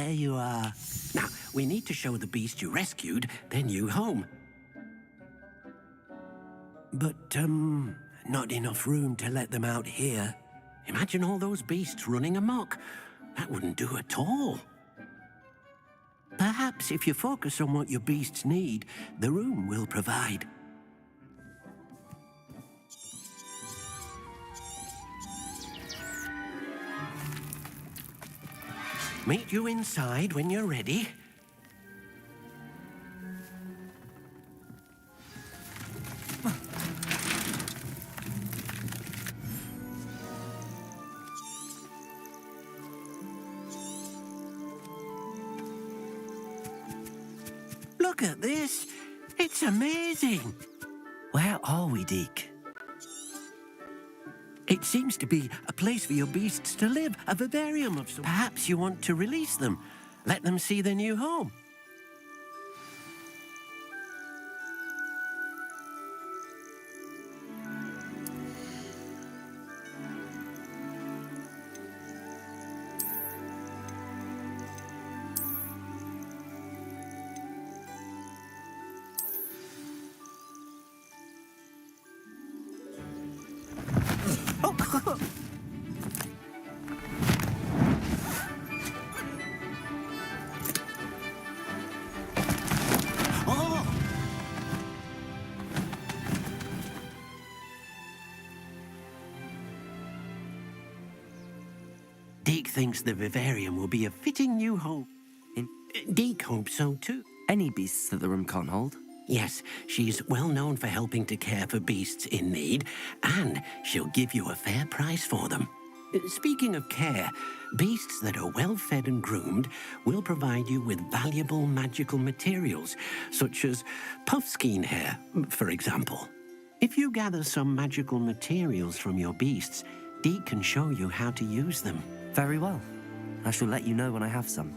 There you are. Now, we need to show the beast you rescued their new home. But, not enough room to let them out here. Imagine all those beasts running amok. That wouldn't do at all. Perhaps if you focus on what your beasts need, the room will provide. Meet you inside when you're ready. Look at this. It's amazing. Where are we, Deek? It seems to be a place for your beasts to live, a vivarium of some. Perhaps you want to release them, let them see their new home. Deek thinks the vivarium will be a fitting new home. Deek hopes so too. Any beasts that the room can't hold? Yes, she's well known for helping to care for beasts in need, and she'll give you a fair price for them. Speaking of care, beasts that are well fed and groomed will provide you with valuable magical materials, such as puffskein hair, for example. If you gather some magical materials from your beasts, Deek can show you how to use them. Very well. I shall let you know when I have some.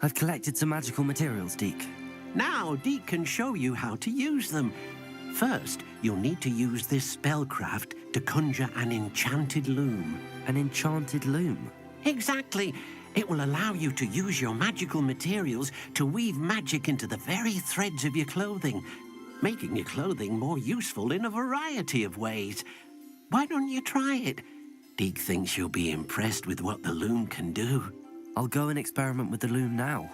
I've collected some magical materials, Deek. Now, Deek can show you how to use them. First, you'll need to use this spellcraft to conjure an enchanted loom. An enchanted loom? Exactly. It will allow you to use your magical materials to weave magic into the very threads of your clothing, making your clothing more useful in a variety of ways. Why don't you try it? Deek thinks you'll be impressed with what the loom can do. I'll go and experiment with the loom now.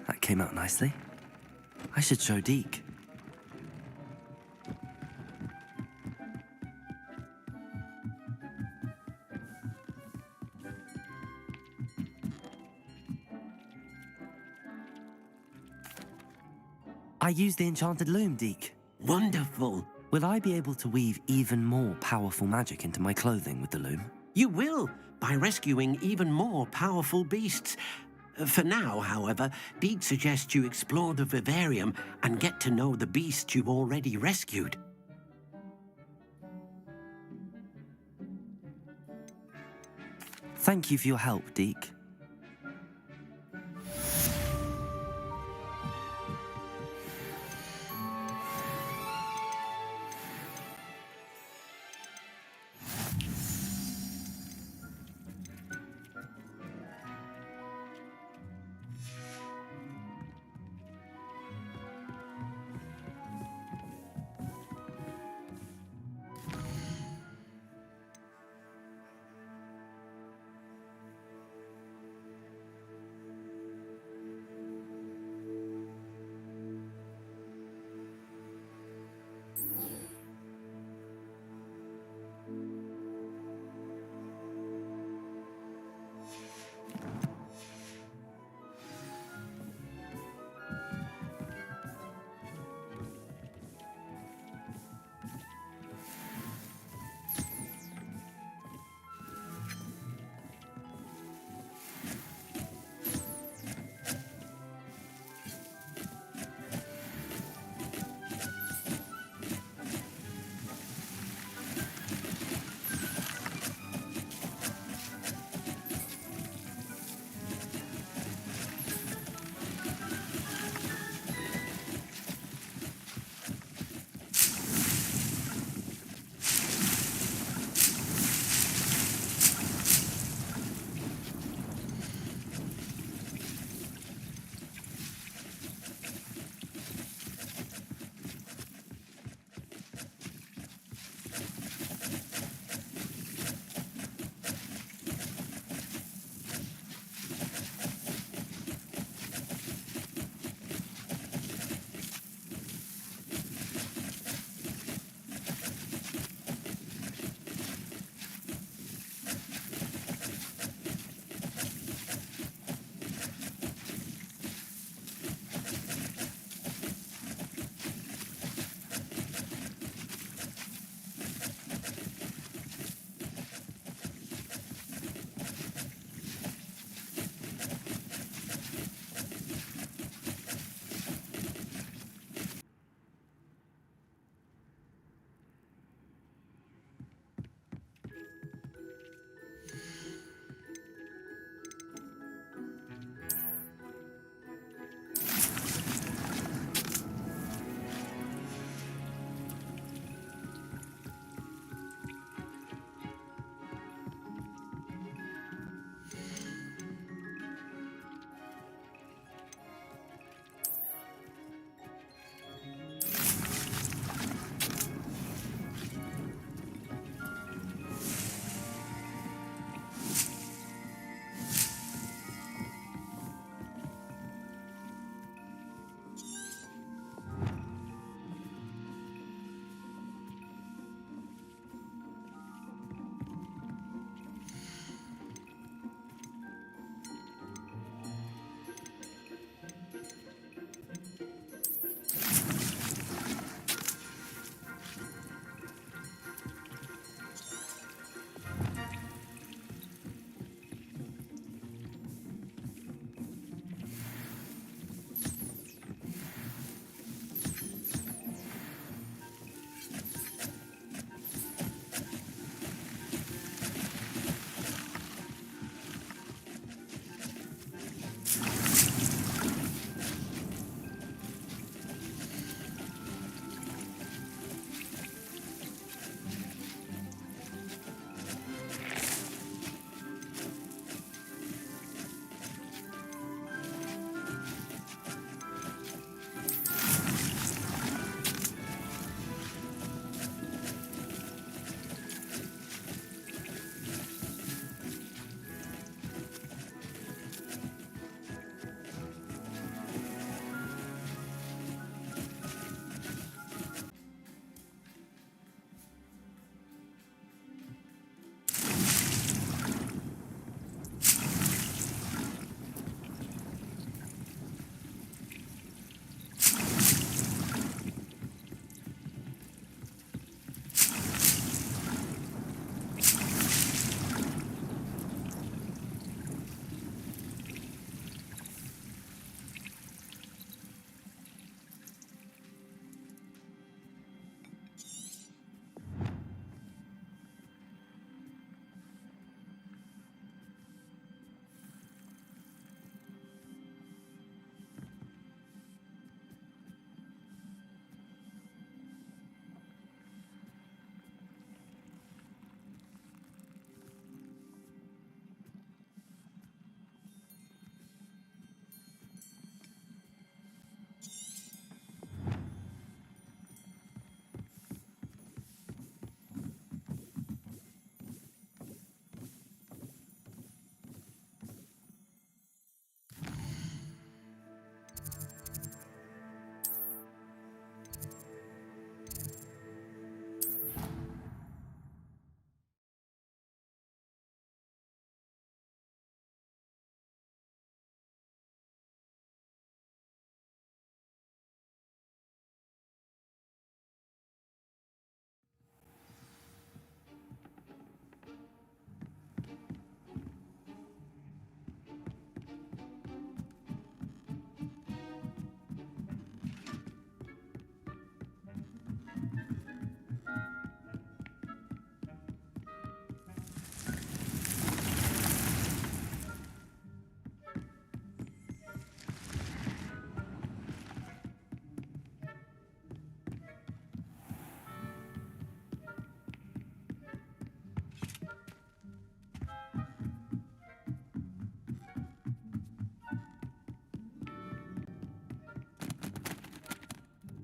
That came out nicely. I should show Deek. I used the enchanted loom, Deek. Wonderful. Will I be able to weave even more powerful magic into my clothing with the loom? You will, by rescuing even more powerful beasts. For now, however, Deek suggests you explore the vivarium and get to know the beasts you've already rescued. Thank you for your help, Deek.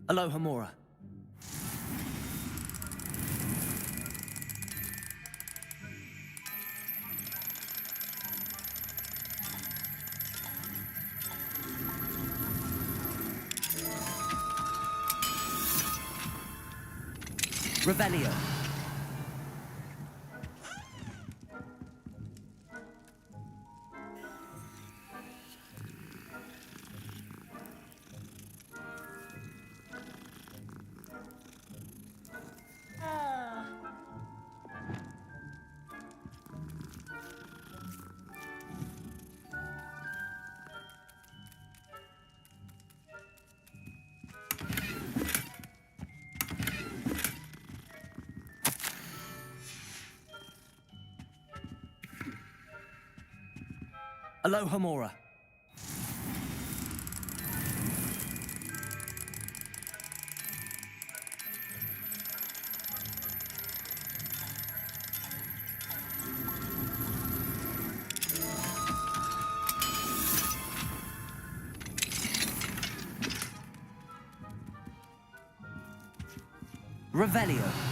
Aloha Mora. Revelio. Aloha Mora. Revelio.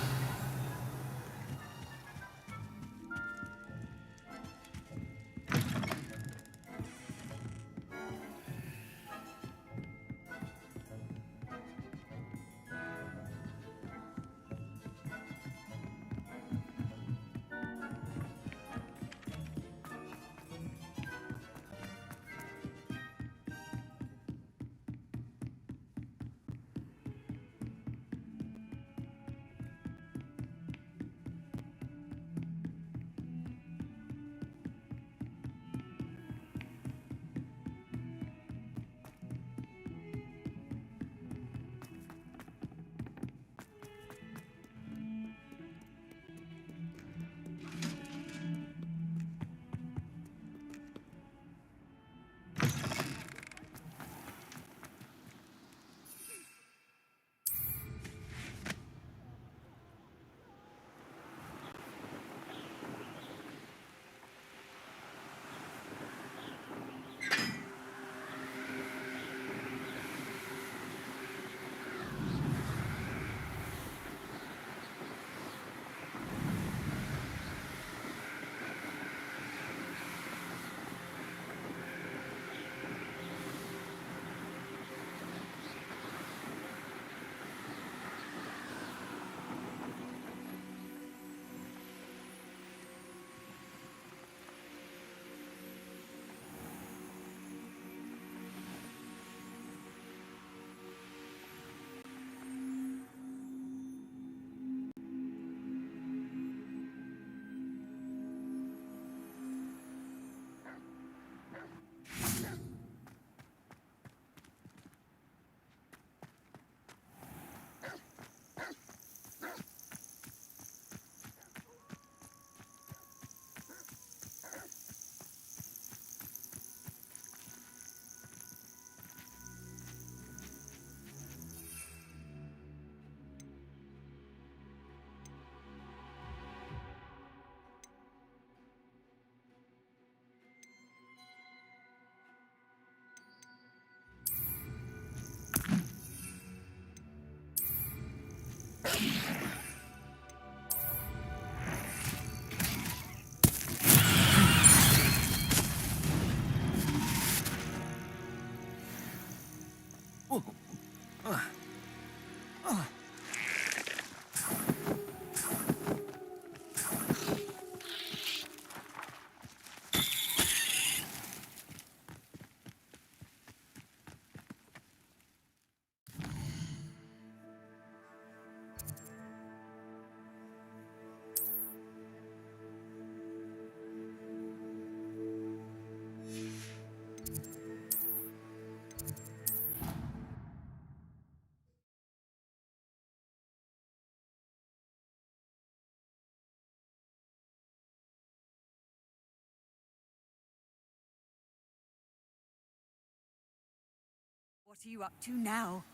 What are you up to now?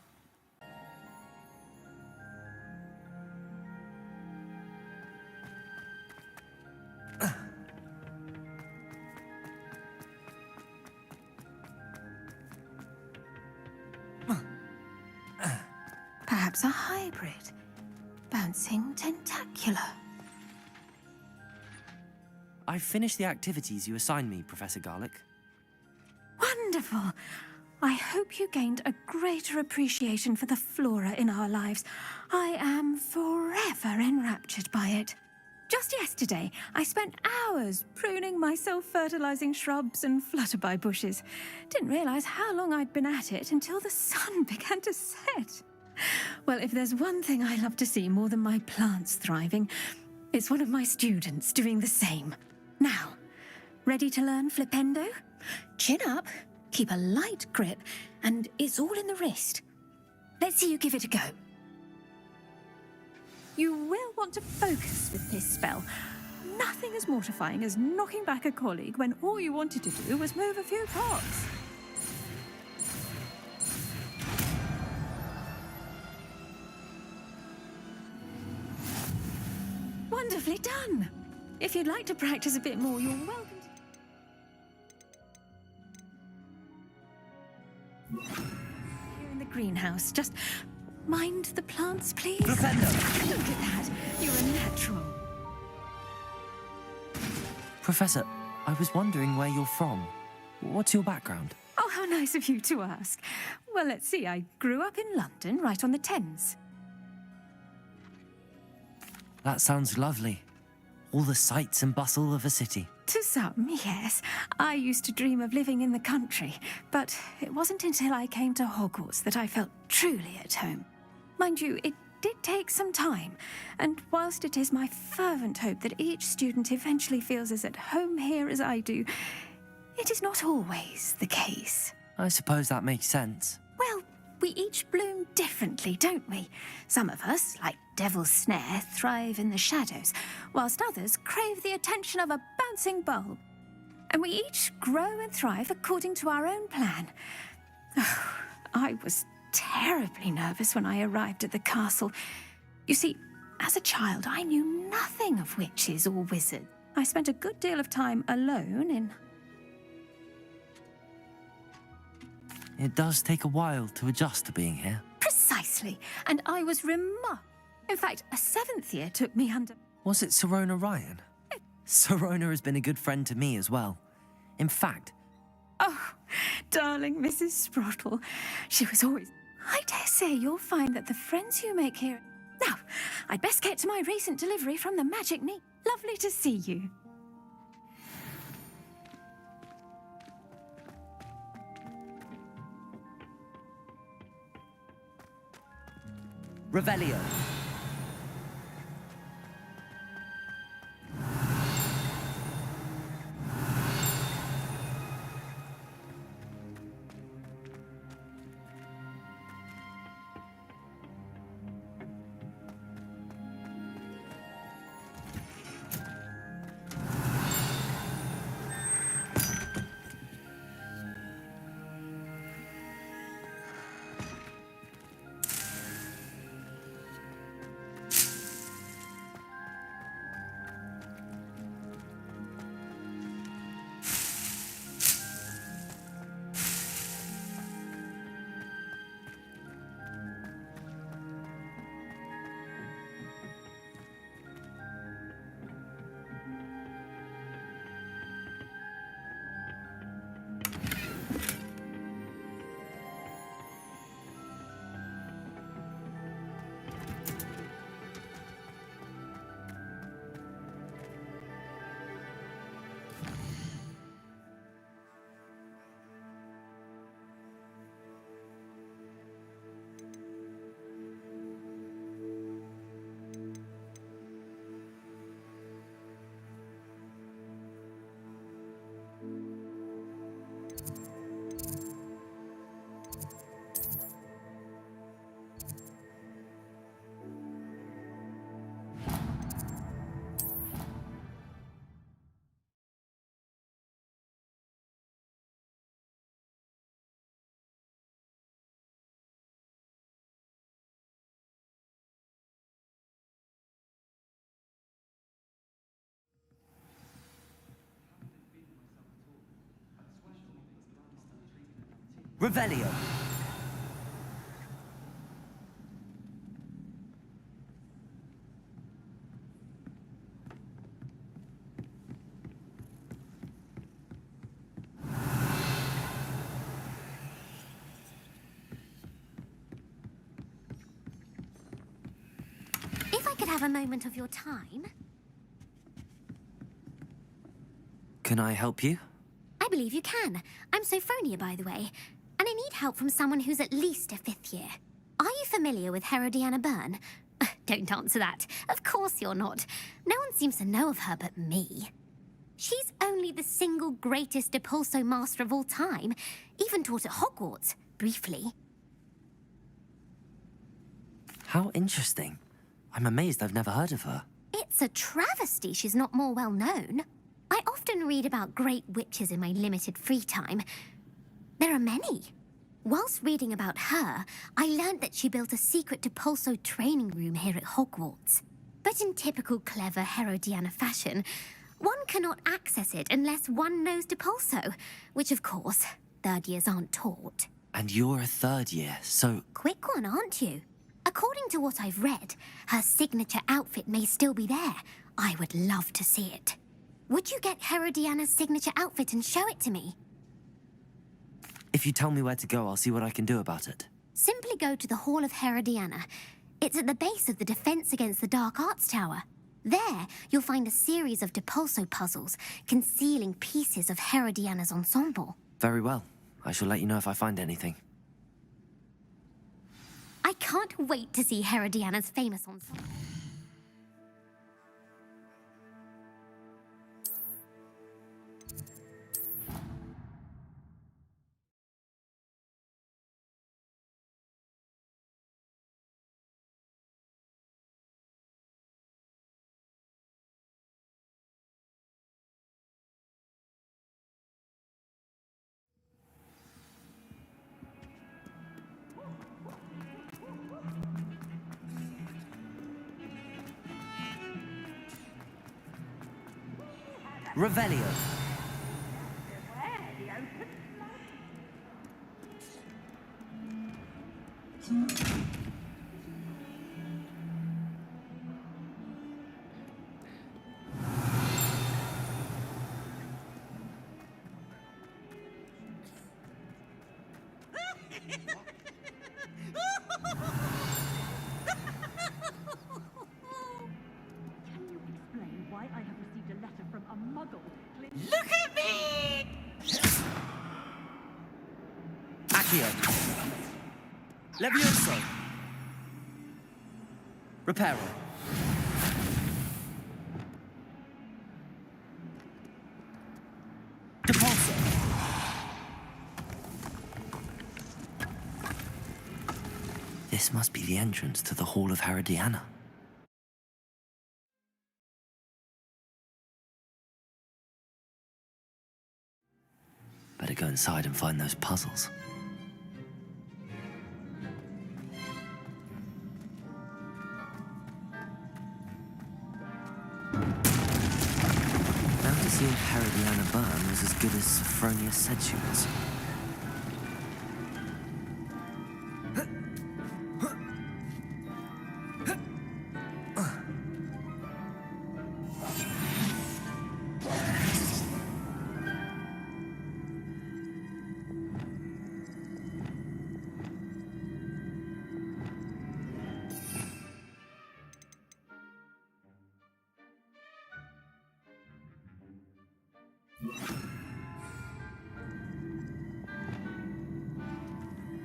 perhaps a hybrid. Bouncing tentacular. I've finished the activities you assigned me, Professor Garlick. Wonderful! I hope you gained a greater appreciation for the flora in our lives. I am forever enraptured by it. Just yesterday, I spent hours pruning my self-fertilizing shrubs and flutterby bushes. Didn't realize how long I'd been at it until the sun began to set. Well, if there's one thing I love to see more than my plants thriving, it's one of my students doing the same. Now, ready to learn flipendo? Chin up, keep a light grip, and it's all in the wrist. Let's see you give it a go. You will want to focus with this spell. Nothing as mortifying as knocking back a colleague when all you wanted to do was move a few pots. Wonderfully done. If you'd like to practice a bit more, you're welcome to... Here in the greenhouse, just mind the plants, please. Professor! Look at that. You're a natural. Professor, I was wondering where you're from. What's your background? Oh, how nice of you to ask. Well, let's see. I grew up in London, right on the Thames. That sounds lovely. All the sights and bustle of a city. To some, yes. I used to dream of living in the country, but it wasn't until I came to Hogwarts that I felt truly at home. Mind you, it did take some time, and whilst it is my fervent hope that each student eventually feels as at home here as I do, it is not always the case. I suppose that makes sense. Well, we each bloom differently, don't we? Some of us, like Devil's Snare, thrive in the shadows, whilst others crave the attention of a bouncing bulb. And we each grow and thrive according to our own plan. Oh, I was terribly nervous when I arrived at the castle. You see, as a child, I knew nothing of witches or wizards. I spent a good deal of time alone in... It does take a while to adjust to being here. Precisely. And I was In fact, a 7th year took me under... Was it Serona Ryan? Serona has been a good friend to me as well. In fact... Oh, darling Mrs. Sprottle. She was always... I dare say you'll find that the friends you make here... Now, I'd best get to my recent delivery from the Magic Knee. Lovely to see you. Revelio. Revelio. I could have a moment of your time. Can I help you? I believe you can. I'm Sophronia, by the way, and I need help from someone who's at least a 5th year. Are you familiar with Herodiana Byrne? Don't answer that. Of course you're not. No one seems to know of her but me. She's only the single greatest Depulso master of all time, even taught at Hogwarts, briefly. How interesting. I'm amazed I've never heard of her. It's a travesty she's not more well known. I often read about great witches in my limited free time. There are many. Whilst reading about her, I learned that she built a secret Depulso training room here at Hogwarts. But in typical clever Herodiana fashion, one cannot access it unless one knows Depulso, which of course, 3rd years aren't taught. And you're a 3rd year, so... Quick one, aren't you? According to what I've read, her signature outfit may still be there. I would love to see it. Would you get Herodiana's signature outfit and show it to me? If you tell me where to go, I'll see what I can do about it. Simply go to the Hall of Herodiana. It's at the base of the Defense Against the Dark Arts Tower. There, you'll find a series of Depulso puzzles concealing pieces of Herodiana's ensemble. Very well. I shall let you know if I find anything. I can't wait to see Herodiana's famous ensemble. Revelio. Look at me! Accio. Levioso. Reparo. Depulso. This must be the entrance to the Hall of Herodiana. Better go inside and find those puzzles. Now to see if Herodiana Byrne was as good as Sophronia said she was.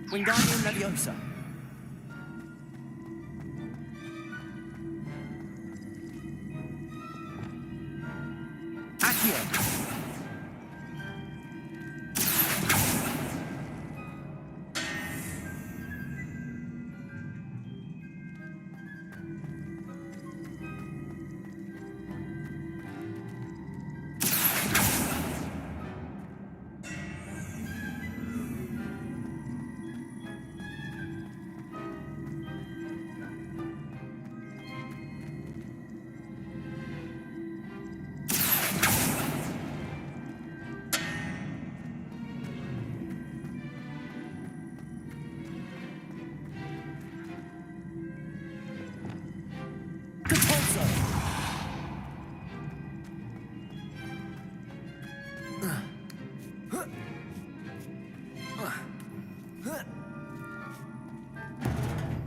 Wingardium Leviosa. Accio.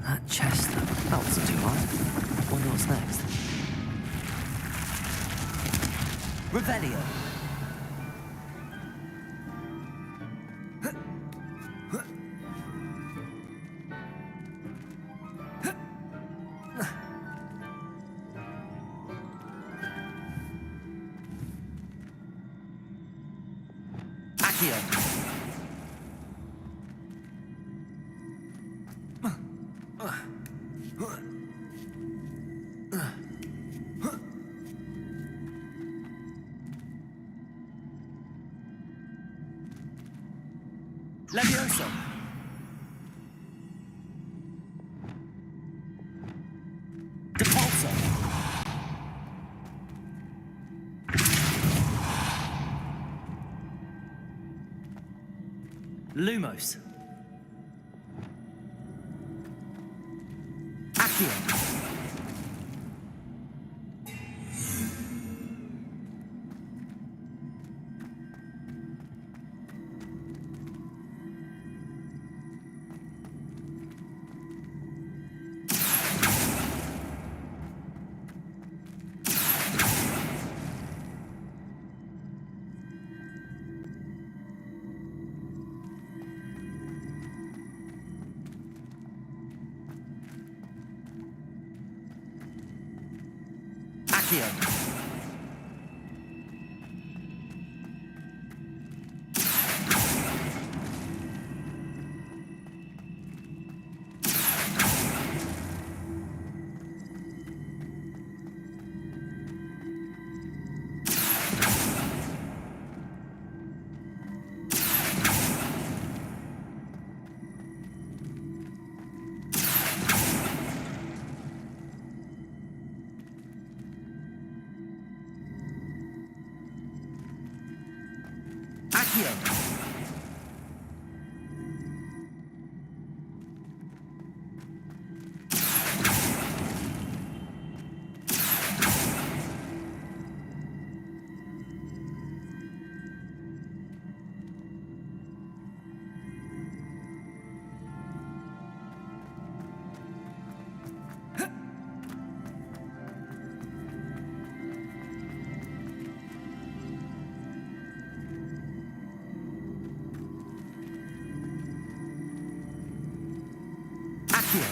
That chest, that wasn't too hard. Wonder what's there. Revelio. Accio. Levioso. Depulso. Lumos. Accio. Accio. Accio. Accio.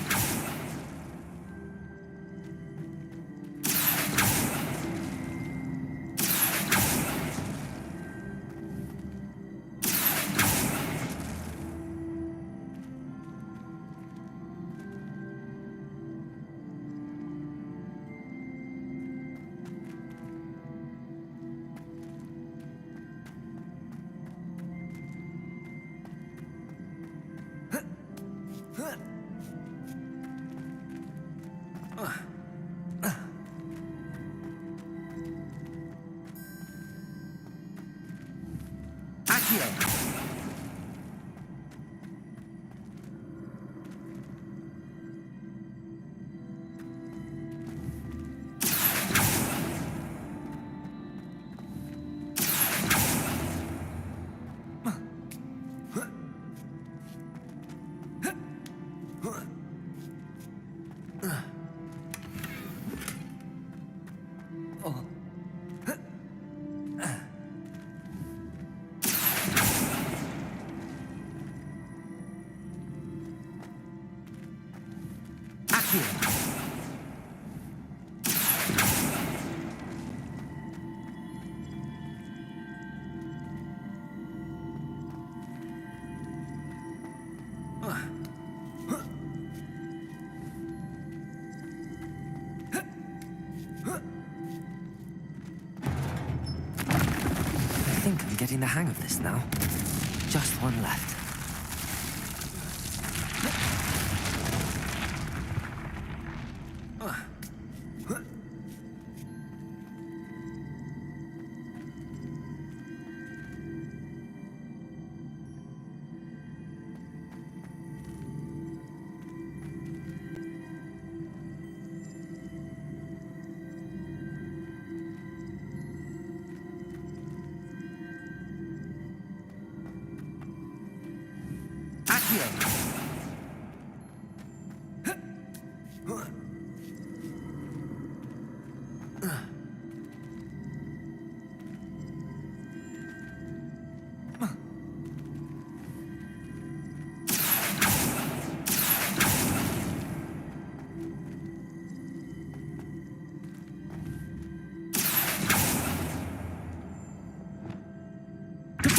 Accio. I think I'm getting the hang of this now. Just one left.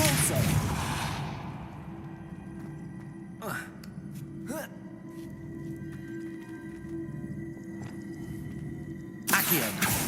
Depulso! Accio!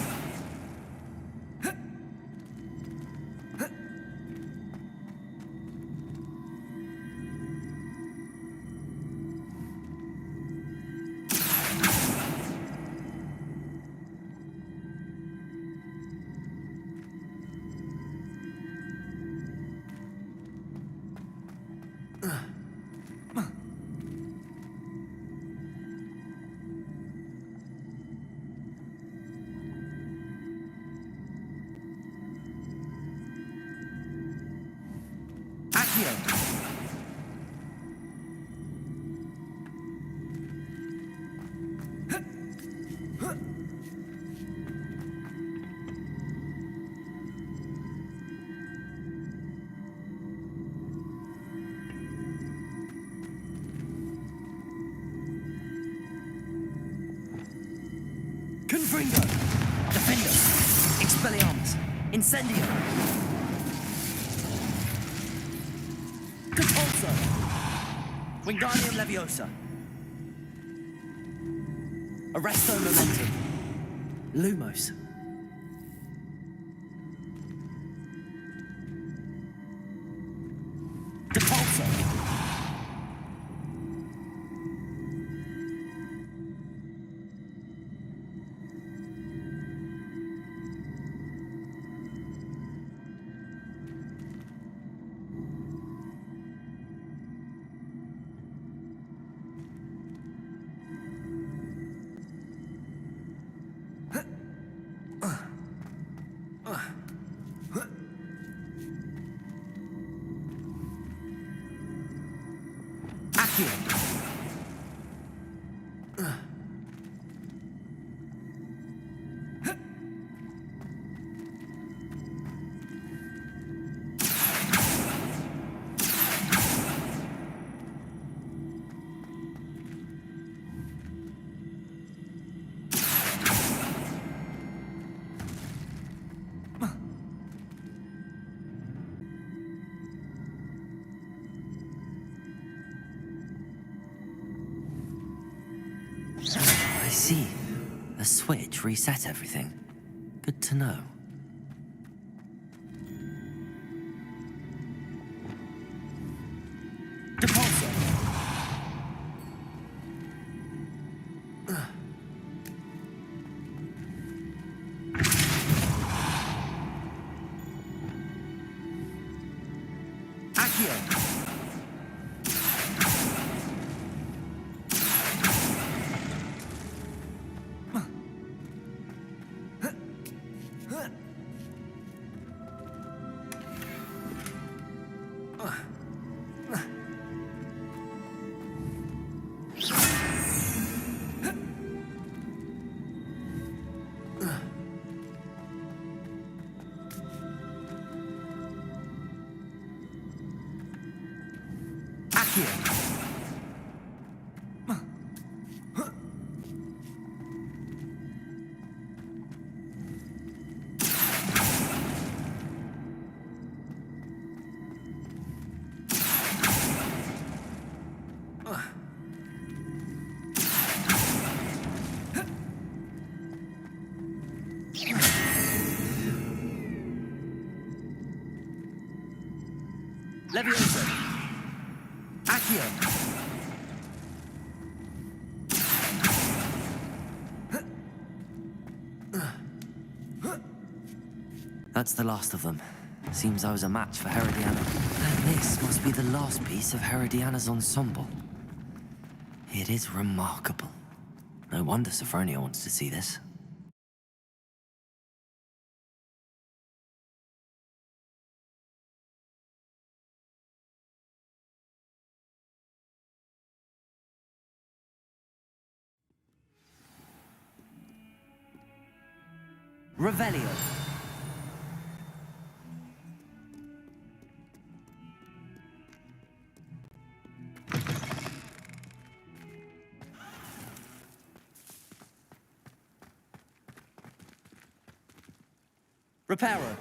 Confringo! Defendo! Expelliarmus! Incendio! Catulso! Wingardium Leviosa! Arresto Momentum! Lumos! Depulso! I see. A switch reset everything. Good to know. Depulso! Accio! Leviosa! Accio! That's the last of them. Seems I was a match for Herodiana. And this must be the last piece of Herodiana's ensemble. It is remarkable. No wonder Sophronia wants to see this. Revelio. Reparo.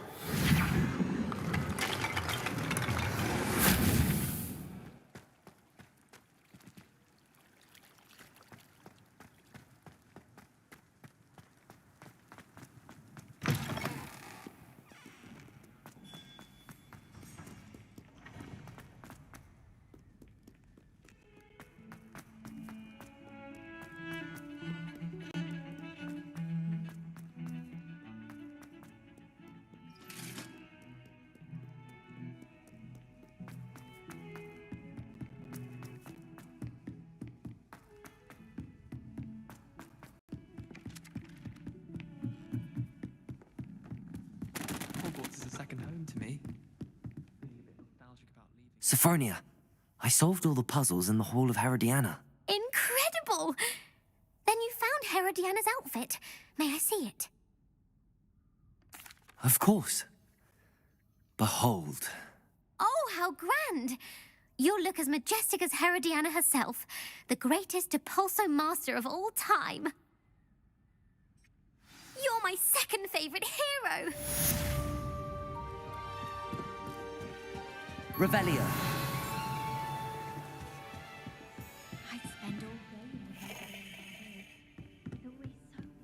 second home to me. Feeling a bit nostalgic about leaving. Sophronia, I solved all the puzzles in the Hall of Herodiana. Incredible! Then you found Herodiana's outfit. May I see it? Of course. Behold. Oh, how grand! You'll look as majestic as Herodiana herself, the greatest Depulso master of all time. You're my second favorite hero! Revelio. I'd spend all day in the Herodiana. It would be so warm.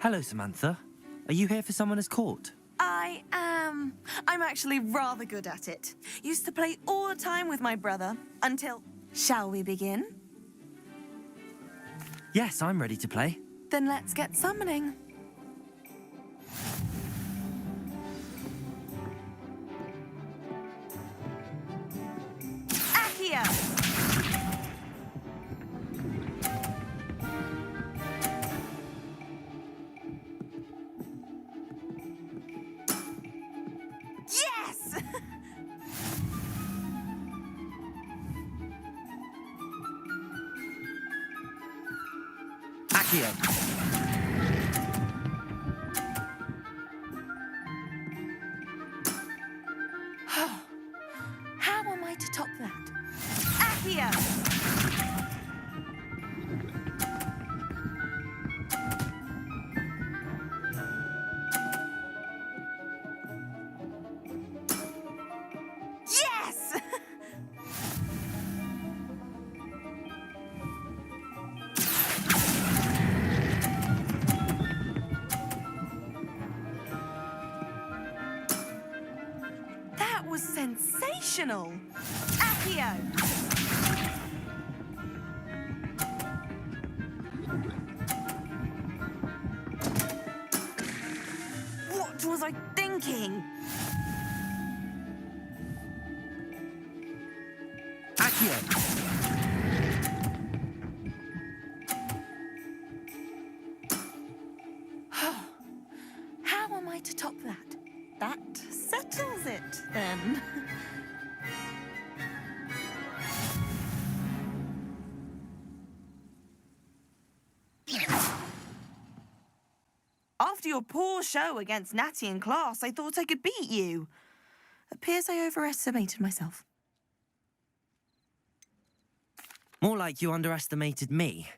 Hello, Samantha. Are you here for someone as court? I am. I'm actually rather good at it. Used to play all the time with my brother until... Shall we begin? Yes, I'm ready to play. Then let's get summoning. Accio! Yes! Accio. How am I to top that? Accio! Yes! That was sensational! Accio! What was I thinking? Accio. How am I to top that? That settles it, then. After your poor show against Natty in class, I thought I could beat you. Appears I overestimated myself. More like you underestimated me.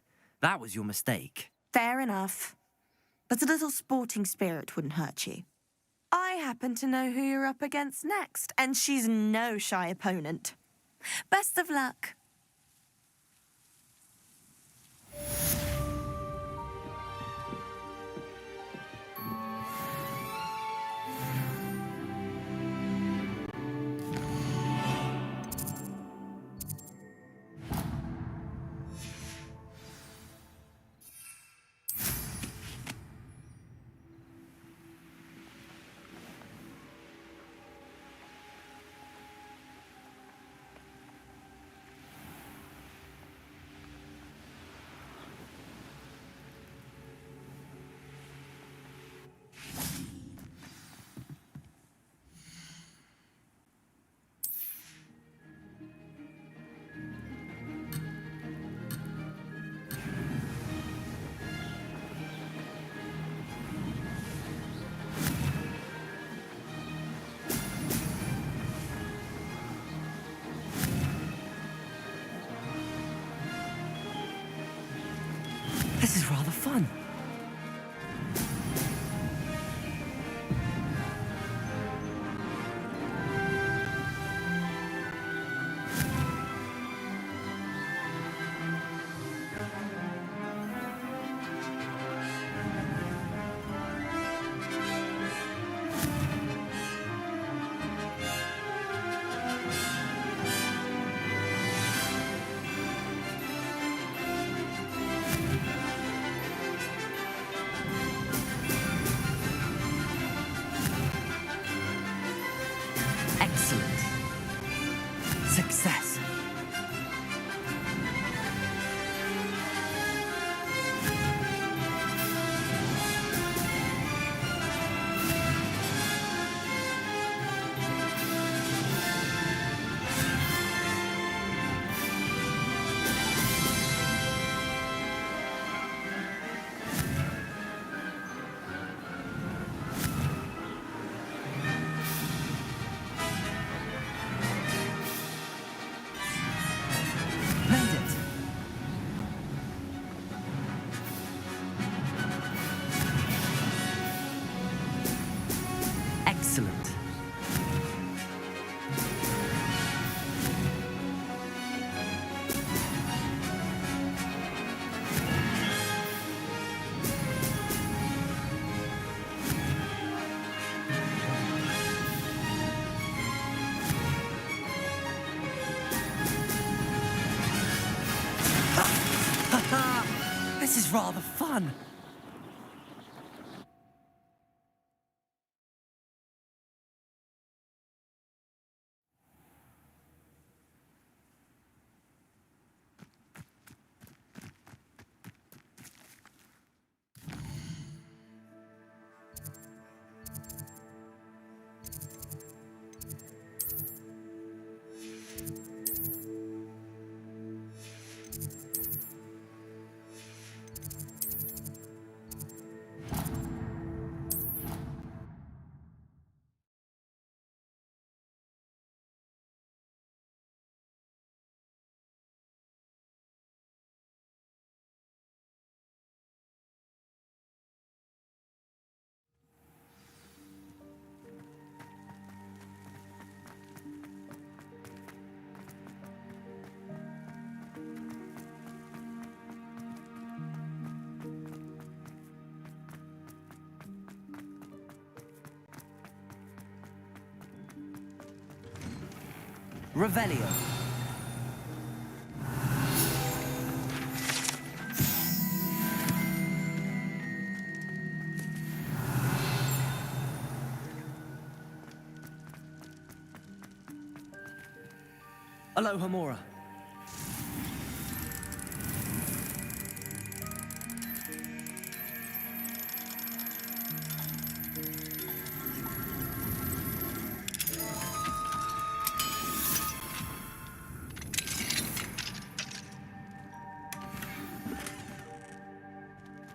That was your mistake. Fair enough. But a little sporting spirit wouldn't hurt you. I happen to know who you're up against next, and she's no shy opponent. Best of luck. Excellent. This is rather fun. Revelio. Aloha Mora.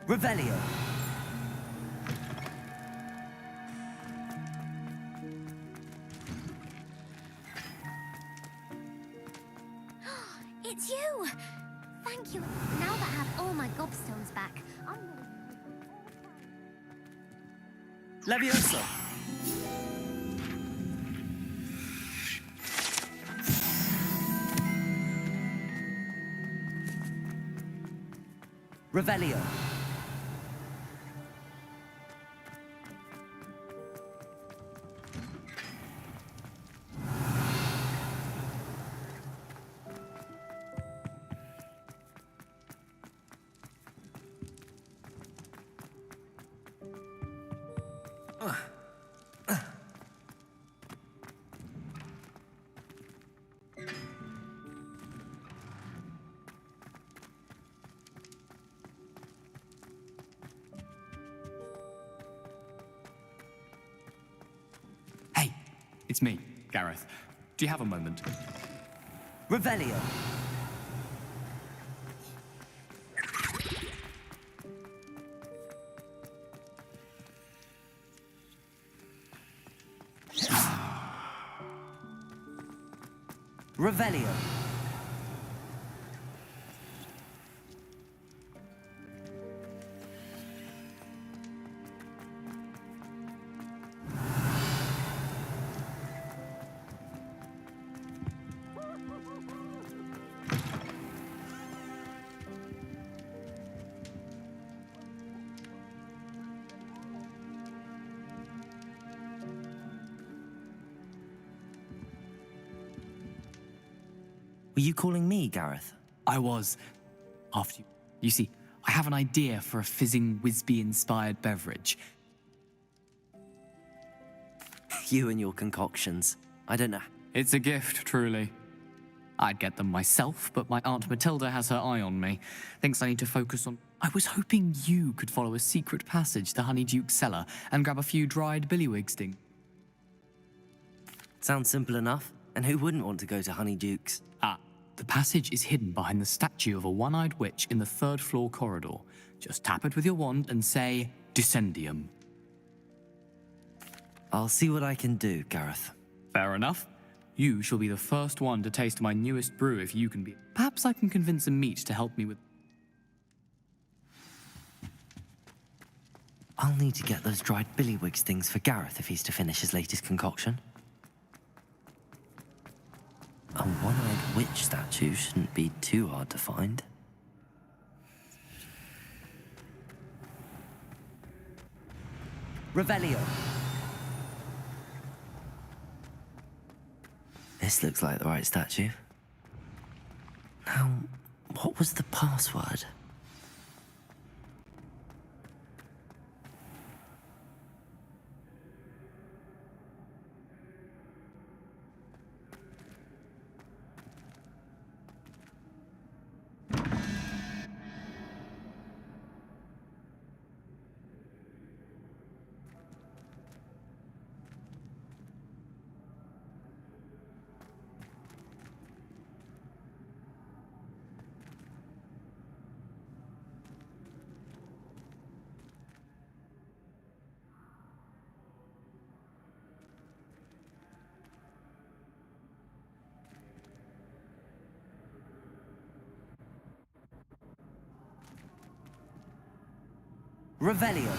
Revelio. It's you! Thank you. Now that I have all my gobstones back, I'm gonna... Levioso. Revelio. Hey, it's me, Gareth. Do you have a moment? Revelio. Revelio. Were you calling me, Gareth? I was. After you. You see, I have an idea for a fizzing Wisby-inspired beverage. You and your concoctions. I don't know. It's a gift, truly. I'd get them myself, but my Aunt Matilda has her eye on me. Thinks I need to focus on... I was hoping you could follow a secret passage to Honeyduke's cellar and grab a few dried billywig sting. Sounds simple enough. And who wouldn't want to go to Honeyduke's? The passage is hidden behind the statue of a one-eyed witch in the third-floor corridor. Just tap it with your wand and say, Descendium. I'll see what I can do, Gareth. Fair enough. You shall be the first one to taste my newest brew if you can be... Perhaps I can convince a meat to help me with... I'll need to get those dried billywigs things for Gareth if he's to finish his latest concoction. A one-eyed witch statue shouldn't be too hard to find. Revelio. This looks like the right statue. Now, what was the password? Revelio.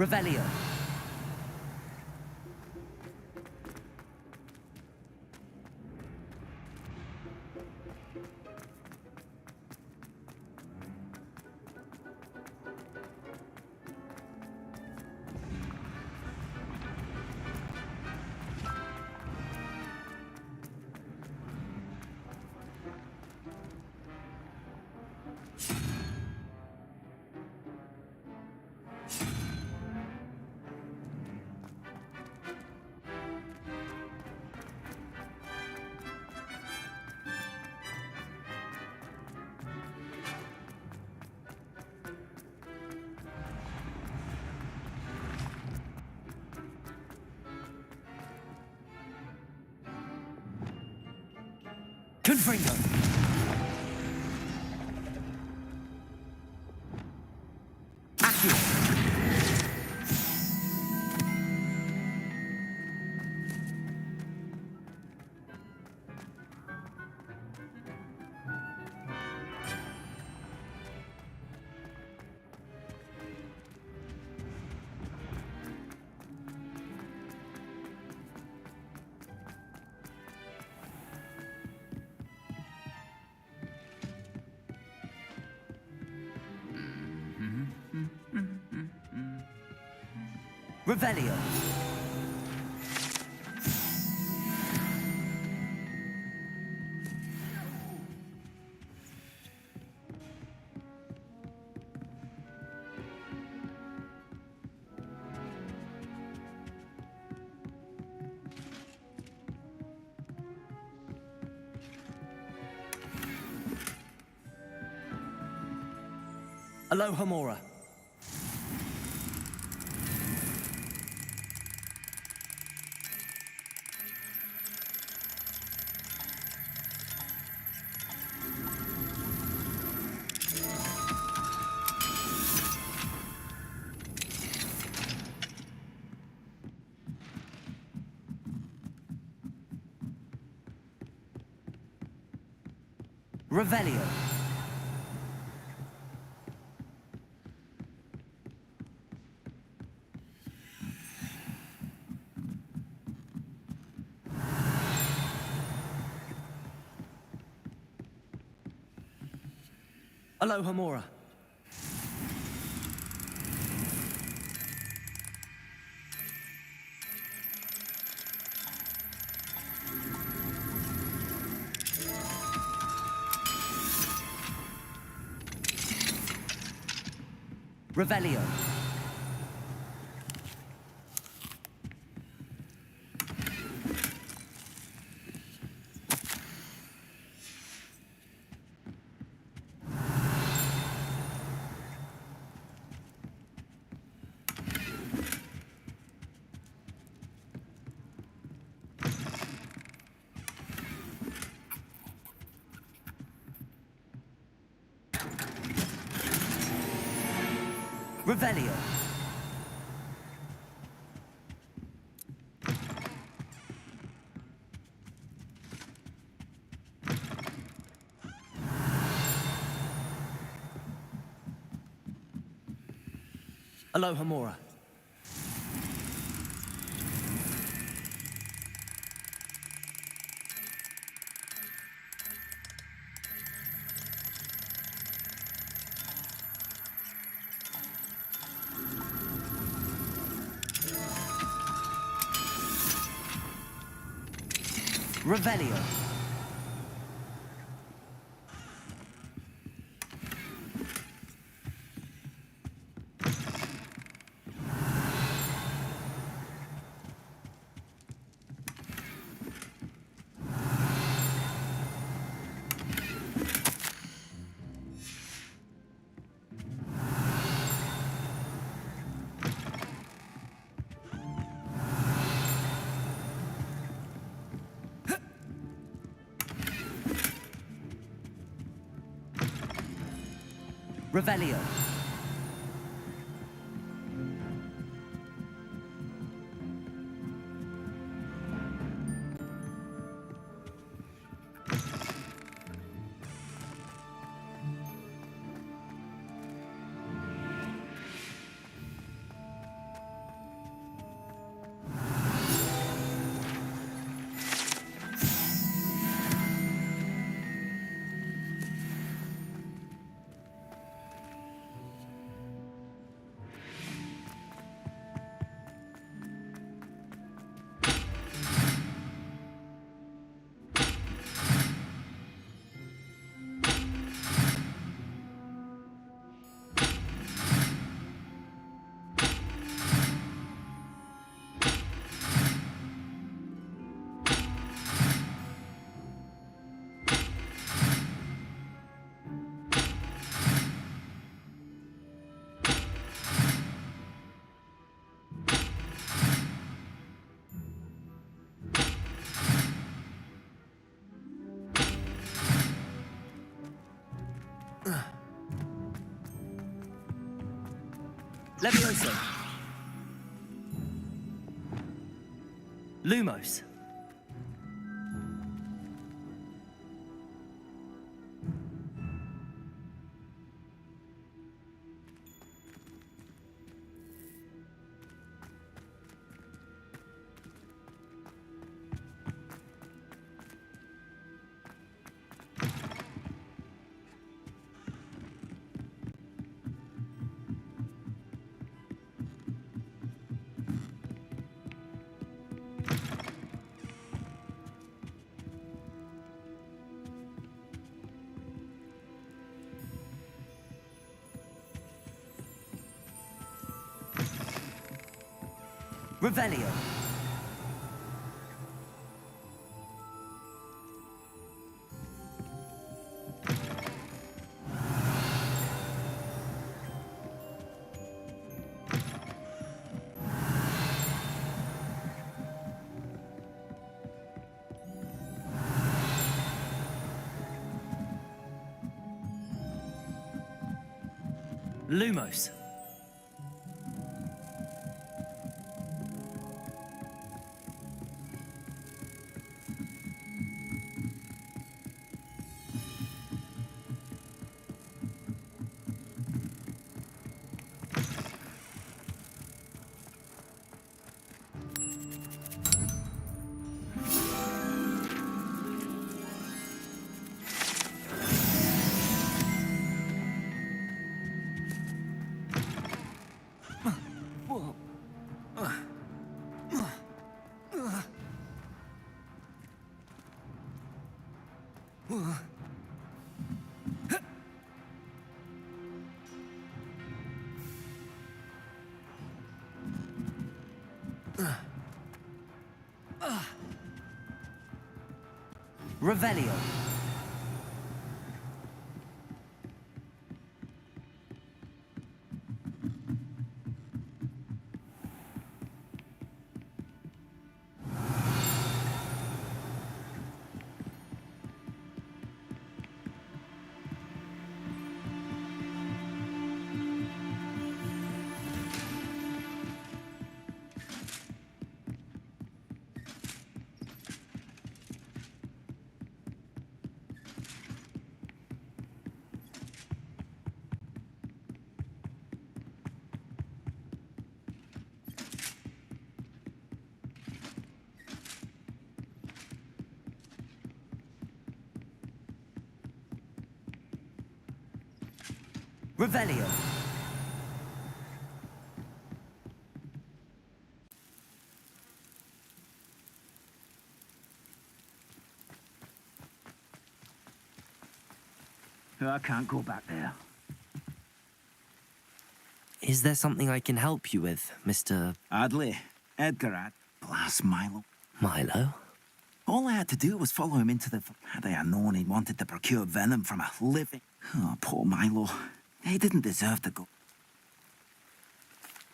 Revelio. Confringo. Accio. Revelio. Aloha Mora. Revelio. Aloha Mora. Revelio. Revelio. Aloha Mora. Revelio. Revelio. Levioso. Lumos. Revelio. Lumos. Revelio. Revelio. I can't go back there. Is there something I can help you with, Mr. Adley, Edgar, blast Milo. Milo? All I had to do was follow him into the... Had I known he wanted to procure venom from a living... Oh, poor Milo. He didn't deserve to go.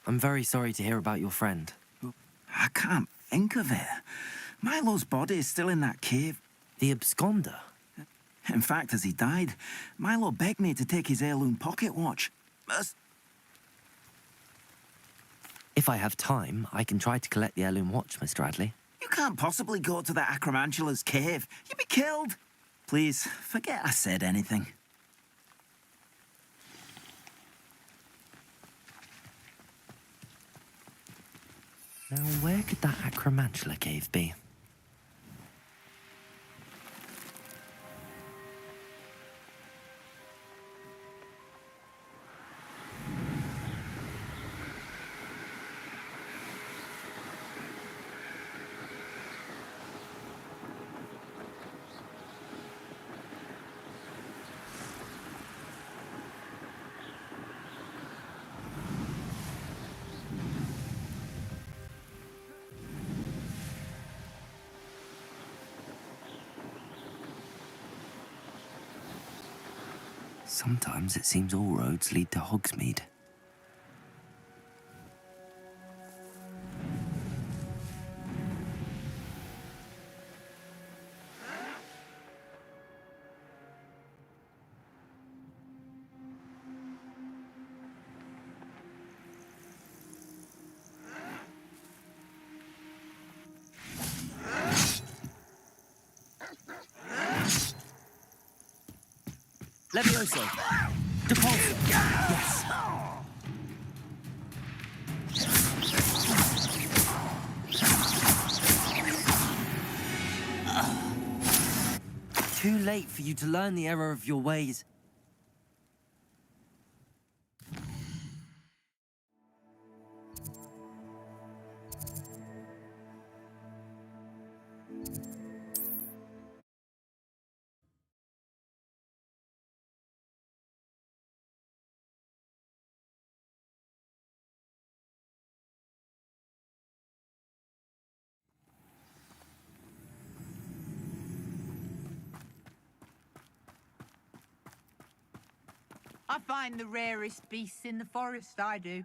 I'm very sorry to hear about your friend. I can't think of it. Milo's body is still in that cave. The Absconder? In fact, as he died, Milo begged me to take his heirloom pocket watch. If I have time, I can try to collect the heirloom watch, Mr. Adley. You can't possibly go to the Acromantula's cave. You'd be killed. Please, forget I said anything. Now, where could that Acromantula cave be? Sometimes it seems all roads lead to Hogsmeade. Levioso! Depulso! Yes! Too late for you to learn the error of your ways. I find the rarest beasts in the forest, I do.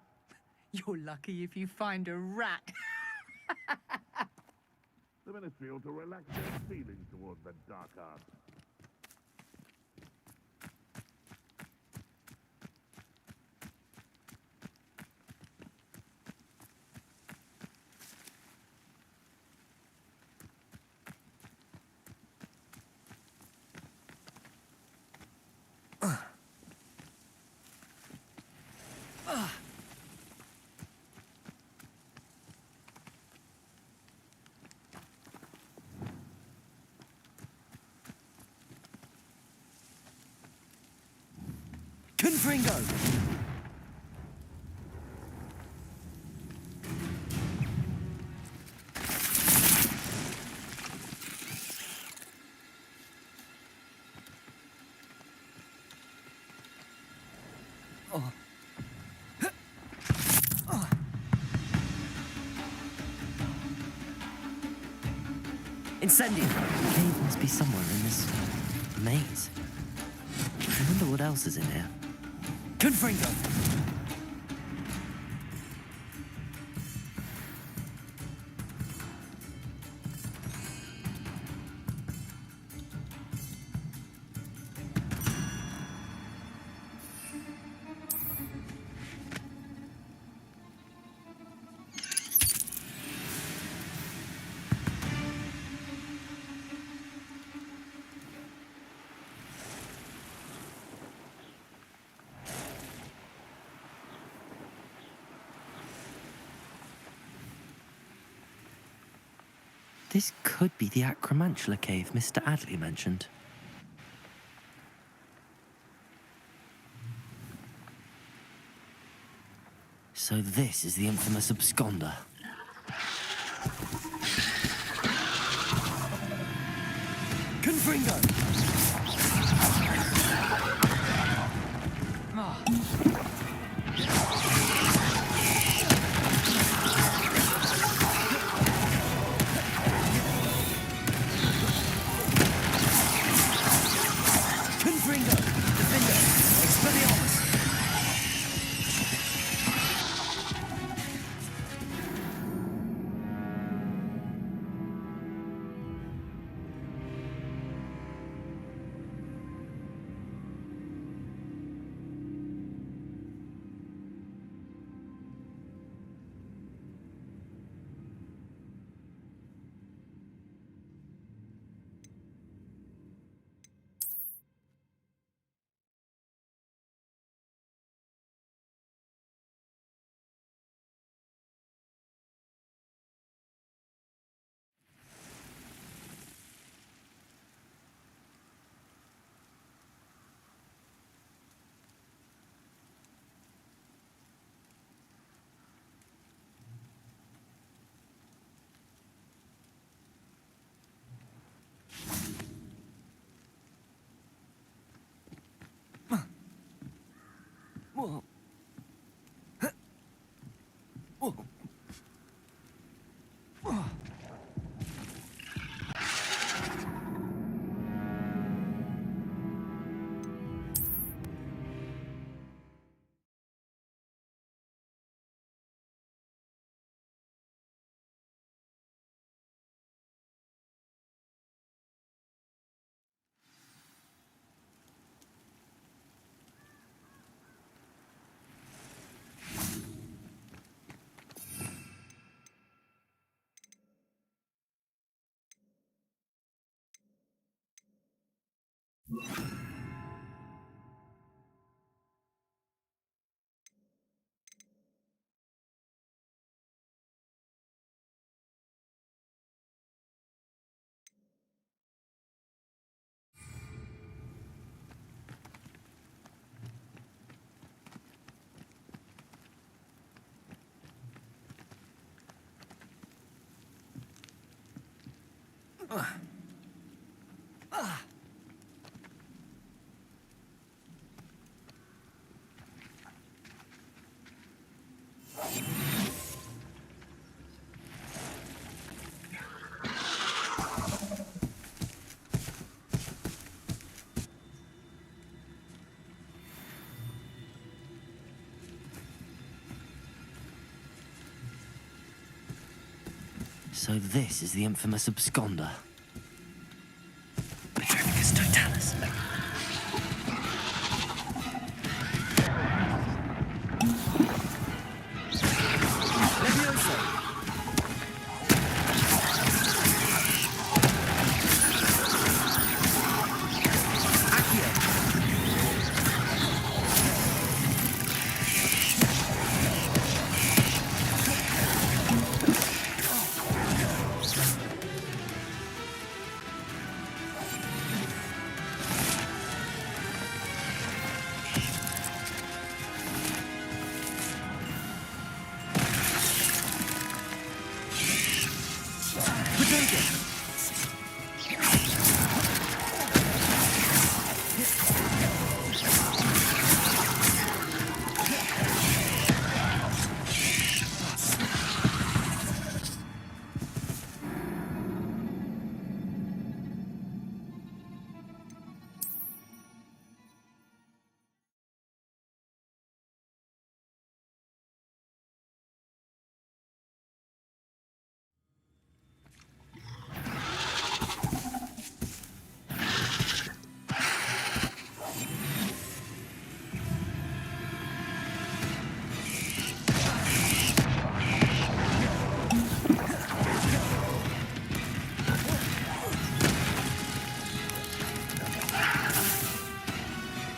You're lucky if you find a rat. The Ministry ought to relax their feelings towards the dark arts. Confringo! Incendio! The cave must be somewhere in this maze. I wonder what else is in here. Confringo! This could be the Acromantula cave Mr. Adley mentioned. So this is the infamous Absconder. Confringo! Whoa. Whoa. Whoa. So this is the infamous Absconder. Petrificus totalis.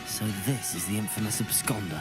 So this is the infamous Absconder.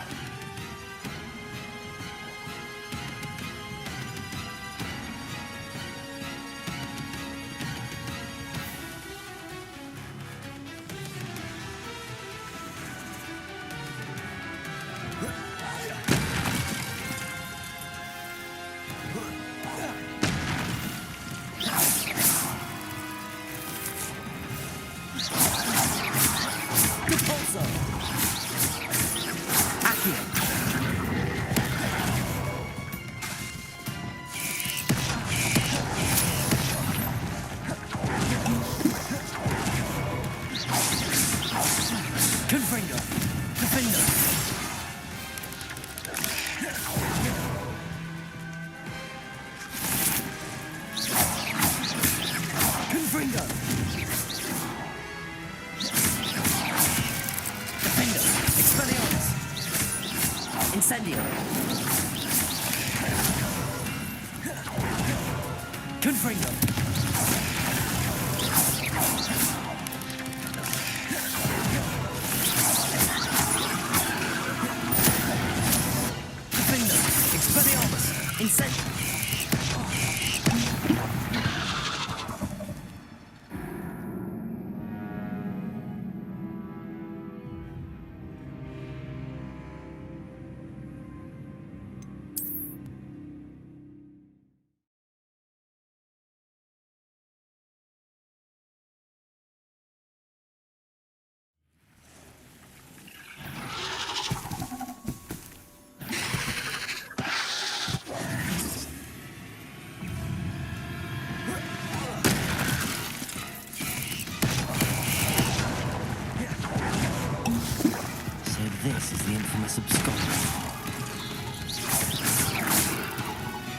This is the infamous Absconder.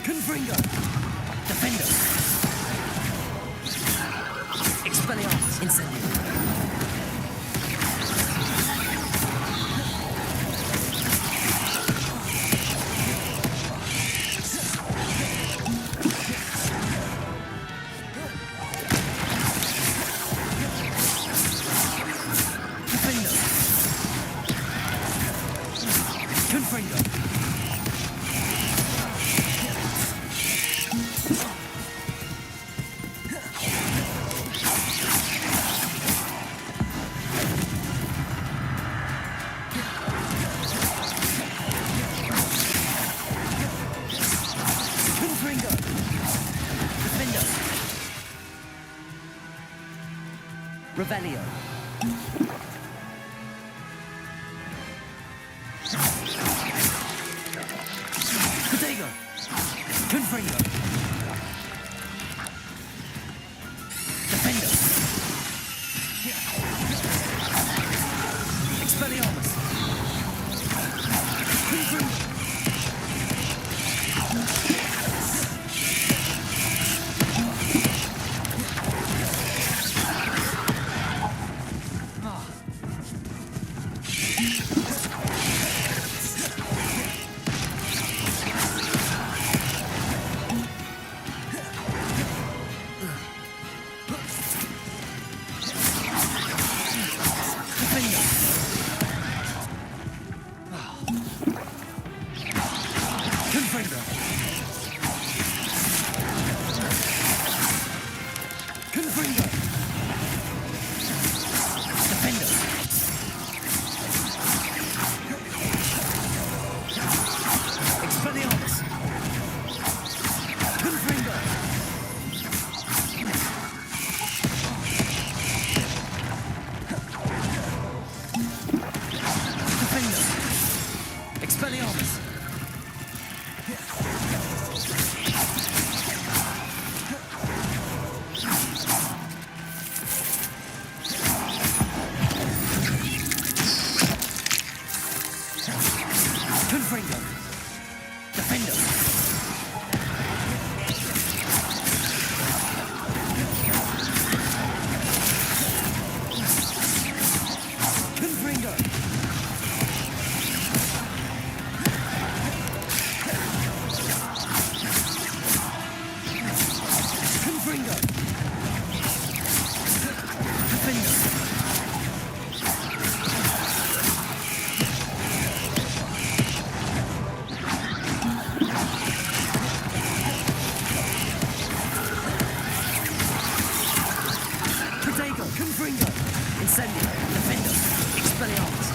Confringo! Defender! Expelliarmus! Incendio! Revelio. Protego. Confringo. Defender. Expelliarmus. Confringo. Confringo! Incendio! Defendo! Expelliarmus!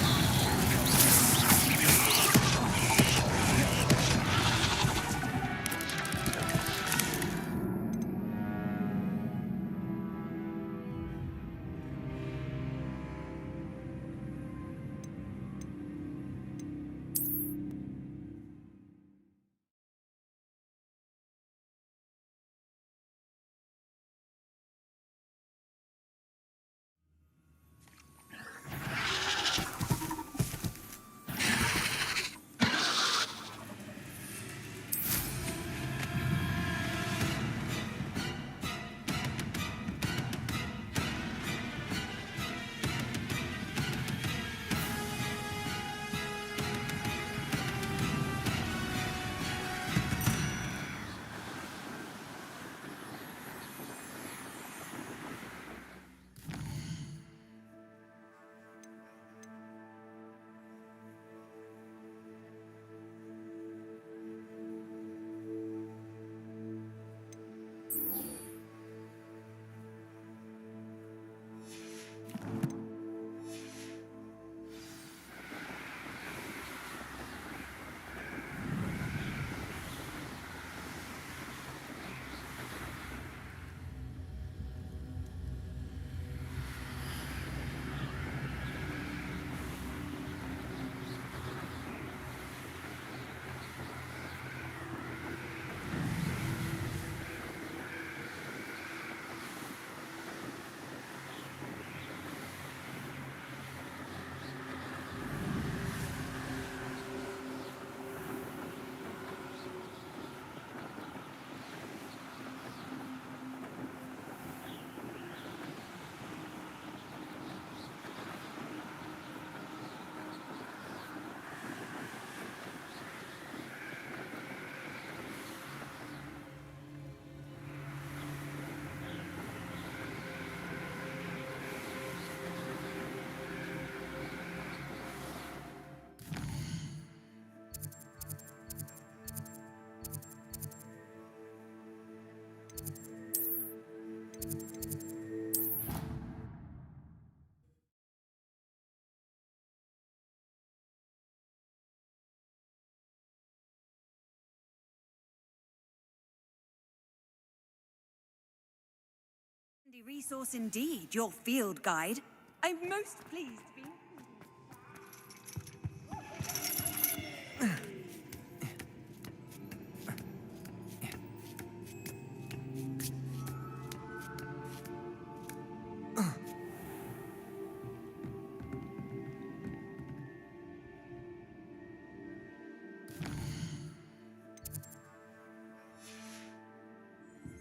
Resource indeed, your field guide. I'm most pleased to be...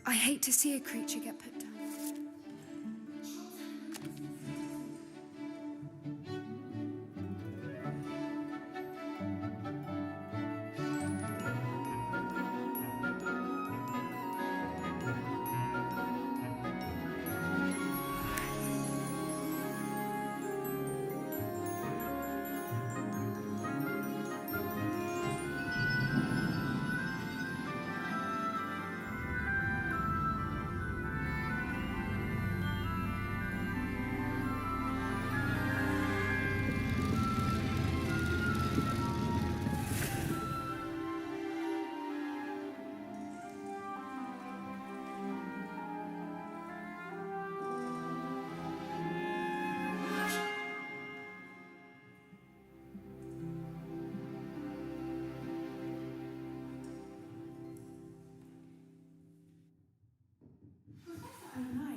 I hate to see a creature get put down.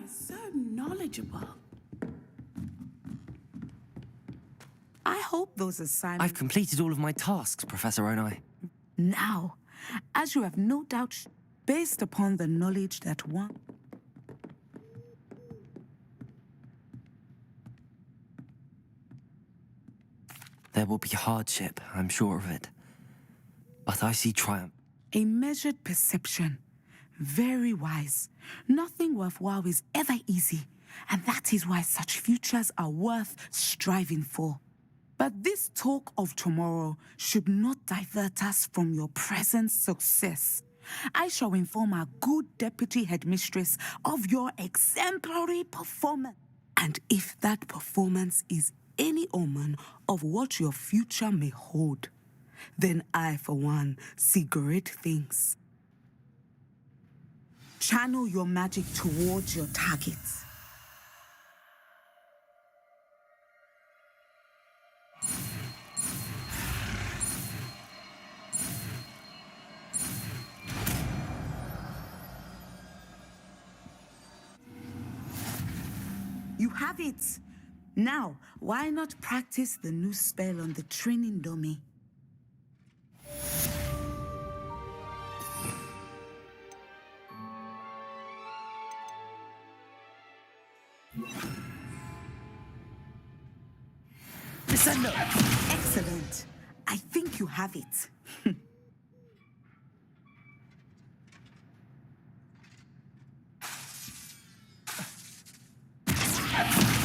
So knowledgeable. I hope those assignments... I've completed all of my tasks, Professor Onai. Now, as you have no doubt, based upon the knowledge that one... There will be hardship, I'm sure of it. But I see triumph. A measured perception. Very wise. Nothing worthwhile is ever easy, and that is why such futures are worth striving for. But this talk of tomorrow should not divert us from your present success. I shall inform our good deputy headmistress of your exemplary performance. And if that performance is any omen of what your future may hold, then I, for one, see great things. Channel your magic towards your targets. You have it! Now, why not practice the new spell on the training dummy? Descender! Excellent. I think you have it.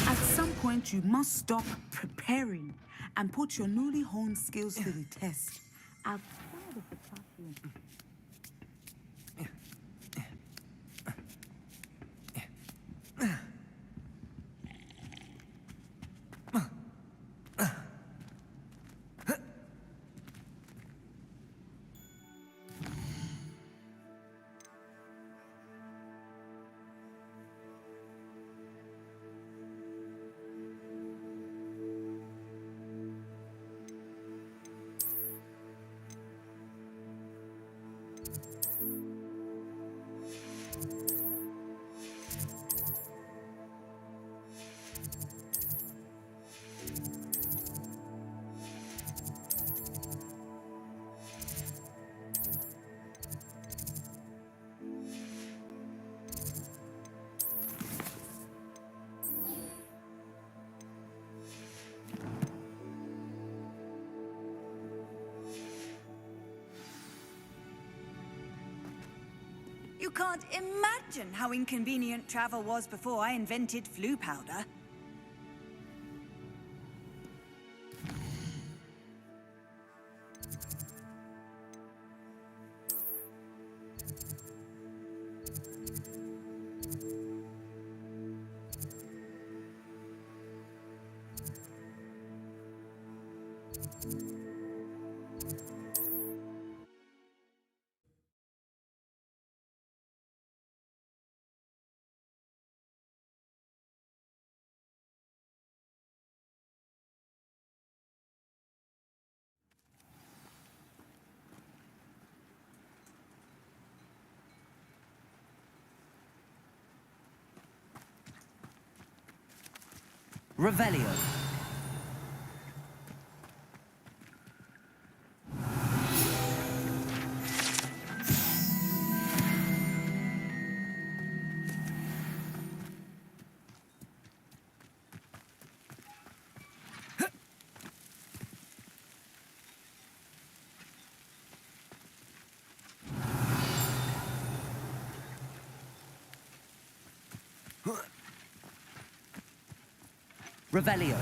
At some point, you must stop preparing and put your newly honed skills to the test. Outside of the classroom. You can't imagine how inconvenient travel was before I invented flu powder. Revelio. Revelio.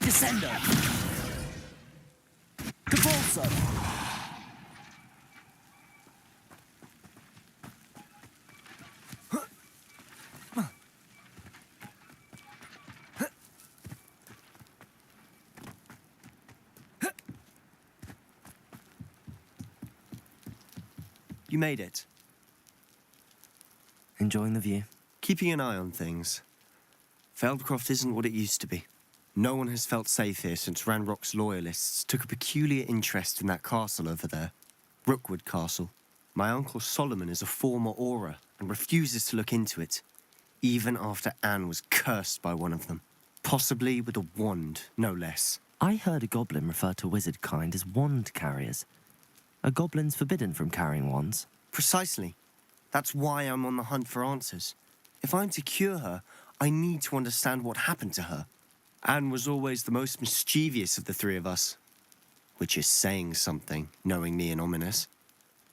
Descender. Cabalso. You made it. Enjoying the view? Keeping an eye on things. Feldcroft isn't what it used to be. No one has felt safe here since Ranrock's loyalists took a peculiar interest in that castle over there. Rookwood Castle. My uncle Solomon is a former Auror and refuses to look into it, even after Anne was cursed by one of them. Possibly with a wand, no less. I heard a goblin refer to wizard kind as wand carriers. Are goblins forbidden from carrying wands? Precisely. That's why I'm on the hunt for answers. If I'm to cure her, I need to understand what happened to her. Anne was always the most mischievous of the three of us. Which is saying something, knowing me and Ominous.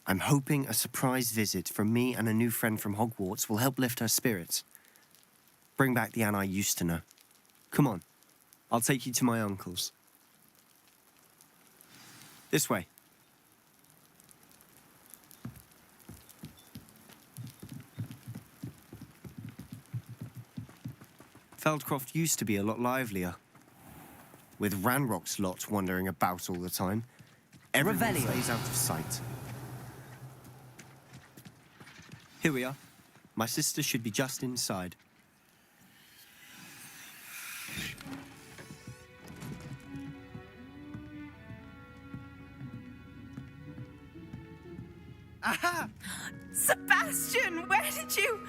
I'm hoping a surprise visit from me and a new friend from Hogwarts will help lift her spirits. Bring back the Anne I used to know. Come on, I'll take you to my uncle's. This way. Feldcroft used to be a lot livelier. With Ranrock's lot wandering about all the time, everyone Revelio. stays out of sight. Here we are. My sister should be just inside. Aha! Sebastian, where did you...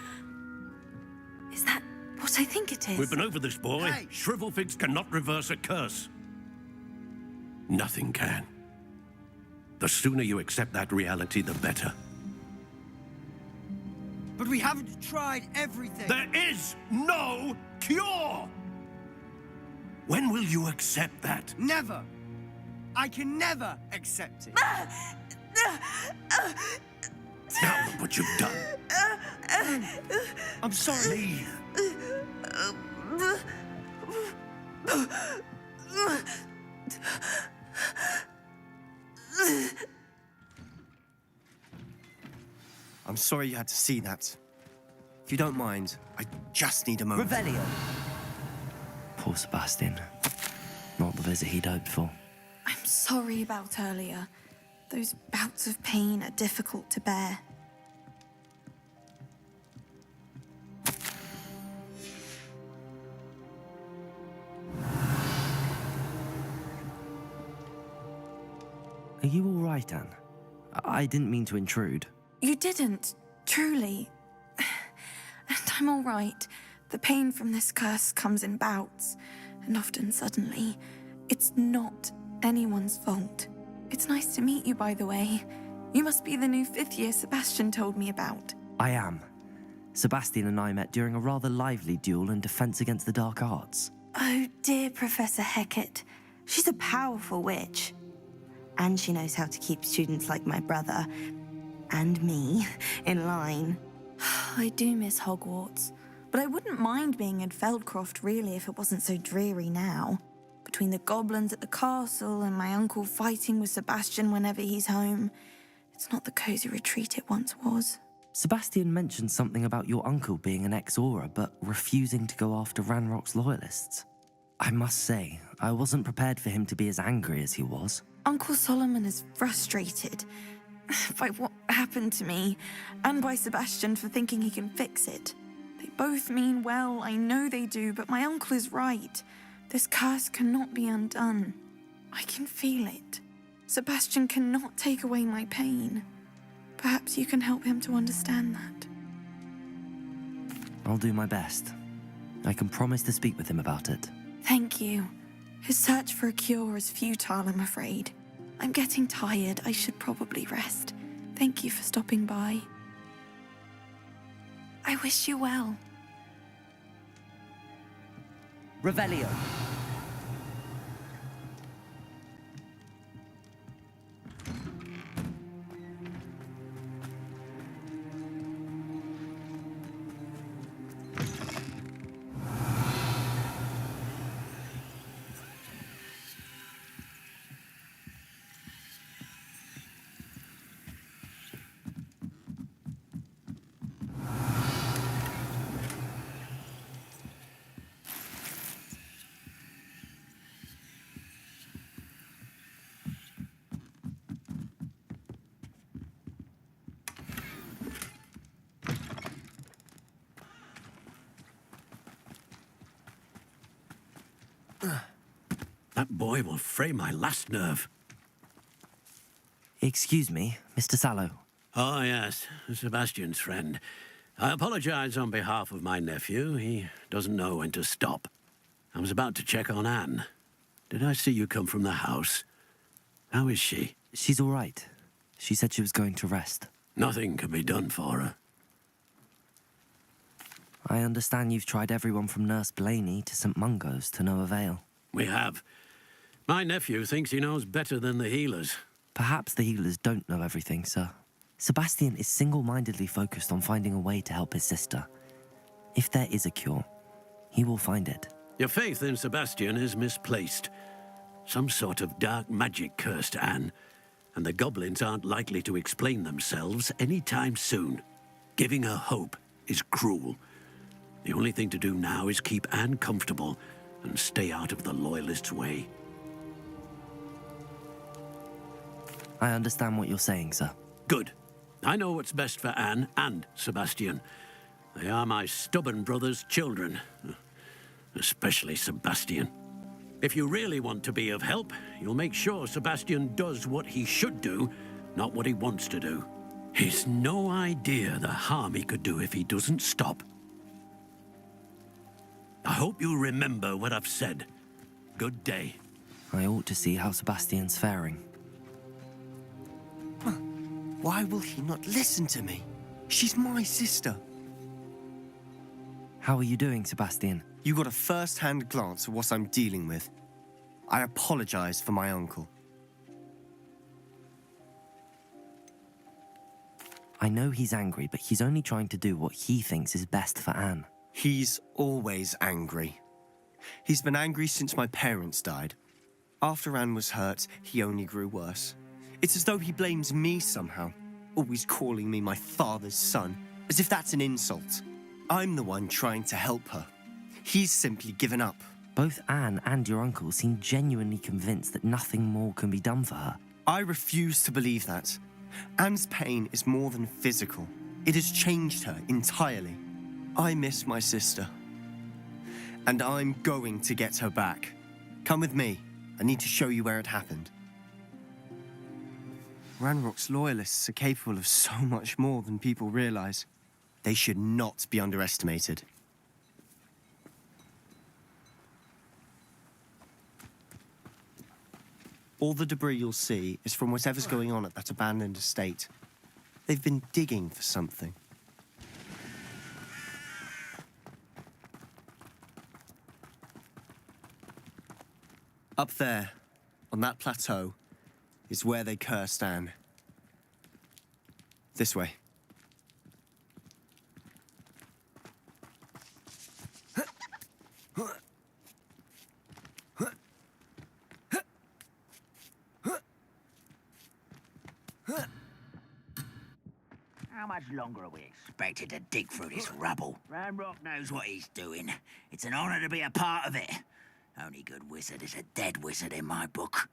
Is that what I think it is? We've been over this, boy. Hey. Shrivelfigs cannot reverse a curse. Nothing can. The sooner you accept that reality, the better. But we haven't tried everything. There is no cure! When will you accept that? Never. I can never accept it. Now look what you've done. I'm sorry. Leave. I'm sorry you had to see that. If you don't mind, I just need a moment. Revelio. Poor Sebastian. Not the visit he'd hoped for. I'm sorry about earlier. Those bouts of pain are difficult to bear. Are you all right, Anne? I didn't mean to intrude. You didn't, truly. And I'm all right. The pain from this curse comes in bouts, and often suddenly. It's not anyone's fault. It's nice to meet you, by the way. You must be the new fifth-year Sebastian told me about. I am. Sebastian and I met during a rather lively duel in defense against the dark arts. Oh, dear Professor Hecat. She's a powerful witch. And she knows how to keep students like my brother, and me, in line. I do miss Hogwarts, but I wouldn't mind being in Feldcroft, really, if it wasn't so dreary now. Between the goblins at the castle and my uncle fighting with Sebastian whenever he's home, it's not the cozy retreat it once was. Sebastian mentioned something about your uncle being an ex-Auror, but refusing to go after Ranrock's loyalists. I must say, I wasn't prepared for him to be as angry as he was. Uncle Solomon is frustrated by what happened to me, and by Sebastian for thinking he can fix it. They both mean well, I know they do, but my uncle is right. This curse cannot be undone. I can feel it. Sebastian cannot take away my pain. Perhaps you can help him to understand that. I'll do my best. I can promise to speak with him about it. Thank you. His search for a cure is futile, I'm afraid. I'm getting tired. I should probably rest. Thank you for stopping by. I wish you well. Revelio. That boy will fray my last nerve. Excuse me, Mr. Sallow. Oh, yes, Sebastian's friend. I apologize on behalf of my nephew. He doesn't know when to stop. I was about to check on Anne. Did I see you come from the house? How is she? She's all right. She said she was going to rest. Nothing can be done for her. I understand you've tried everyone from Nurse Blaney to St. Mungo's to no avail. We have. My nephew thinks he knows better than the healers. Perhaps the healers don't know everything, sir. Sebastian is single-mindedly focused on finding a way to help his sister. If there is a cure, he will find it. Your faith in Sebastian is misplaced. Some sort of dark magic cursed Anne, and the goblins aren't likely to explain themselves anytime soon. Giving her hope is cruel. The only thing to do now is keep Anne comfortable and stay out of the Loyalists' way. I understand what you're saying, sir. Good. I know what's best for Anne and Sebastian. They are my stubborn brother's children. Especially Sebastian. If you really want to be of help, you'll make sure Sebastian does what he should do, not what he wants to do. He's no idea the harm he could do if he doesn't stop. I hope you remember what I've said. Good day. I ought to see how Sebastian's faring. Why will he not listen to me? She's my sister. How are you doing, Sebastian? You got a first-hand glance at what I'm dealing with. I apologize for my uncle. I know he's angry, but he's only trying to do what he thinks is best for Anne. He's always angry. He's been angry since my parents died. After Anne was hurt, he only grew worse. It's as though he blames me somehow, always calling me my father's son, as if that's an insult. I'm the one trying to help her. He's simply given up. Both Anne and your uncle seem genuinely convinced that nothing more can be done for her. I refuse to believe that. Anne's pain is more than physical. It has changed her entirely. I miss my sister. And I'm going to get her back. Come with me. I need to show you where it happened. Ranrock's Loyalists are capable of so much more than people realize. They should not be underestimated. All the debris you'll see is from whatever's going on at that abandoned estate. They've been digging for something. Up there, on that plateau, is where they cursed Anne. This way. How much longer are we expected to dig through this rubble? Ranrock knows what he's doing. It's an honor to be a part of it. Only good wizard is a dead wizard in my book.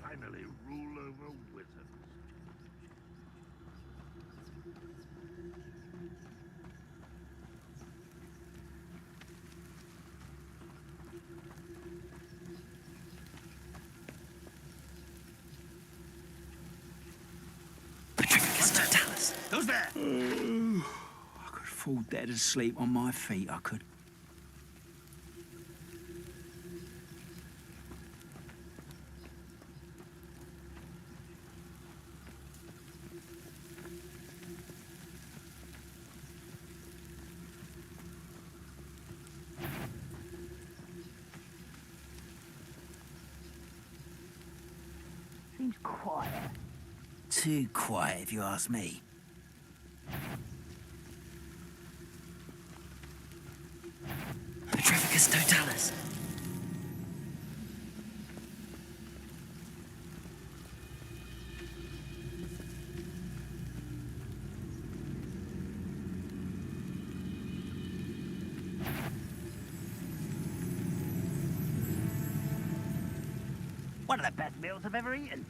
Finally rule over wizards. Who's there? I could fall dead asleep on my feet, I could. Seems quiet. Too quiet, if you ask me. Petrificus totalis. One of the best meals I've ever eaten.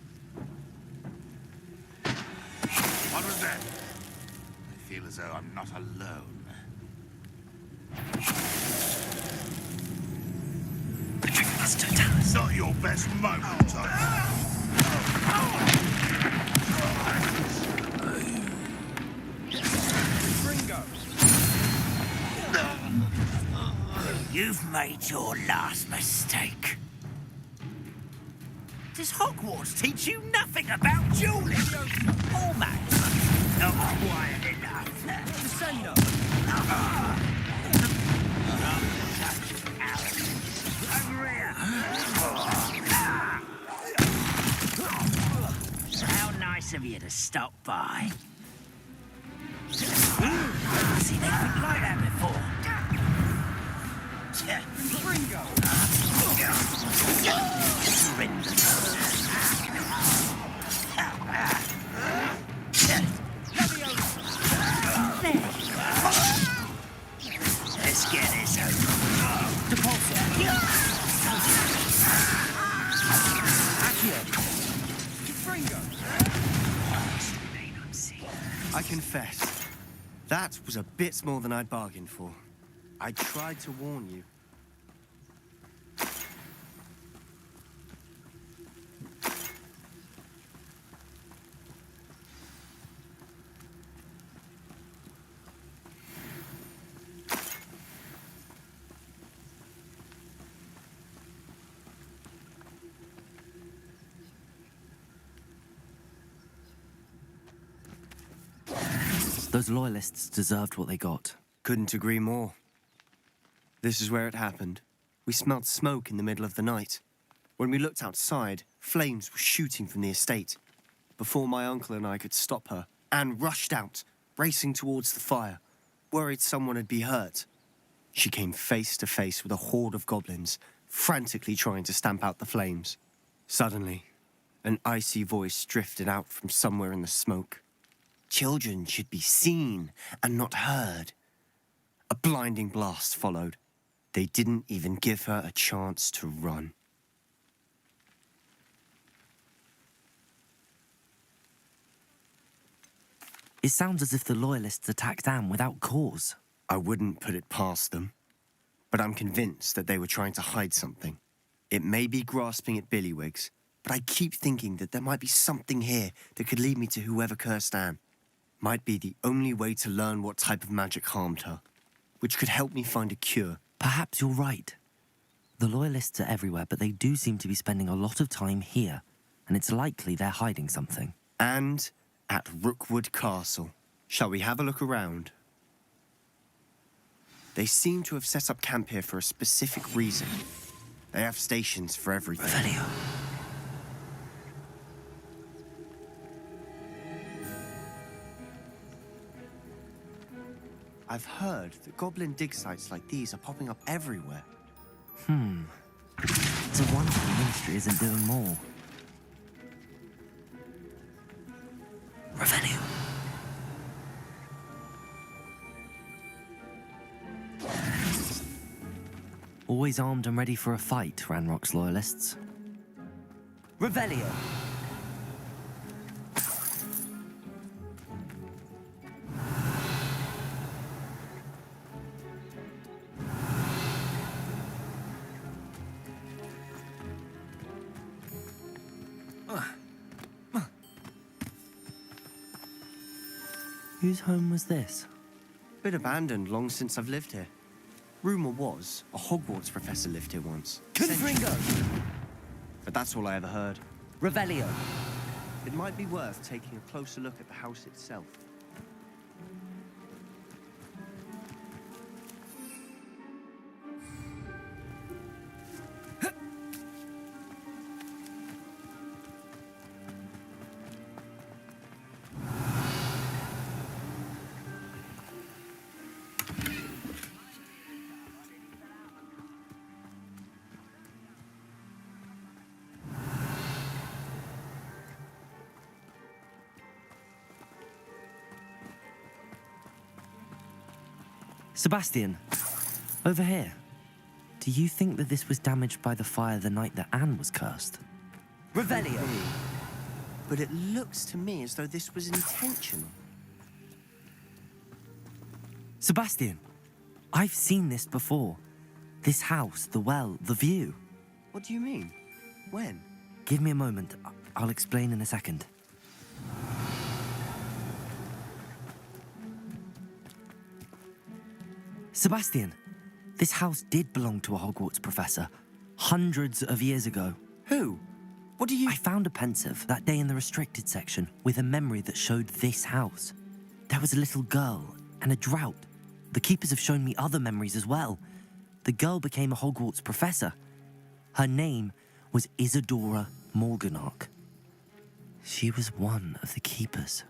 What was that? feel as though I'm not alone. Not your best moment, You've made your last mistake. Does Hogwarts teach you nothing about dueling? Almost. Not quiet enough. Over here. How nice of you to stop by. Seen anything like that before? Ringo! Let's get this over. Deposit. I confess, that was a bit more than I'd bargained for. I tried to warn you. Those loyalists deserved what they got. Couldn't agree more. This is where it happened. We smelled smoke in the middle of the night. When we looked outside, flames were shooting from the estate. Before my uncle and I could stop her, Anne rushed out, racing towards the fire, worried someone would be hurt. She came face to face with a horde of goblins, frantically trying to stamp out the flames. Suddenly, an icy voice drifted out from somewhere in the smoke. Children should be seen and not heard. A blinding blast followed. They didn't even give her a chance to run. It sounds as if the loyalists attacked Anne without cause. I wouldn't put it past them, but I'm convinced that they were trying to hide something. It may be grasping at Billywigs, but I keep thinking that there might be something here that could lead me to whoever cursed Anne. Might be the only way to learn what type of magic harmed her, which could help me find a cure. Perhaps you're right. The loyalists are everywhere, but they do seem to be spending a lot of time here, and it's likely they're hiding something. And at Rookwood Castle. Shall we have a look around? They seem to have set up camp here for a specific reason. They have stations for everything. Revelio. I've heard that goblin dig sites like these are popping up everywhere. It's a wonder the Ministry isn't doing more. Revelio. Always armed and ready for a fight, Ranrock's loyalists. Revelio. Whose home was this? Been abandoned long since I've lived here. Rumour was, a Hogwarts professor lived here once. Confringo! But that's all I ever heard. Revelio. It might be worth taking a closer look at the house itself. Sebastian, over here. Do you think that this was damaged by the fire the night that Anne was cursed? Revelio. But it looks to me as though this was intentional. Sebastian, I've seen this before. This house, the well, the view. What do you mean? When? Give me a moment. I'll explain in a second. Sebastian, this house did belong to a Hogwarts professor, hundreds of years ago. Who? What do you... I found a pensive that day in the restricted section with a memory that showed this house. There was a little girl and a drought. The keepers have shown me other memories as well. The girl became a Hogwarts professor. Her name was Isadora Morganach. She was one of the keepers.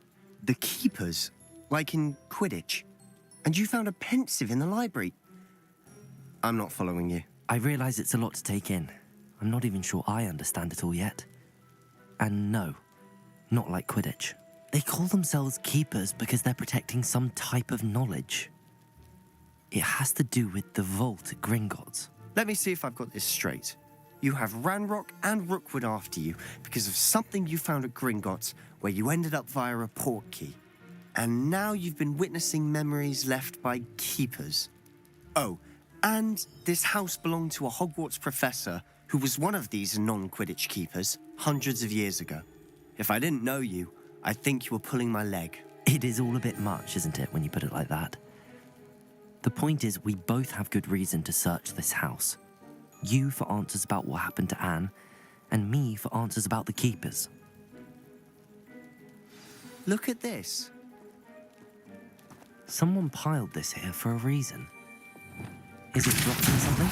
The keepers? Like in Quidditch? And you found a pensive in the library? I'm not following you. I realize it's a lot to take in. I'm not even sure I understand it all yet. And no, not like Quidditch. They call themselves keepers because they're protecting some type of knowledge. It has to do with the vault at Gringotts. Let me see if I've got this straight. You have Ranrock and Rookwood after you because of something you found at Gringotts where you ended up via a portkey. And now you've been witnessing memories left by keepers. Oh, and this house belonged to a Hogwarts professor who was one of these non-Quidditch keepers hundreds of years ago. If I didn't know you, I'd think you were pulling my leg. It is all a bit much, isn't it, when you put it like that? The point is, we both have good reason to search this house. You for answers about what happened to Anne, and me for answers about the keepers. Look at this. Someone piled this here for a reason. Is it blocking something?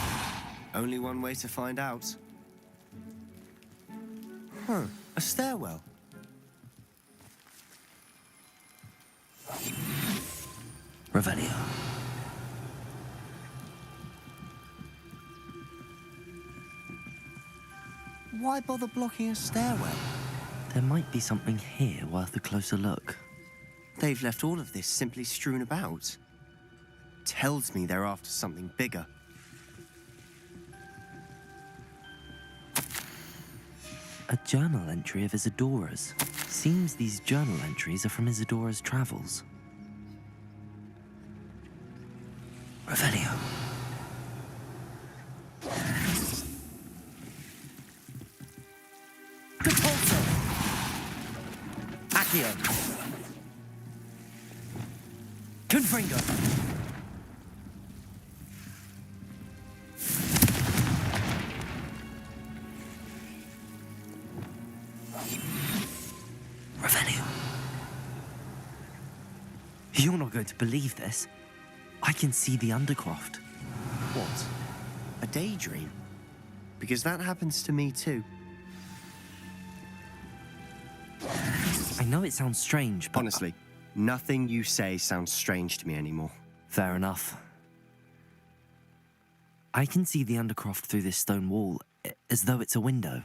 Only one way to find out. Huh, a stairwell. Revelio. Why bother blocking a stairwell? There might be something here worth a closer look. They've left all of this simply strewn about. Tells me they're after something bigger. A journal entry of Isadora's. Seems these journal entries are from Isadora's travels. Revelio. Repulsor! Accio! Confringo! Revelio. You're not going to believe this. I can see the Undercroft. What? A daydream? Because that happens to me too. I know it sounds strange, but... Honestly, nothing you say sounds strange to me anymore. Fair enough. I can see the Undercroft through this stone wall, as though it's a window.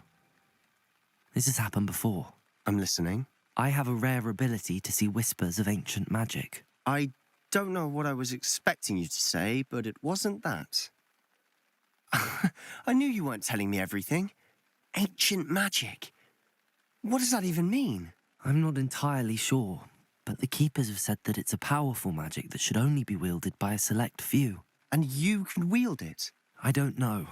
This has happened before. I'm listening. I have a rare ability to see whispers of ancient magic. I don't know what I was expecting you to say, but it wasn't that. I knew you weren't telling me everything. Ancient magic. What does that even mean? I'm not entirely sure, but the Keepers have said that it's a powerful magic that should only be wielded by a select few. And you can wield it? I don't know,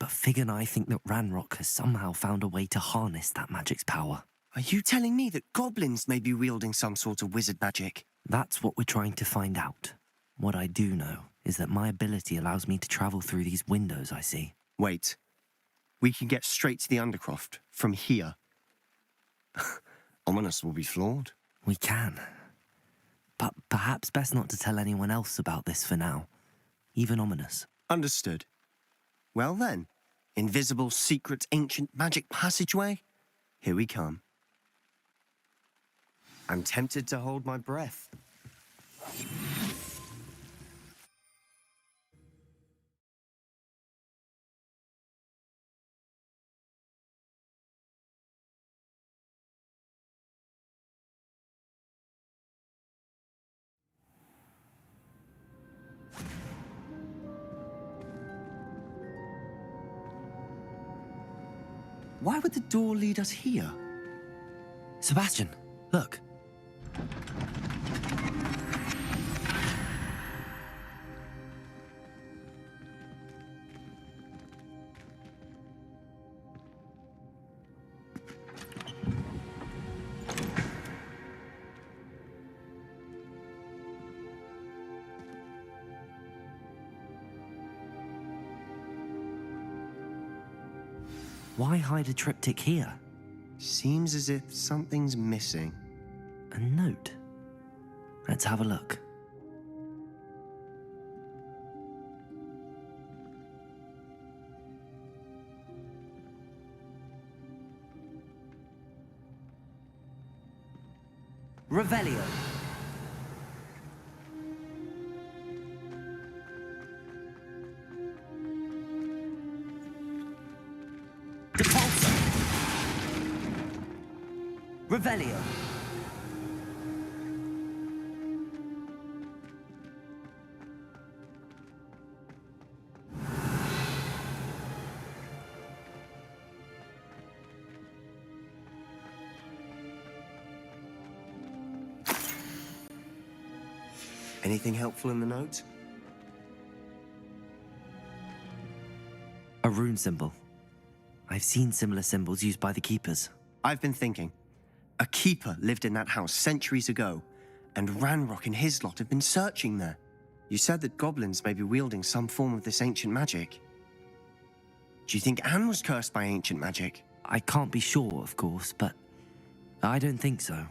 but Fig and I think that Ranrock has somehow found a way to harness that magic's power. Are you telling me that goblins may be wielding some sort of wizard magic? That's what we're trying to find out. What I do know is that my ability allows me to travel through these windows I see. Wait. We can get straight to the Undercroft from here. Ominous will be flawed. We can. But perhaps best not to tell anyone else about this for now. Even Ominous. Understood. Well then, invisible, secret, ancient magic passageway? Here we come. I'm tempted to hold my breath. Why would the door lead us here? Sebastian, look. Why hide a triptych here? Seems as if something's missing. A note. Let's have a look. Revelio. Depulso. Revelio. Anything helpful in the note? A rune symbol. I've seen similar symbols used by the keepers. I've been thinking. A keeper lived in that house centuries ago, and Ranrock and his lot have been searching there. You said that goblins may be wielding some form of this ancient magic. Do you think Anne was cursed by ancient magic? I can't be sure, of course, but I don't think so.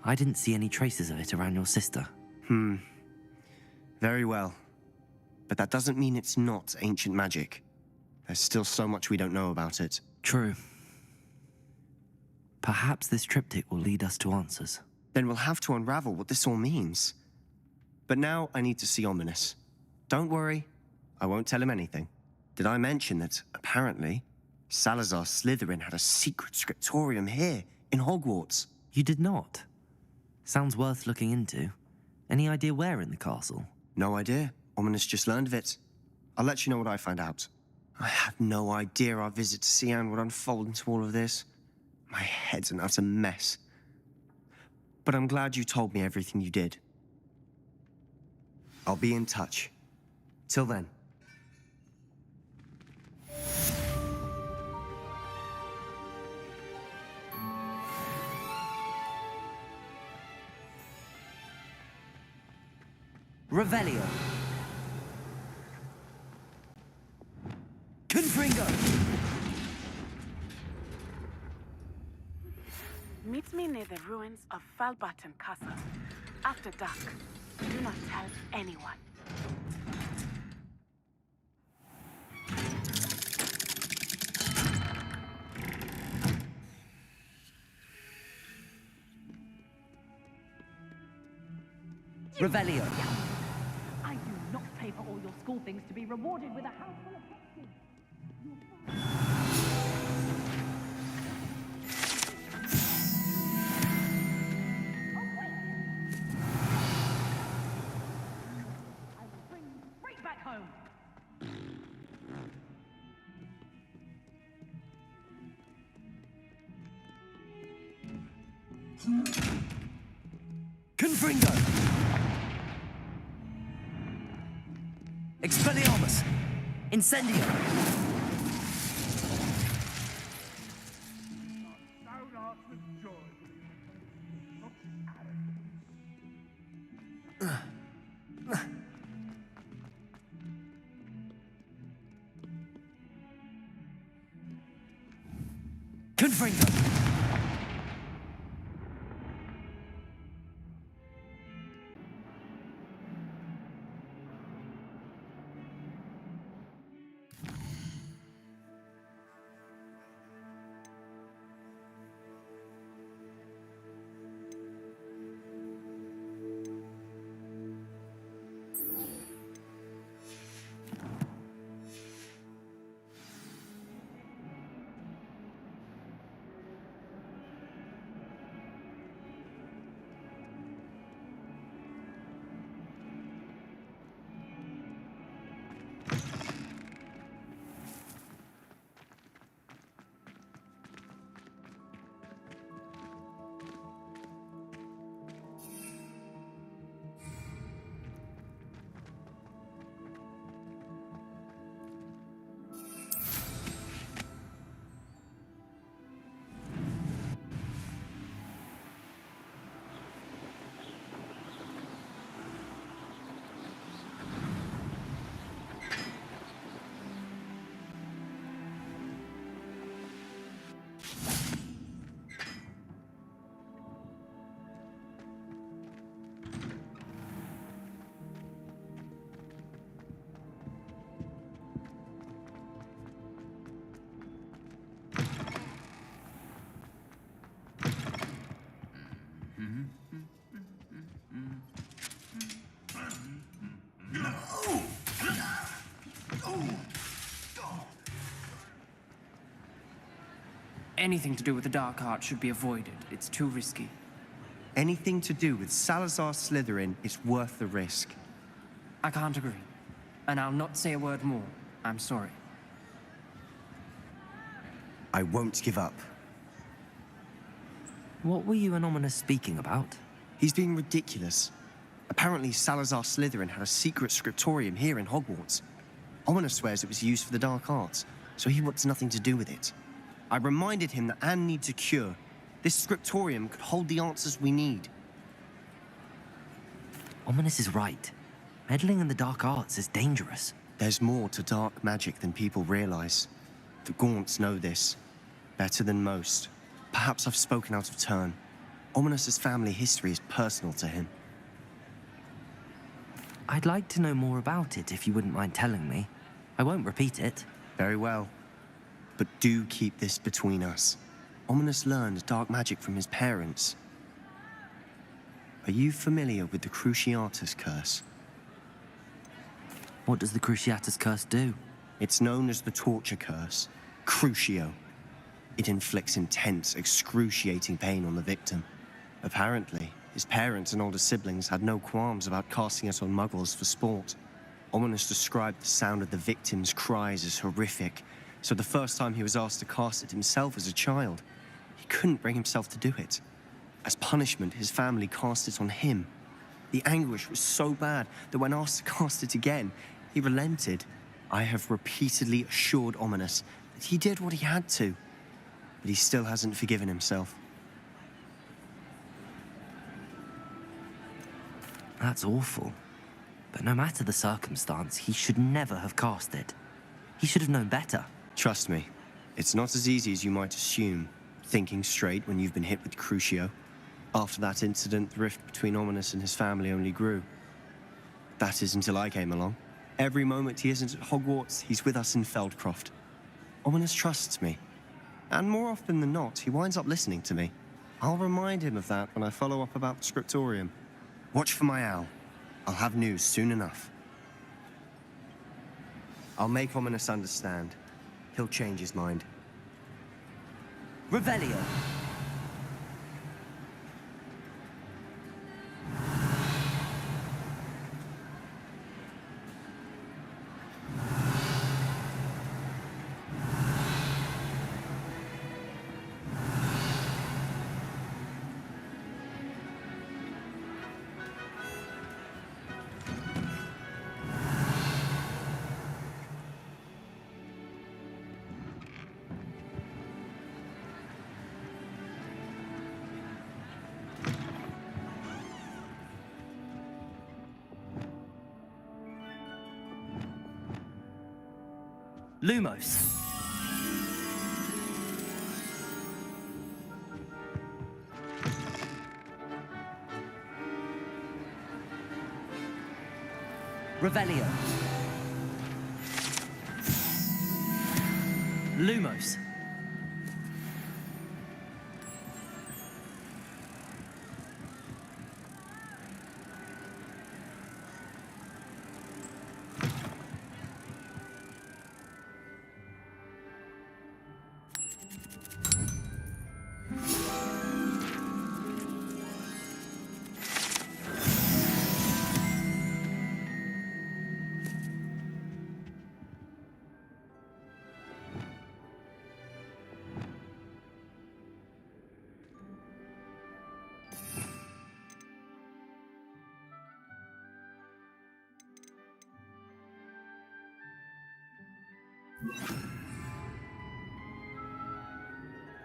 I didn't see any traces of it around your sister. Very well. But that doesn't mean it's not ancient magic. There's still so much we don't know about it. True. Perhaps this triptych will lead us to answers. Then we'll have to unravel what this all means. But now I need to see Ominous. Don't worry, I won't tell him anything. Did I mention that, apparently, Salazar Slytherin had a secret scriptorium here, in Hogwarts? You did not? Sounds worth looking into. Any idea where in the castle? No idea. Ominous just learned of it. I'll let you know what I find out. I had no idea our visit to Sian would unfold into all of this. My head's an utter mess. But I'm glad you told me everything you did. I'll be in touch. Till then. Revelio. Confringo. Meet me near the ruins of Falbarton Castle. After dark. Do not tell anyone. Revelio. I do not pay for all your school things to be rewarded with a house full of hexes. I will bring you straight back home. Confringo. Expelliarmus! Incendio! Confringo! Anything to do with the dark arts should be avoided. It's too risky. Anything to do with Salazar Slytherin is worth the risk. I can't agree. And I'll not say a word more. I'm sorry. I won't give up. What were you and Ominous speaking about? He's being ridiculous. Apparently, Salazar Slytherin had a secret scriptorium here in Hogwarts. Ominous swears it was used for the dark arts, so he wants nothing to do with it. I reminded him that Anne needs a cure. This scriptorium could hold the answers we need. Ominous is right. Meddling in the dark arts is dangerous. There's more to dark magic than people realize. The Gaunts know this. Better than most. Perhaps I've spoken out of turn. Ominous's family history is personal to him. I'd like to know more about it if you wouldn't mind telling me. I won't repeat it. Very well. But do keep this between us. Ominous learned dark magic from his parents. Are you familiar with the Cruciatus Curse? What does the Cruciatus Curse do? It's known as the Torture Curse. Crucio. It inflicts intense, excruciating pain on the victim. Apparently, his parents and older siblings had no qualms about casting it on muggles for sport. Ominous described the sound of the victim's cries as horrific, so the first time he was asked to cast it himself as a child, he couldn't bring himself to do it. As punishment, his family cast it on him. The anguish was so bad that when asked to cast it again, he relented. I have repeatedly assured Ominous that he did what he had to, but he still hasn't forgiven himself. That's awful. But no matter the circumstance, he should never have cast it. He should have known better. Trust me, it's not as easy as you might assume, thinking straight when you've been hit with Crucio. After that incident, the rift between Ominous and his family only grew. That is until I came along. Every moment he isn't at Hogwarts, he's with us in Feldcroft. Ominous trusts me. And more often than not, he winds up listening to me. I'll remind him of that when I follow up about the scriptorium. Watch for my owl. I'll have news soon enough. I'll make Ominous understand. He'll change his mind. Revelio. Lumos. Revelio. Lumos.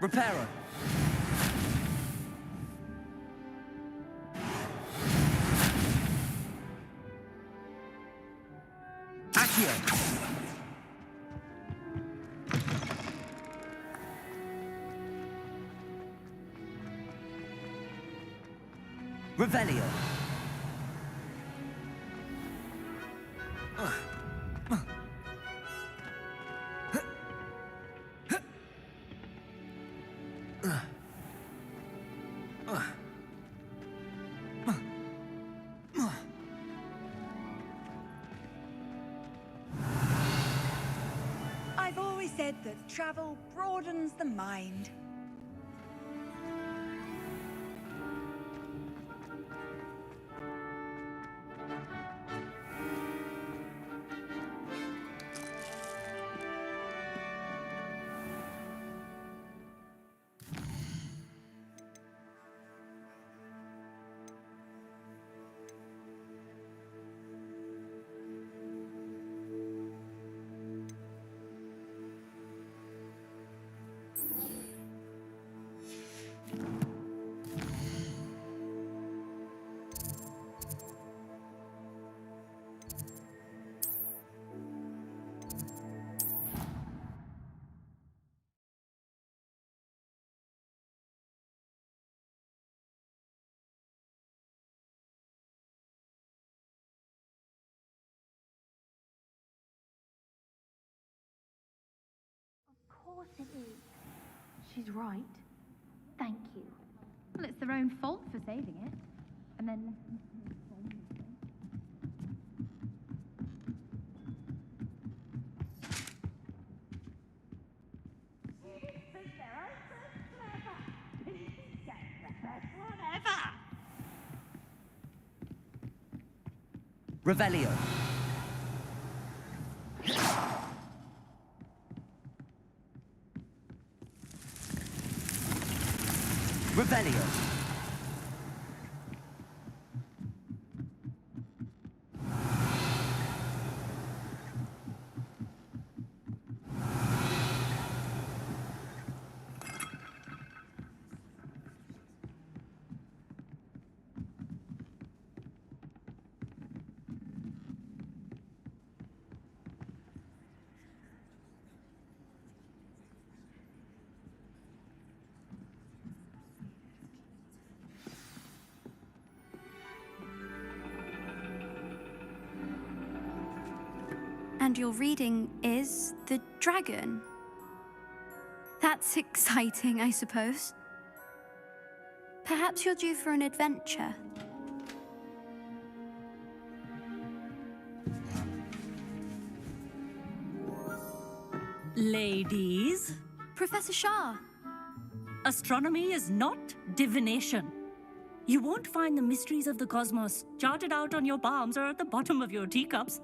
Reparo. Accio. Revelio. I've always said that travel broadens the mind. course it is. She's right. Thank you. Well, it's their own fault for saving it. And then... Revelio. Revelio. And your reading is The Dragon. That's exciting, I suppose. Perhaps you're due for an adventure. Ladies, Professor Shah. astronomy is not divination. You won't find the mysteries of the cosmos charted out on your palms or at the bottom of your teacups.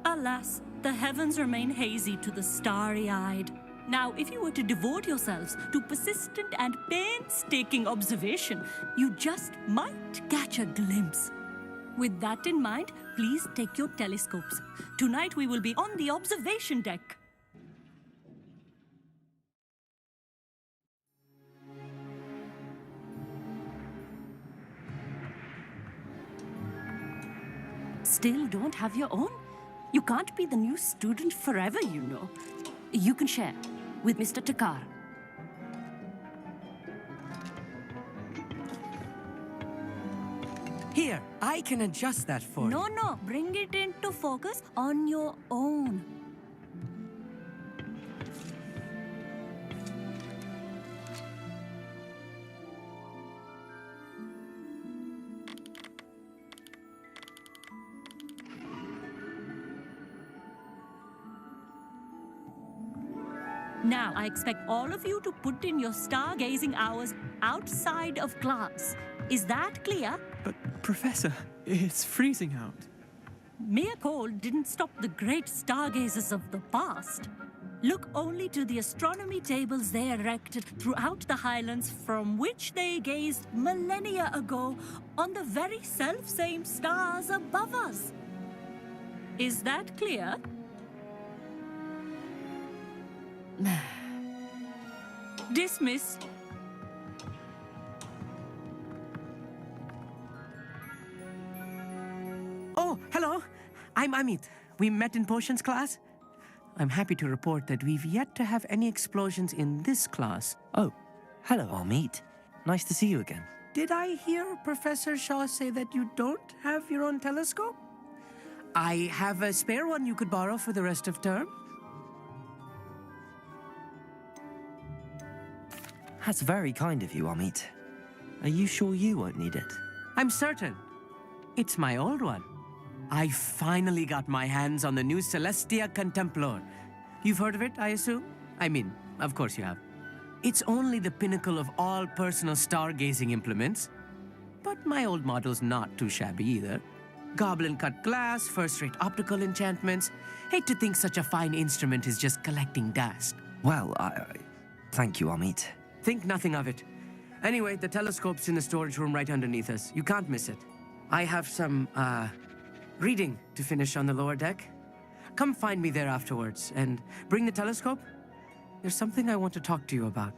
Alas, the heavens remain hazy to the starry-eyed. Now, if you were to devote yourselves to persistent and painstaking observation, you just might catch a glimpse. With that in mind, please take your telescopes. Tonight we will be on the observation deck. Still don't have your own? You can't be the new student forever, you know. You can share with Mr. Takar. Here, I can adjust that for you. No, bring it into focus on your own. Now, I expect all of you to put in your stargazing hours outside of class. Is that clear? But, Professor, it's freezing out. Mere cold didn't stop the great stargazers of the past. Look only to the astronomy tables they erected throughout the Highlands from which they gazed millennia ago on the very self-same stars above us. Is that clear? Dismissed. Oh, hello. I'm Amit. We met in potions class. I'm happy to report that we've yet to have any explosions in this class. Oh, hello, Amit. Nice to see you again. Did I hear Professor Shaw say that you don't have your own telescope? I have a spare one you could borrow for the rest of term. That's very kind of you, Amit. Are you sure you won't need it? I'm certain. It's my old one. I finally got my hands on the new Celestia Contemplar. You've heard of it, I assume? I mean, of course you have. It's only the pinnacle of all personal stargazing implements. But my old model's not too shabby either. Goblin-cut glass, first-rate optical enchantments. Hate to think such a fine instrument is just collecting dust. Well, thank you, Amit. Think nothing of it. Anyway, the telescope's in the storage room right underneath us. You can't miss it. I have some, reading to finish on the lower deck. Come find me there afterwards, and bring the telescope. There's something I want to talk to you about.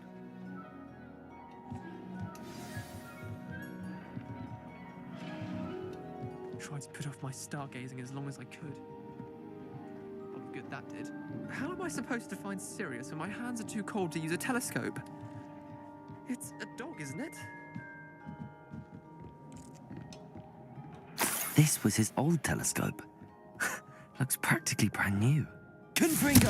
Tried to put off my stargazing as long as I could. What good that did. How am I supposed to find Sirius when my hands are too cold to use a telescope? It's a dog, isn't it? This was his old telescope. Looks practically brand new. Confringo!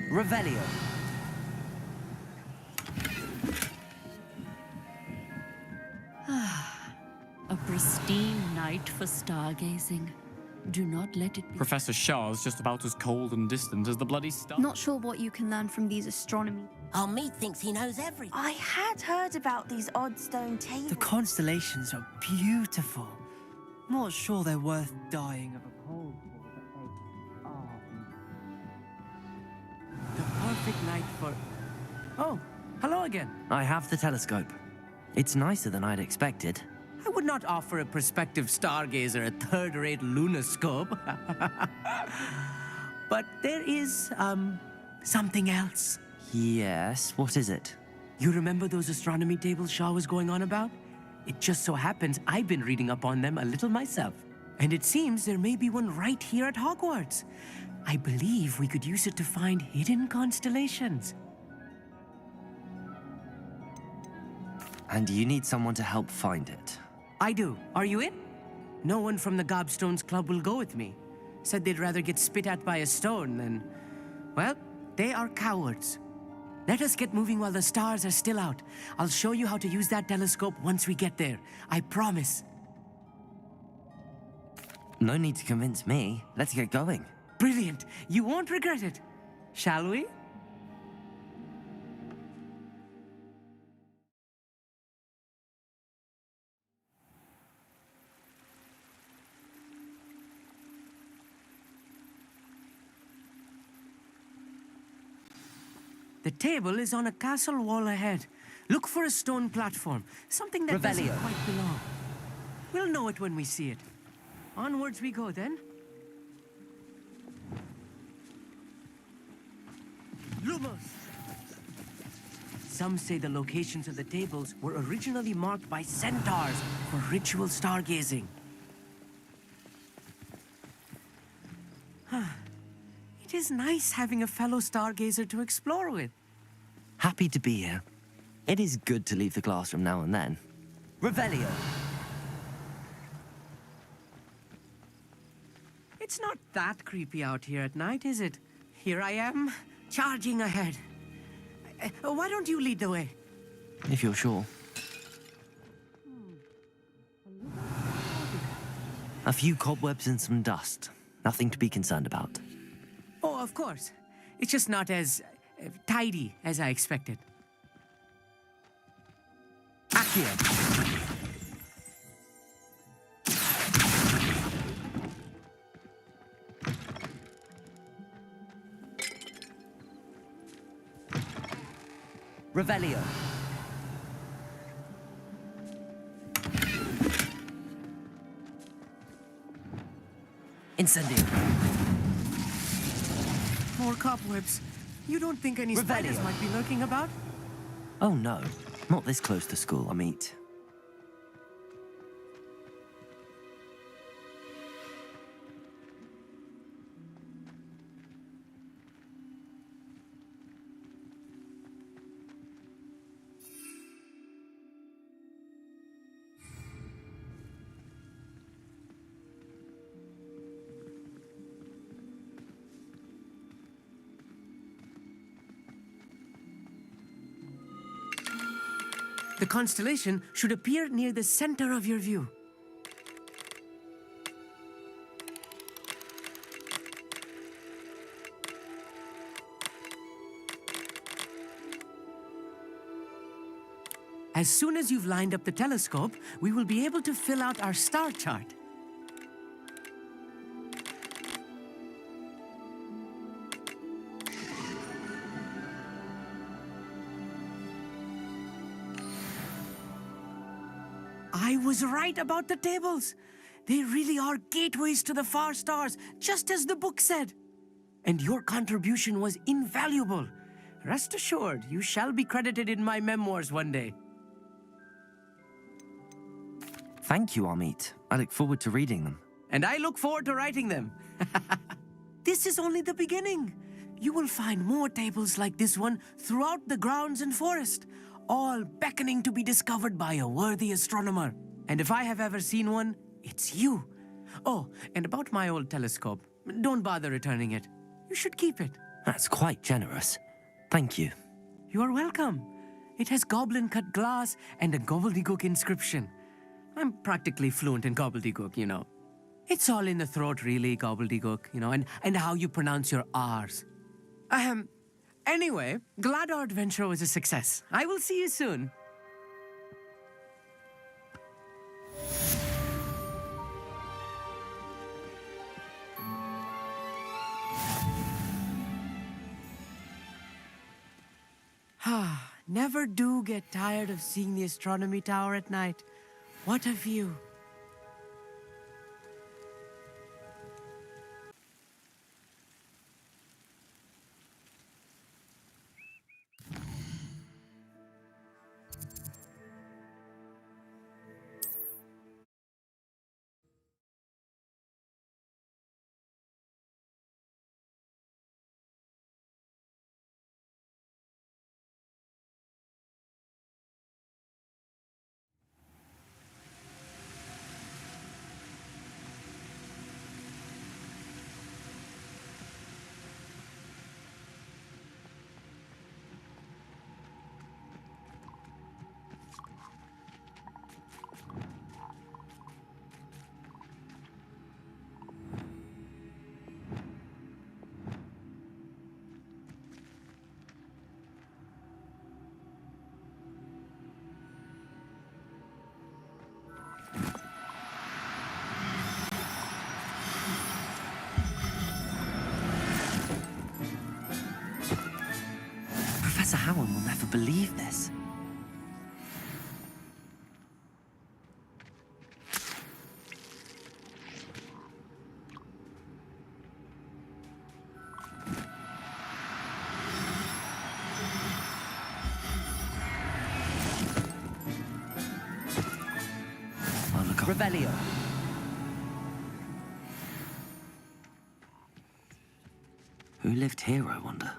Revelio. A pristine night for stargazing. Do not let it be. Professor Shah's just about as cold and distant as the bloody star. Not sure what you can learn from these astronomy. Our meat thinks he knows everything. I had heard about these odd stone tables. The constellations are beautiful. Not sure they're worth dying of a cold for, but they are. The perfect night for... Oh, hello again. I have the telescope. It's nicer than I'd expected. I would not offer a prospective stargazer a third-rate lunoscope. But there is, something else. Yes, what is it? You remember those astronomy tables Shah was going on about? It just so happens I've been reading up on them a little myself. And it seems there may be one right here at Hogwarts. I believe we could use it to find hidden constellations. And you need someone to help find it. I do. Are you in? No one from the Gobstones Club will go with me. Said they'd rather get spit at by a stone than... Well, they are cowards. Let us get moving while the stars are still out. I'll show you how to use that telescope once we get there. I promise. No need to convince me. Let's get going. Brilliant. You won't regret it. Shall we? The table is on a castle wall ahead. Look for a stone platform, something that doesn't quite belong. We'll know it when we see it. Onwards we go, then. Lumos! Some say the locations of the tables were originally marked by centaurs for ritual stargazing. It is nice having a fellow stargazer to explore with. Happy to be here. It is good to leave the classroom now and then. Revelio! It's not that creepy out here at night, is it? Here I am, charging ahead. Why don't you lead the way? If you're sure. A few cobwebs and some dust. Nothing to be concerned about. Oh, of course. It's just not as tidy as I expected. Accio. Revelio. Incendio. More cobwebs. You don't think any spiders might be lurking about? Oh no, not this close to school, Amit. The constellation should appear near the center of your view. As soon as you've lined up the telescope, we will be able to fill out our star chart. I was right about the tables. They really are gateways to the far stars, just as the book said. And your contribution was invaluable. Rest assured, you shall be credited in my memoirs one day. Thank you, Amit. I look forward to reading them. And I look forward to writing them. This is only the beginning. You will find more tables like this one throughout the grounds and forest, all beckoning to be discovered by a worthy astronomer. And if I have ever seen one, it's you. Oh, and about my old telescope, don't bother returning it. You should keep it. That's quite generous. Thank you. You are welcome. It has goblin-cut glass and a gobbledygook inscription. I'm practically fluent in gobbledygook, you know. It's all in the throat, really, gobbledygook, you know, and how you pronounce your R's. Anyway, glad our adventure was a success. I will see you soon. Never do get tired of seeing the astronomy tower at night. What a view. Professor Howard will never believe this. Oh, look up. Revelio. Who lived here, I wonder?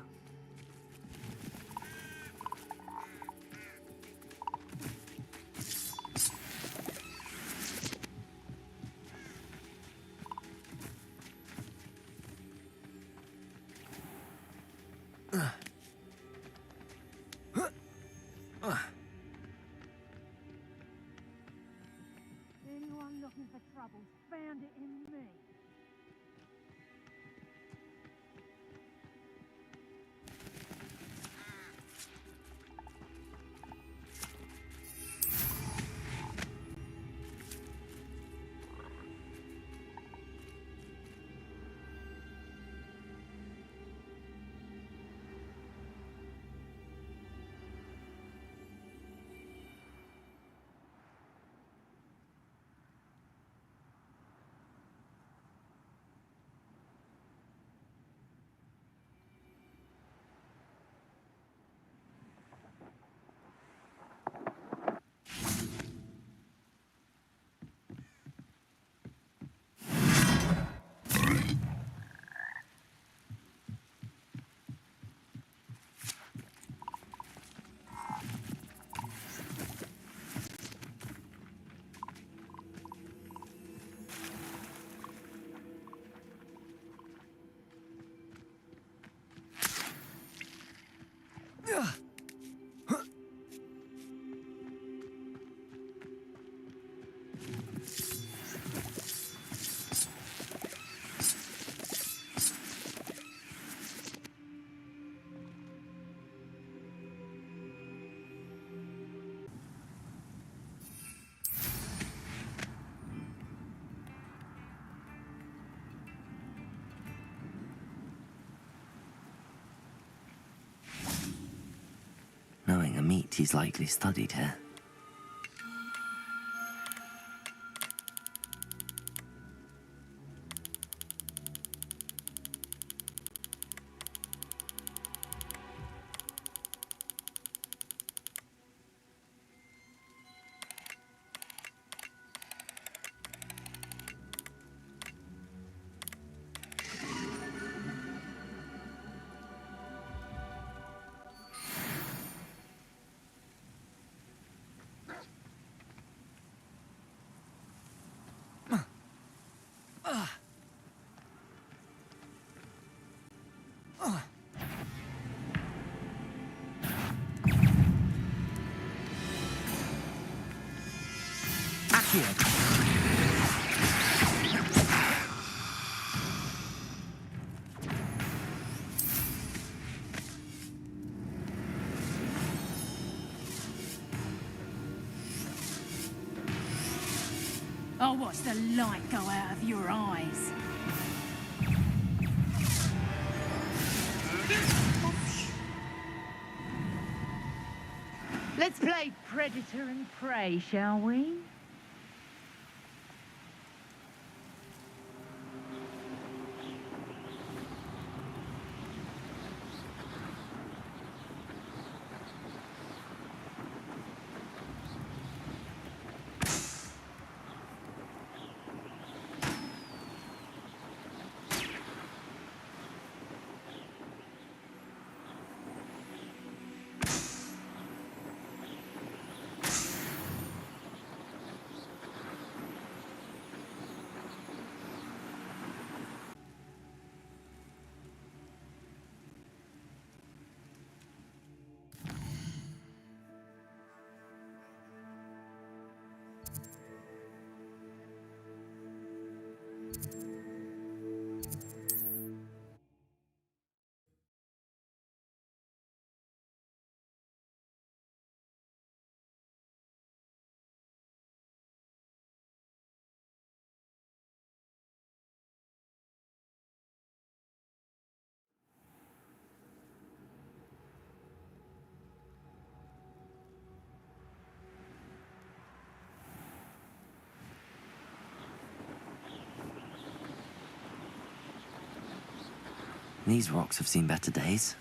Anyone looking for trouble found it in me. Knowing a meat, he's likely studied here. I'll watch the light go out of your eyes. Let's play predator and prey, shall we? These rocks have seen better days.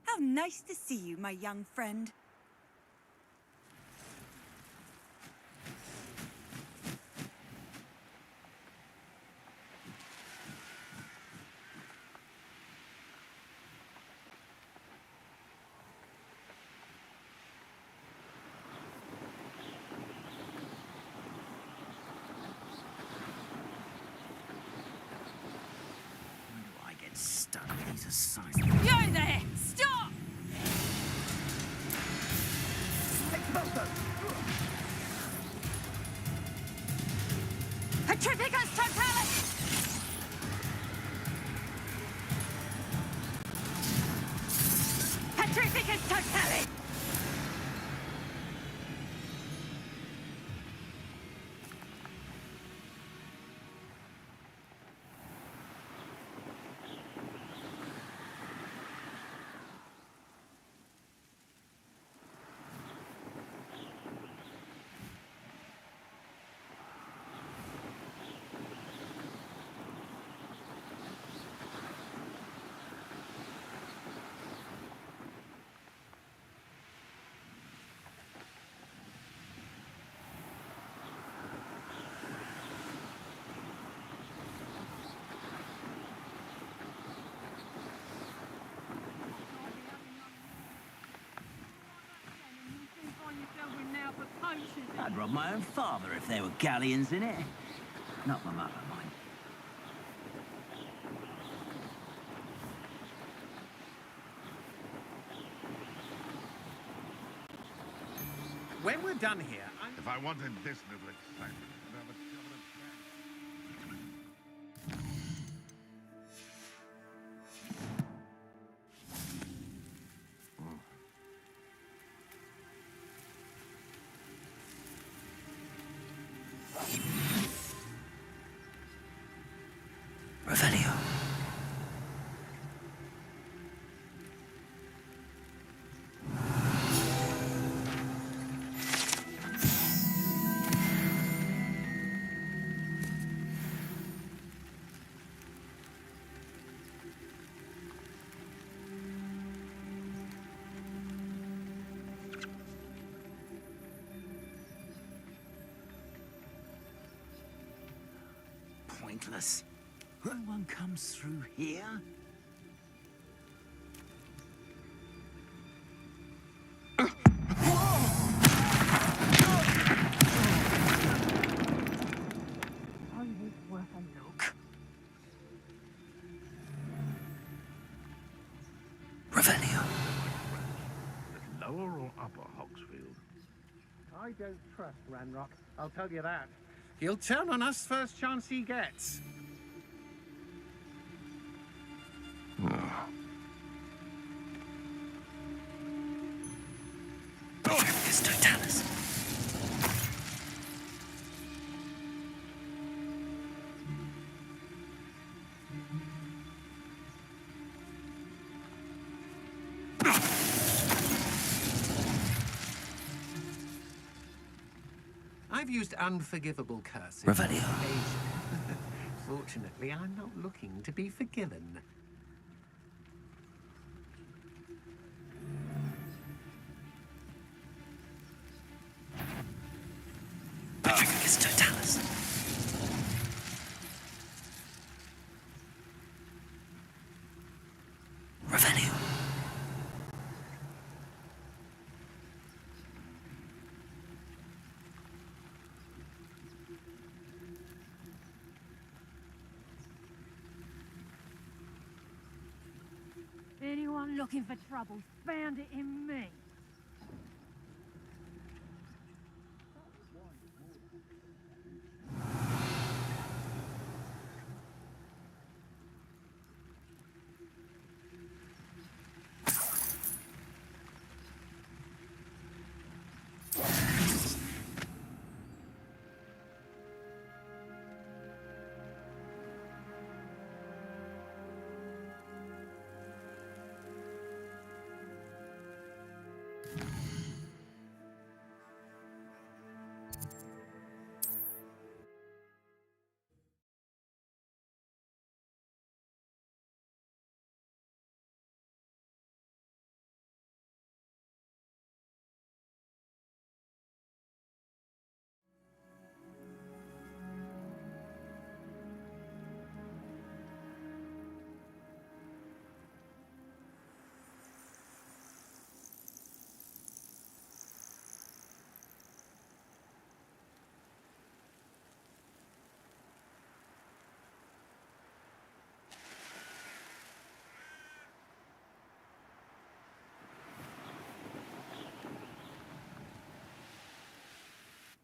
How nice to see you, my young friend. Stuck with these assignments. You there! Stop! Petrificus totalis! Petrificus totalis! I'd rob my own father if there were galleons in it. Not my mother, mind. When we're done here, if I wanted this little excitement, I'd have a shot at Revelio. Pointless. No one comes through here. Only worth a look. Revelio. Lower or upper Hogsfield? I don't trust Ranrock, I'll tell you that. He'll turn on us first chance he gets. It's Totalis. I've used unforgivable curses. Revelio. Fortunately, I'm not looking to be forgiven. It's Totalis. Revelio. Anyone looking for trouble found it in me.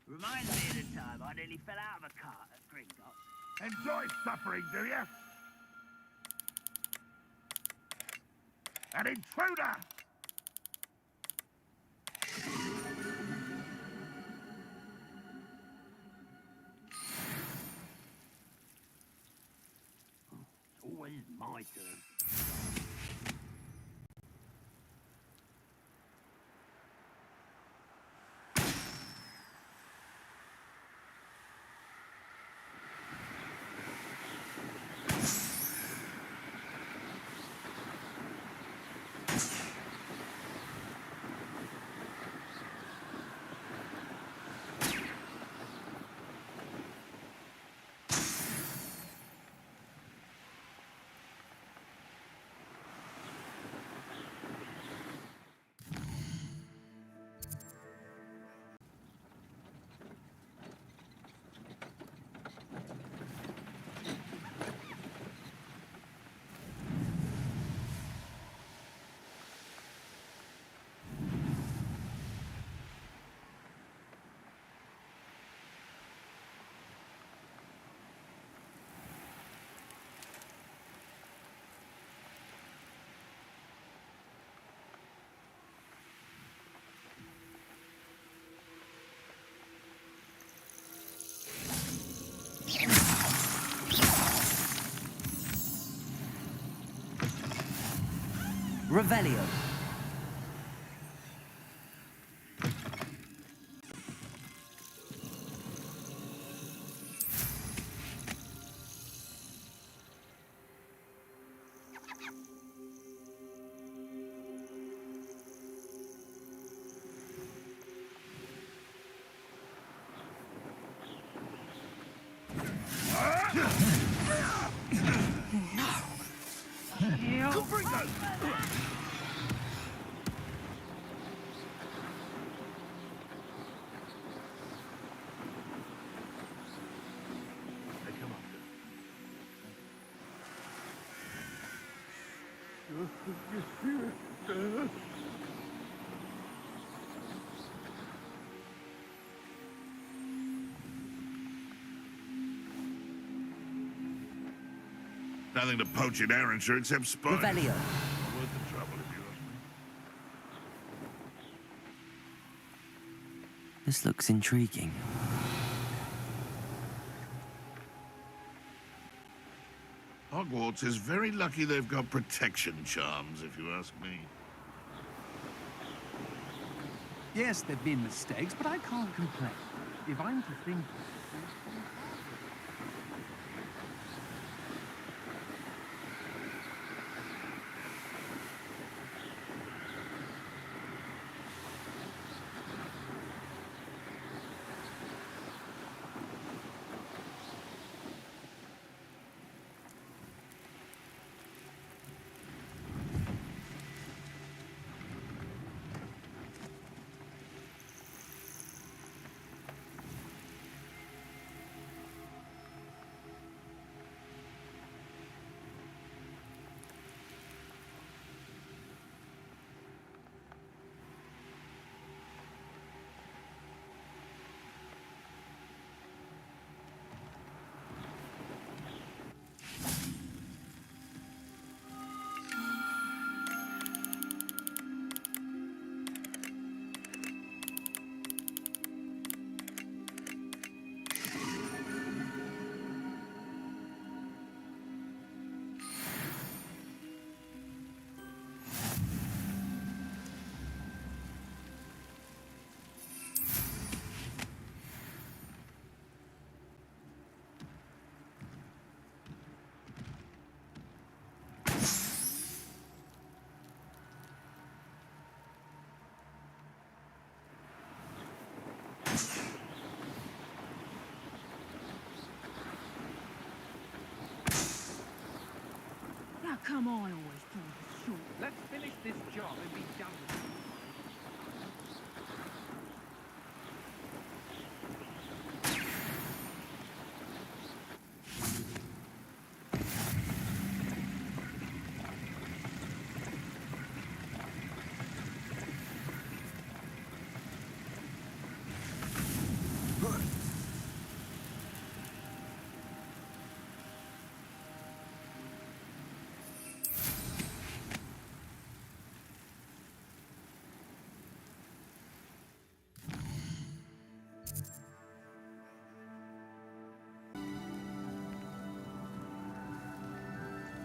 Reminds me of the time I nearly fell out of a cart at Gringotts. Enjoy suffering, do you? An intruder! Always my turn. Revelio. Nothing to poach in Arrowshire except spice. Revelio. Worth the trouble, if you ask me. This looks intriguing. Hogwarts is very lucky they've got protection charms, if you ask me. Yes, there've been mistakes, but I can't complain. If I'm to think... How come I always fall short? Let's finish this job and be done with it.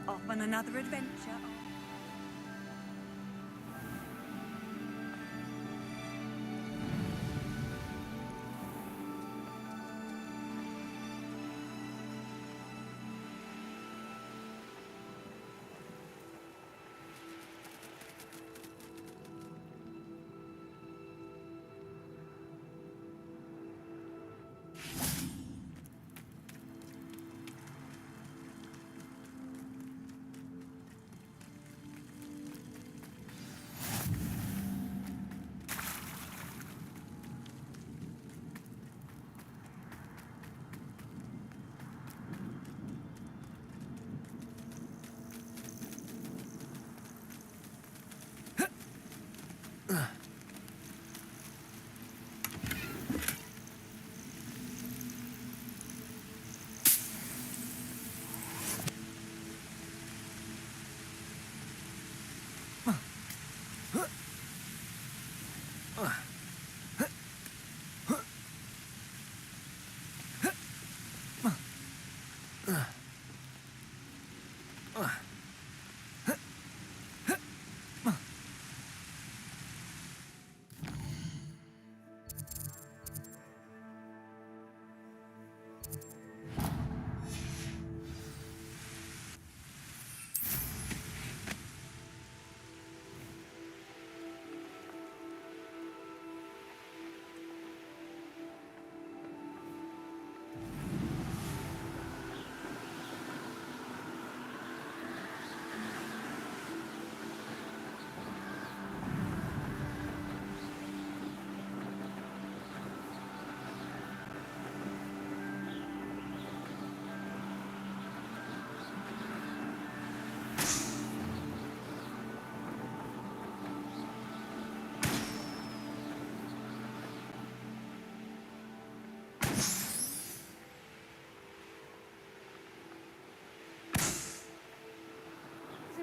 Off on another adventure.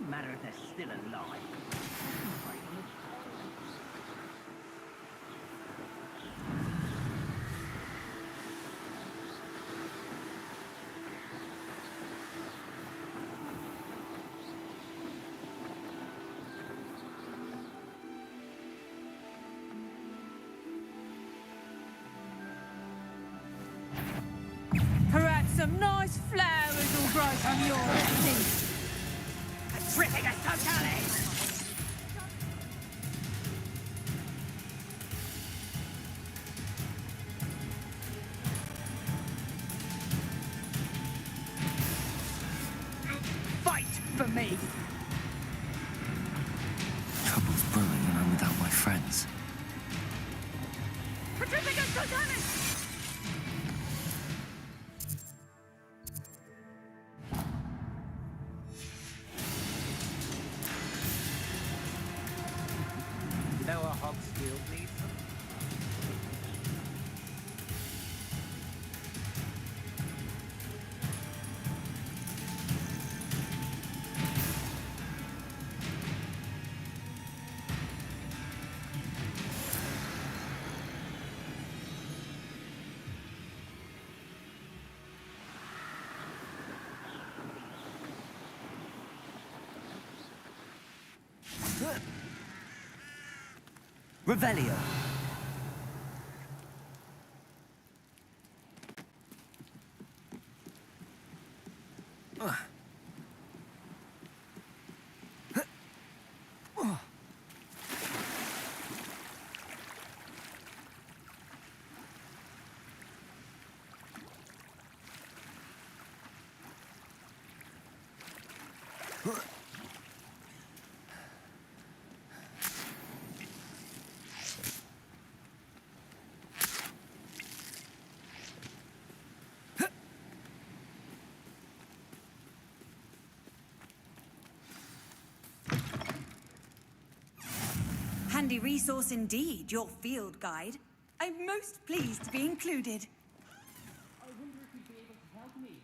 doesn't matter if they're still alive. Perhaps some nice flowers will grow from your seed. Tripping us totally! Fight for me! Trouble's brewing and I'm without my friends. Petrificus totalis! You know what Hogsfield needs? Revelio. Handy resource indeed, your field guide. I'm most pleased to be included. I wonder if you'd be able to help me.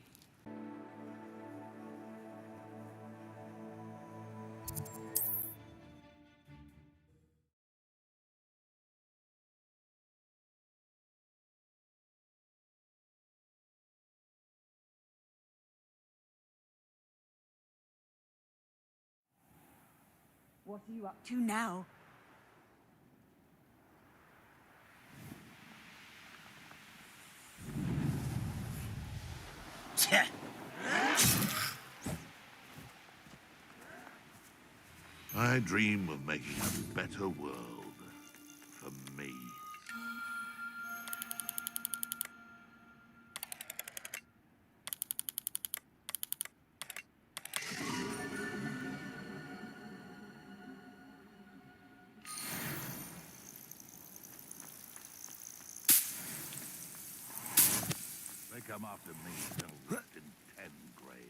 What are you up to now? I dream of making a better world for me. They come after me, they'll rest in 10 graves.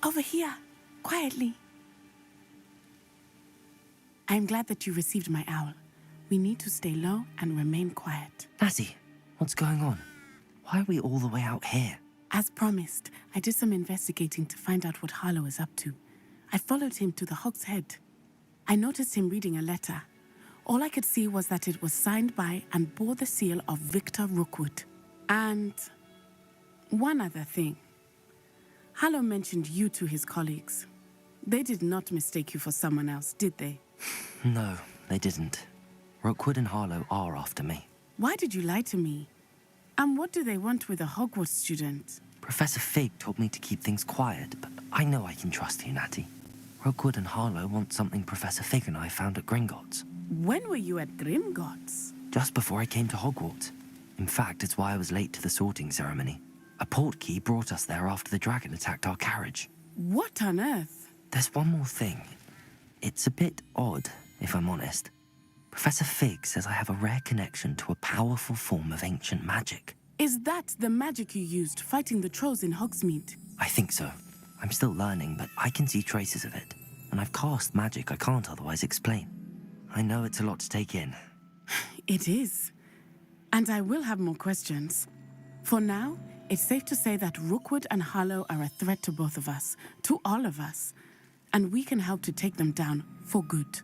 Over here, quietly. I'm glad that you received my owl. We need to stay low and remain quiet. Natty, what's going on? Why are we all the way out here? As promised, I did some investigating to find out what Harlow is up to. I followed him to the Hog's Head. I noticed him reading a letter. All I could see was that it was signed by and bore the seal of Victor Rookwood. And one other thing. Harlow mentioned you to his colleagues. They did not mistake you for someone else, did they? No, they didn't. Rookwood and Harlow are after me. Why did you lie to me? And what do they want with a Hogwarts student? Professor Fig told me to keep things quiet, but I know I can trust you, Natty. Rookwood and Harlow want something Professor Fig and I found at Gringotts. When were you at Gringotts? Just before I came to Hogwarts. In fact, it's why I was late to the sorting ceremony. A portkey brought us there after the dragon attacked our carriage. What on earth? There's one more thing. It's a bit odd, if I'm honest. Professor Fig says I have a rare connection to a powerful form of ancient magic. Is that the magic you used fighting the trolls in Hogsmeade? I think so. I'm still learning, but I can see traces of it. And I've cast magic I can't otherwise explain. I know it's a lot to take in. It is. And I will have more questions. For now, it's safe to say that Rookwood and Harlow are a threat to both of us, to all of us, and we can help to take them down for good.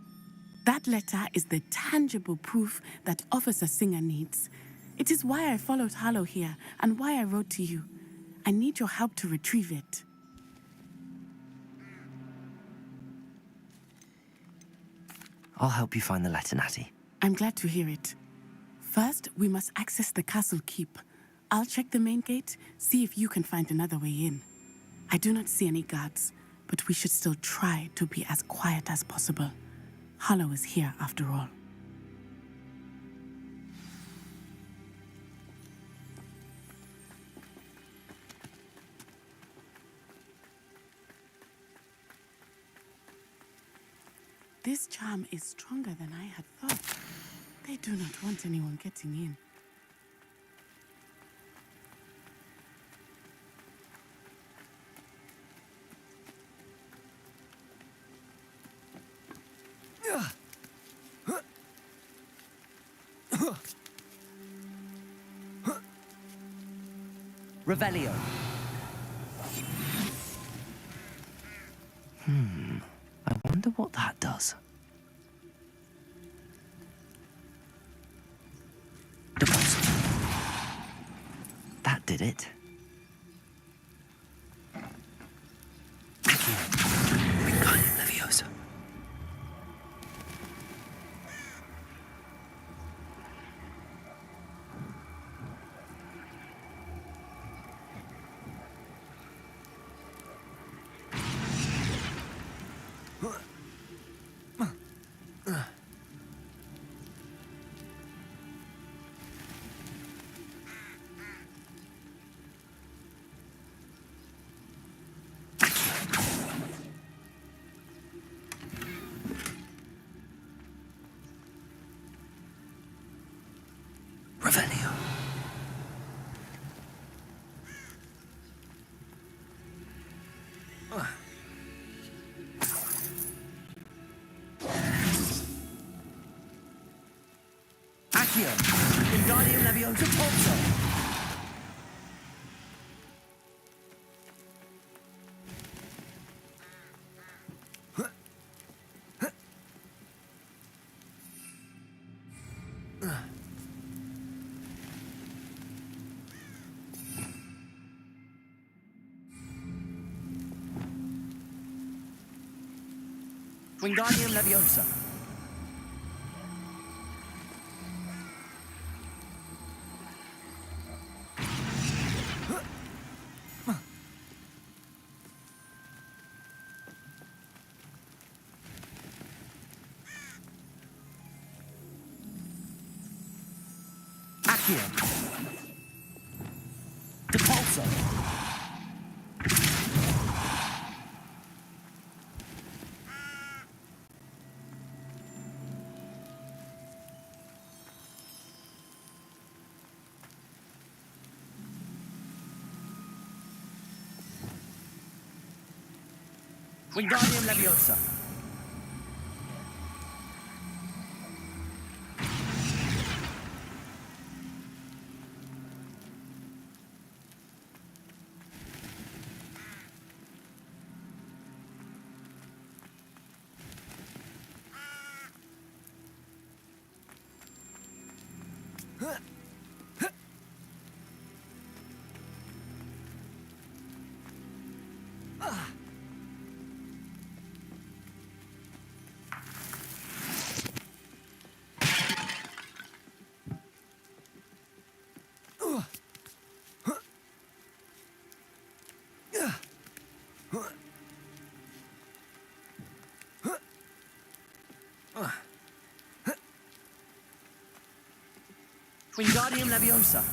That letter is the tangible proof that Officer Singer needs. It is why I followed Harlow here and why I wrote to you. I need your help to retrieve it. I'll help you find the letter, Natty. I'm glad to hear it. First, we must access the castle keep. I'll check the main gate, see if you can find another way in. I do not see any guards, but we should still try to be as quiet as possible. Harlow is here after all. This charm is stronger than I had thought. They do not want anyone getting in. Revelio. I wonder what that does. Deposit. That did it. Wingardium Leviosa. Revelio. Accio. Wingardium Leviosa Pulso. Wingardium Leviosa. Accio. Depulso. Wingardium Leviosa. Wingardium Leviosa.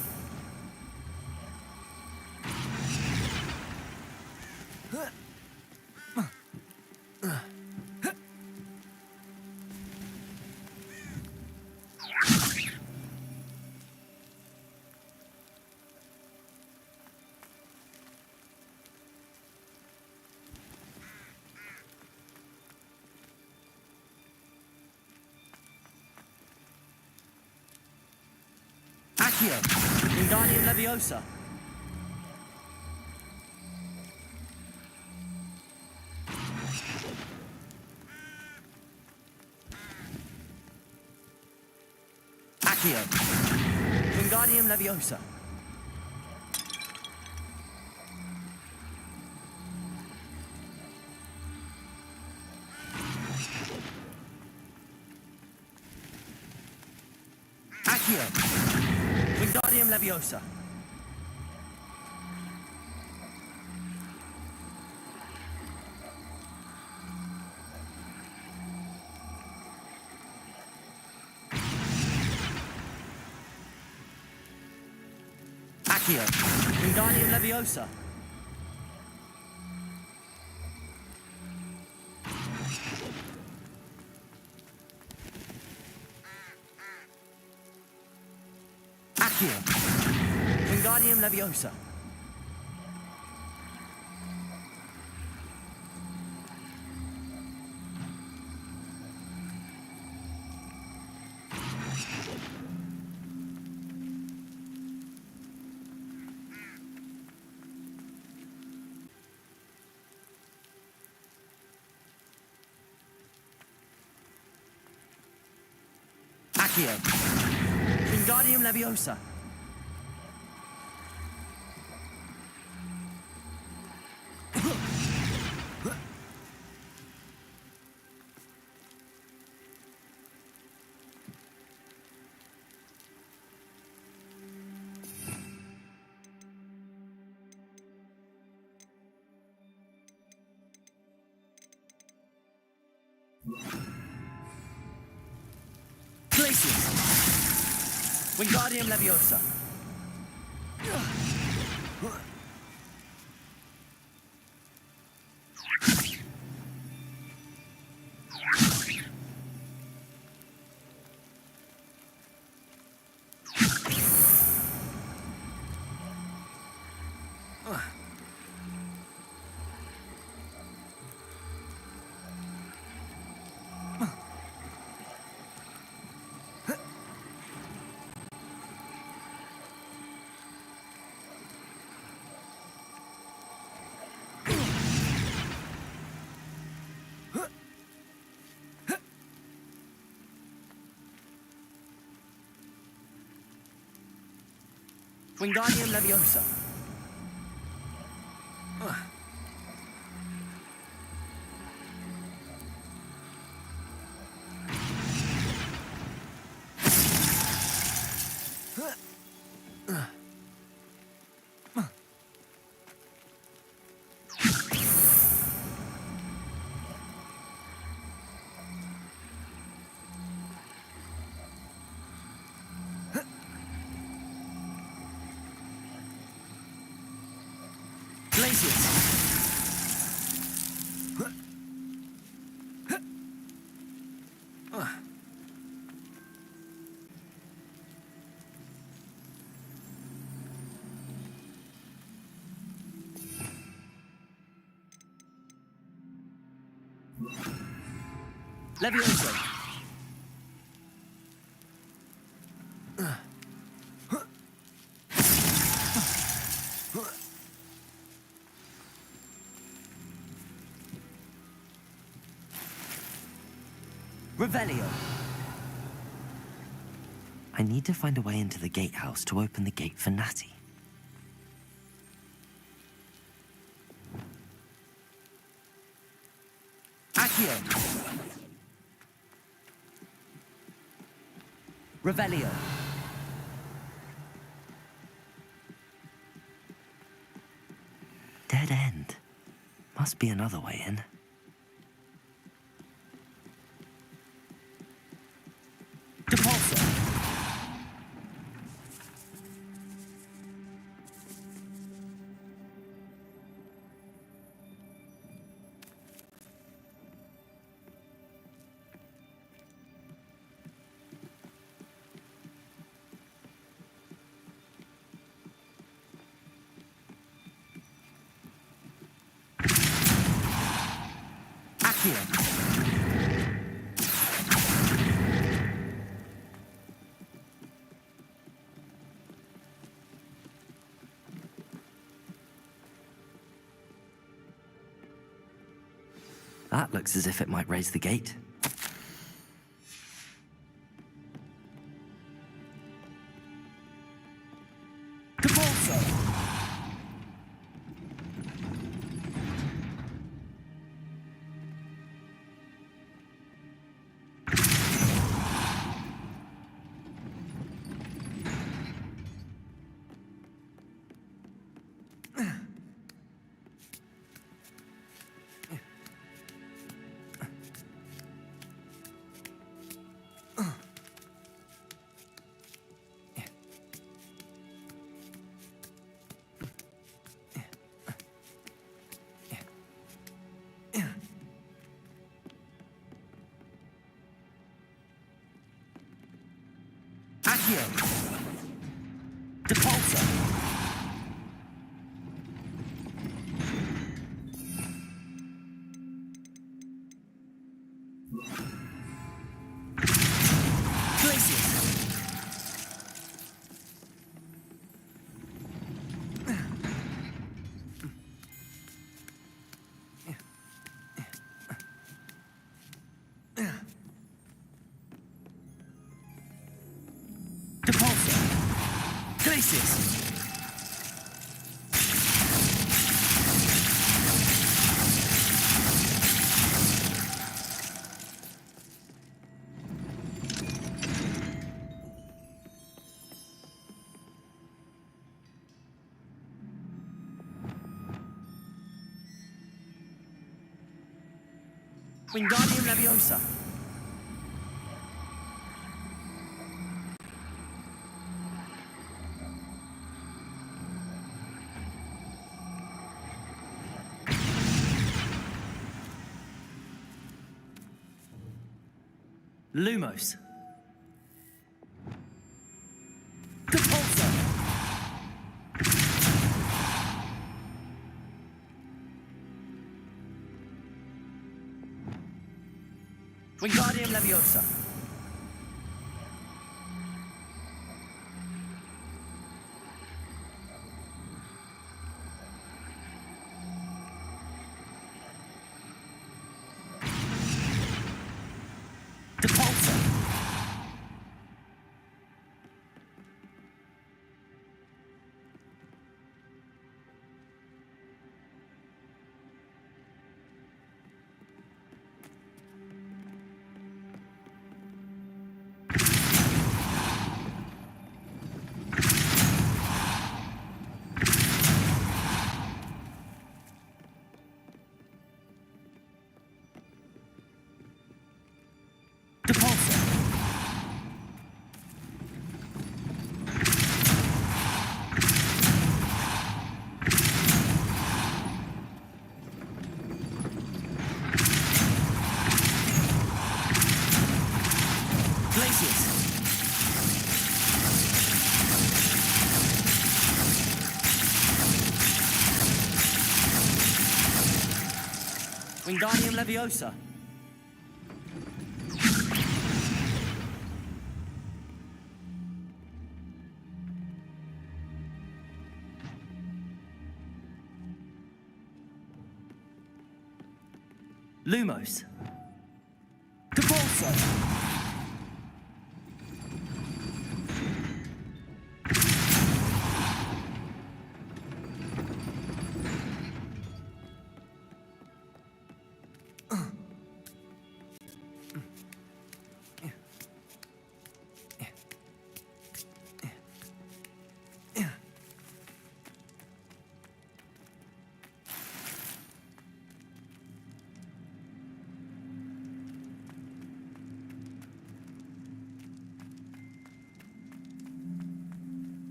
Accio. Wingardium Leviosa. Accio. Wingardium Leviosa. Accio. Wingardium Leviosa. Accio. Wingardium Leviosa. Accio. Wingardium Leviosa. Accio. Wingardium Leviosa. Glacius. Wingardium Leviosa. Wingardium Leviosa. Glacius. Levioso! Revelio! I need to find a way into the gatehouse to open the gate for Natty. Accio! Revelio! Dead end. Must be another way in. Depulso! That looks as if it might raise the gate. Depulso! Wingardium Leviosa. Lumos. Depulso. Wingardium Leviosa. Depulso. Wingardium Leviosa. Lumos. Capulso.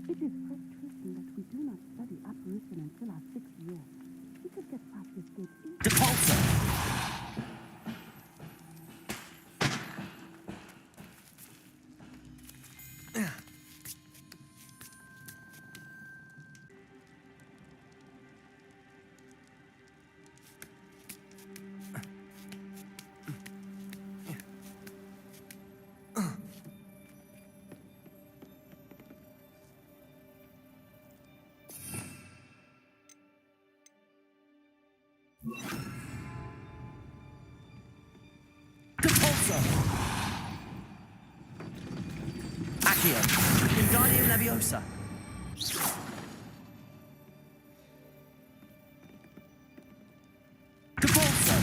It is frustrating that we do not study apparition until our 6th year. We could get past this gate easily. Depulso. Capulso! Accio! Wingardium Leviosa! Capulso!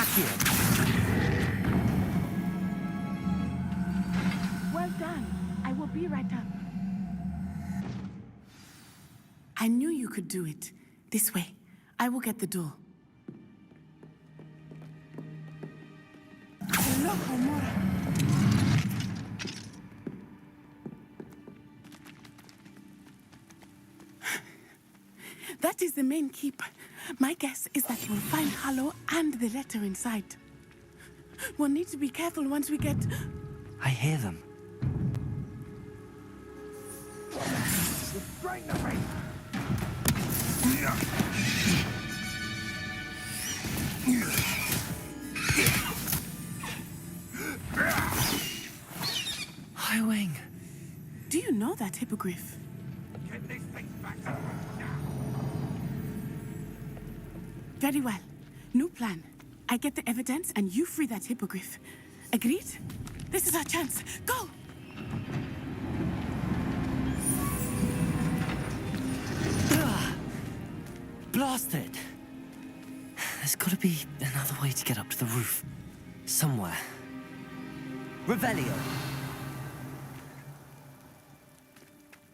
Accio! Well done. I will be right up. I knew you could do it. This way. I will get the door. Loco, Mora. That is the main keep. My guess is that we'll find Hallow and the letter inside. We'll need to be careful once we get... I hear them. Restrain the race! Highwing. Do you know that hippogriff? Get this thing back to now! Very well. New plan. I get the evidence and you free that hippogriff. Agreed? This is our chance. Go! Blasted! There's gotta be another way to get up to the roof. Somewhere. Revelio!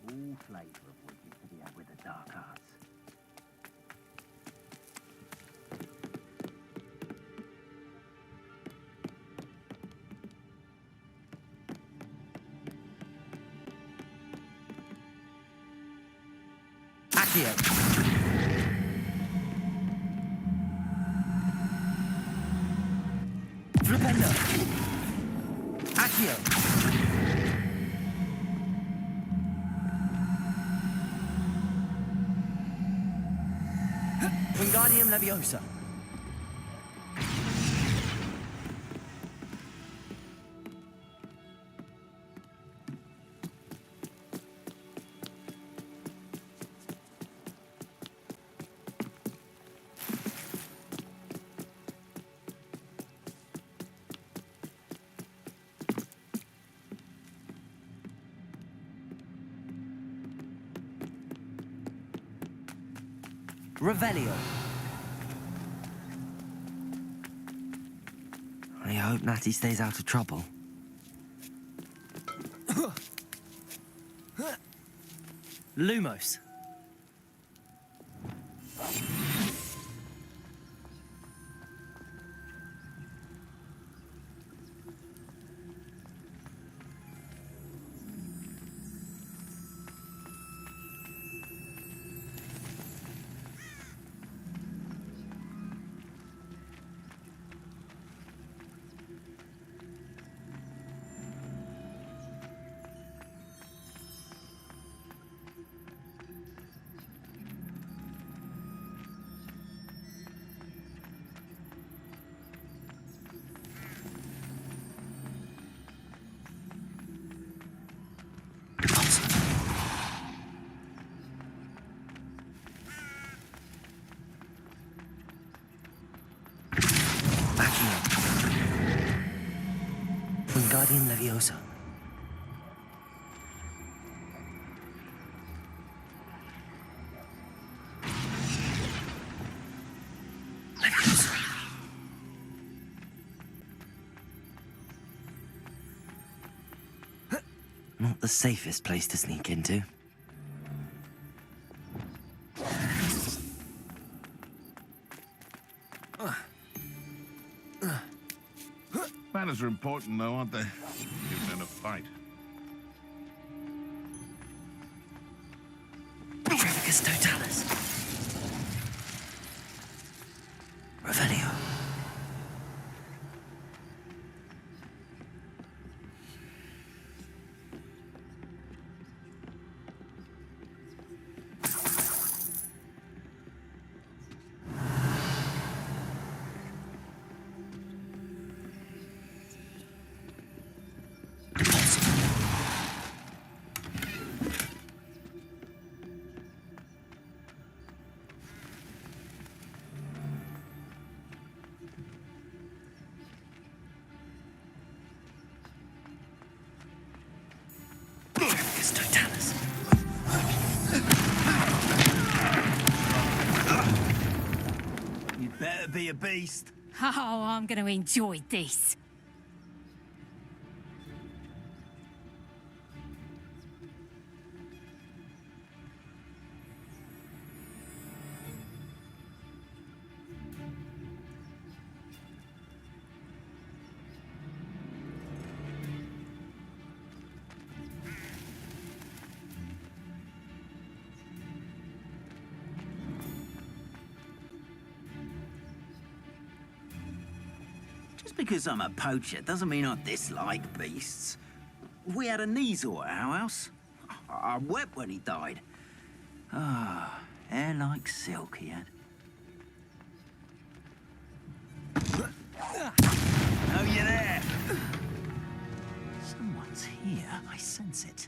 All flavour of witches to be had with the dark arts. Accio! Flipendo! Accio! Wingardium Leviosa! Revelio. I hope Natty stays out of trouble. Lumos. Backing up. Wingardium Leviosa. Not the safest place to sneak into. Manners are important, though, aren't they? Give men a fight. Trevicus Totalis. Revelio. You'd better be a beast. Oh, I'm going to enjoy this. Just because I'm a poacher doesn't mean I dislike beasts. We had a Kneazor at our house. I wept when he died. Ah, hair like silk he had. Oh, you're there! Someone's here. I sense it.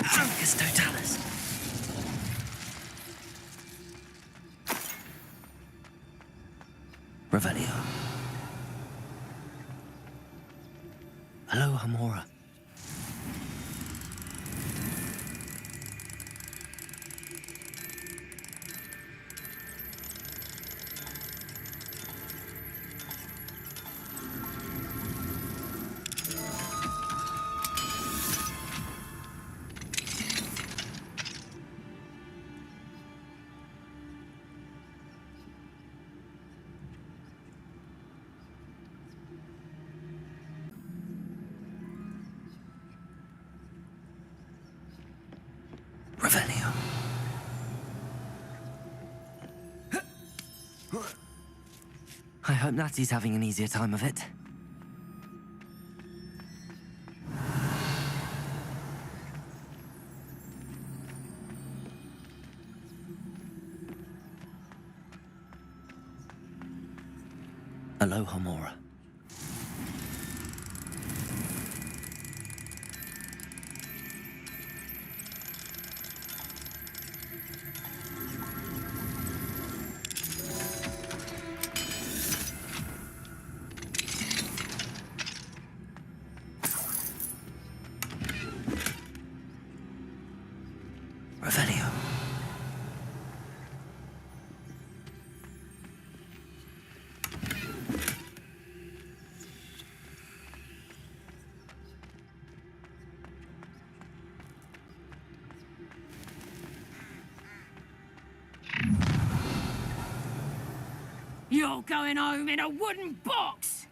Trevicus Totalis. Revelio. Hello, Hamora. Revelio. I hope Natty's having an easier time of it. Hello, Hamora. Revelio. You're going home in a wooden box!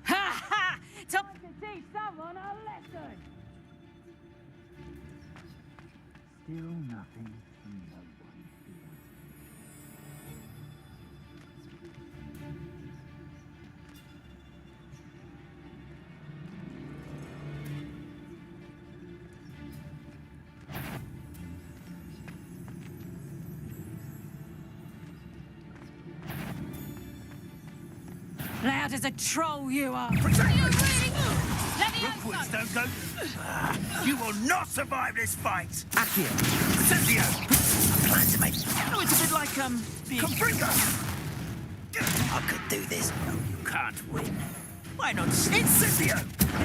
Ha ha! Time to teach someone a lesson! Still nothing from no one. Loud as a troll you are. Protect You me! really... Let me Rookwoods don't go... You will not survive this fight! Accio! Incendio! I plan to make... Oh, it's a bit like, Confringo! I could do this. No, you can't win. Why not Incendio?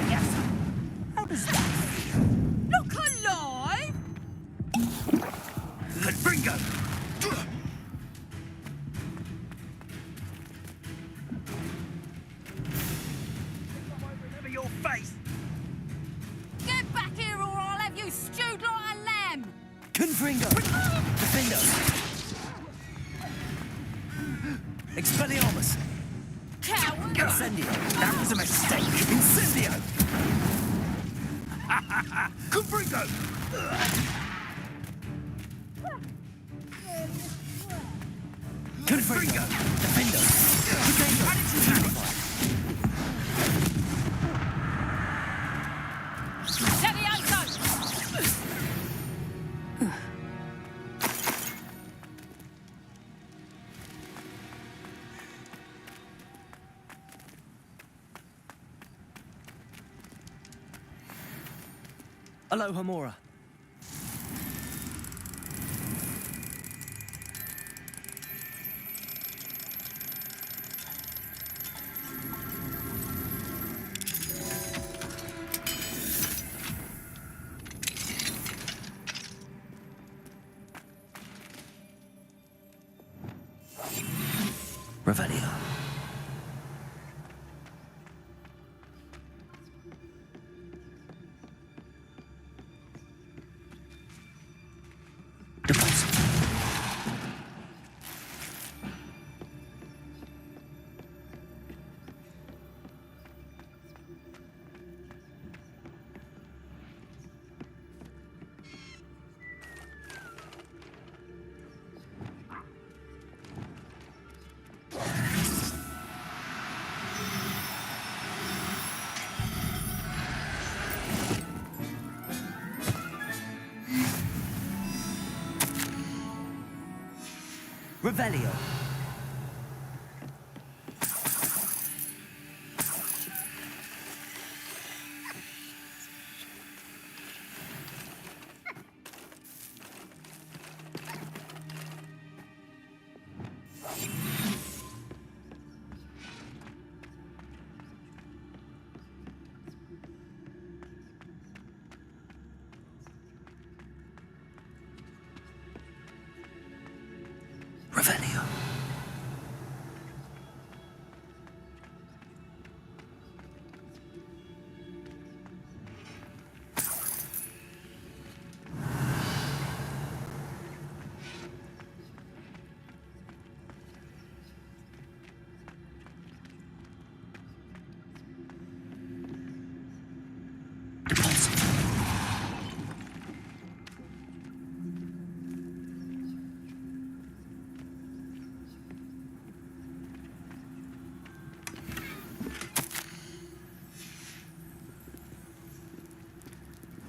Yes. How does that feel? Look alive! Confringo! Over your face! Get back here or I'll have you stewed like a lamb! Confringo! Defendo! Expelliarmus! Coward! Incendio! That was a mistake! Incendio! Confringo! Confringo! Defendo! Levioso! Aloha Mora. Revelio. Deposit. Revelio. Revelio.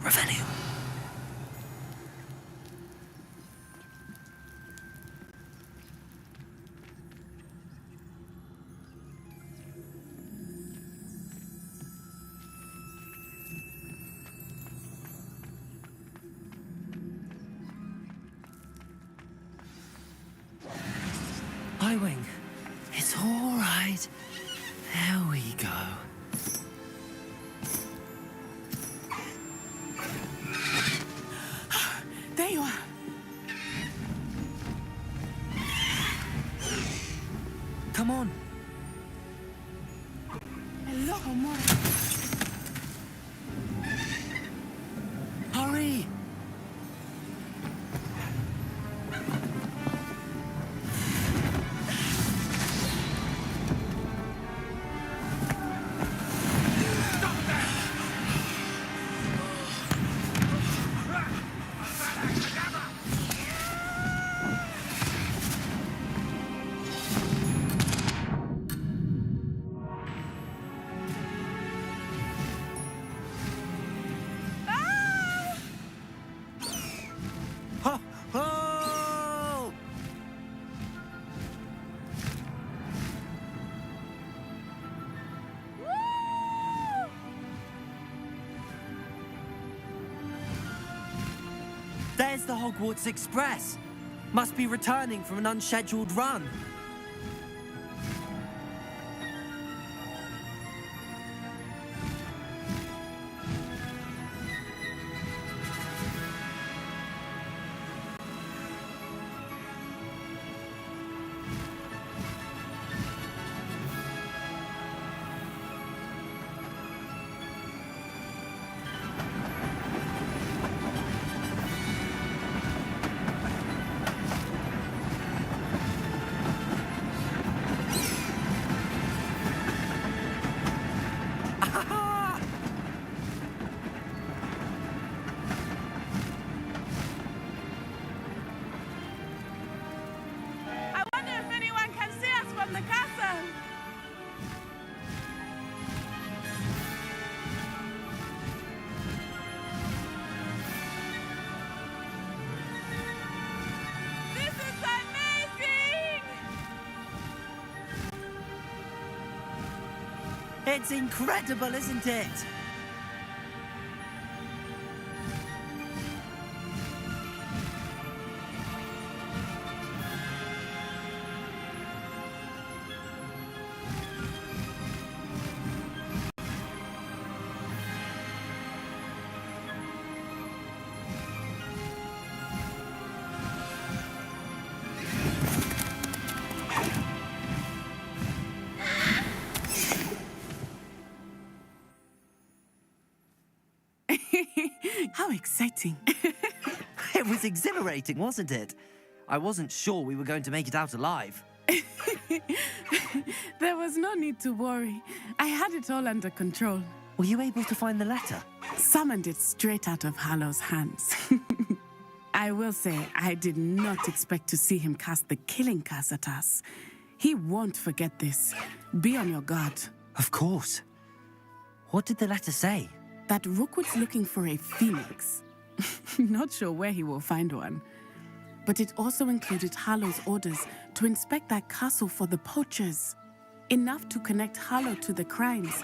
Revelio. Highwing. It's all right. There we go. There you are. Come on. Aloha Mora. Hurry. There's the Hogwarts Express. Must be returning from an unscheduled run. It's incredible, isn't it? How exciting. It was exhilarating, wasn't it? I wasn't sure we were going to make it out alive. There was no need to worry. I had it all under control. Were you able to find the letter? Summoned it straight out of Hallow's hands. I will say, I did not expect to see him cast the killing curse at us. He won't forget this. Be on your guard. Of course. What did the letter say? That Rookwood's looking for a phoenix. Not sure where he will find one. But it also included Hallow's orders to inspect that castle for the poachers. Enough to connect Hallow to the crimes.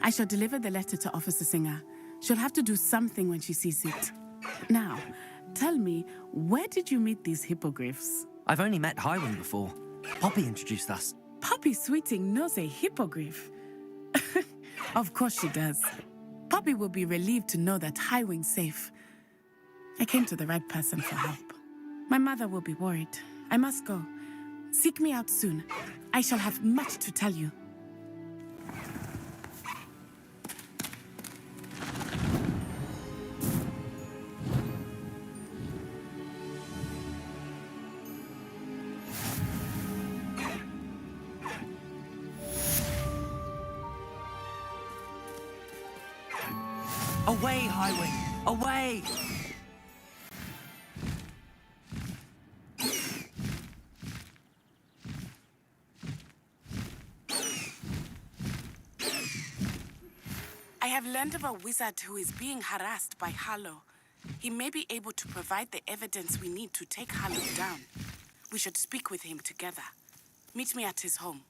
I shall deliver the letter to Officer Singer. She'll have to do something when she sees it. Now, tell me, where did you meet these hippogriffs? I've only met Highwing before. Poppy introduced us. Poppy Sweeting knows a hippogriff. Of course she does. Poppy will be relieved to know that Highwing's safe. I came to the right person for help. My mother will be worried. I must go. Seek me out soon. I shall have much to tell you. Away, Highwing! Away! I have learned of a wizard who is being harassed by Hallow. He may be able to provide the evidence we need to take Hallow down. We should speak with him together. Meet me at his home.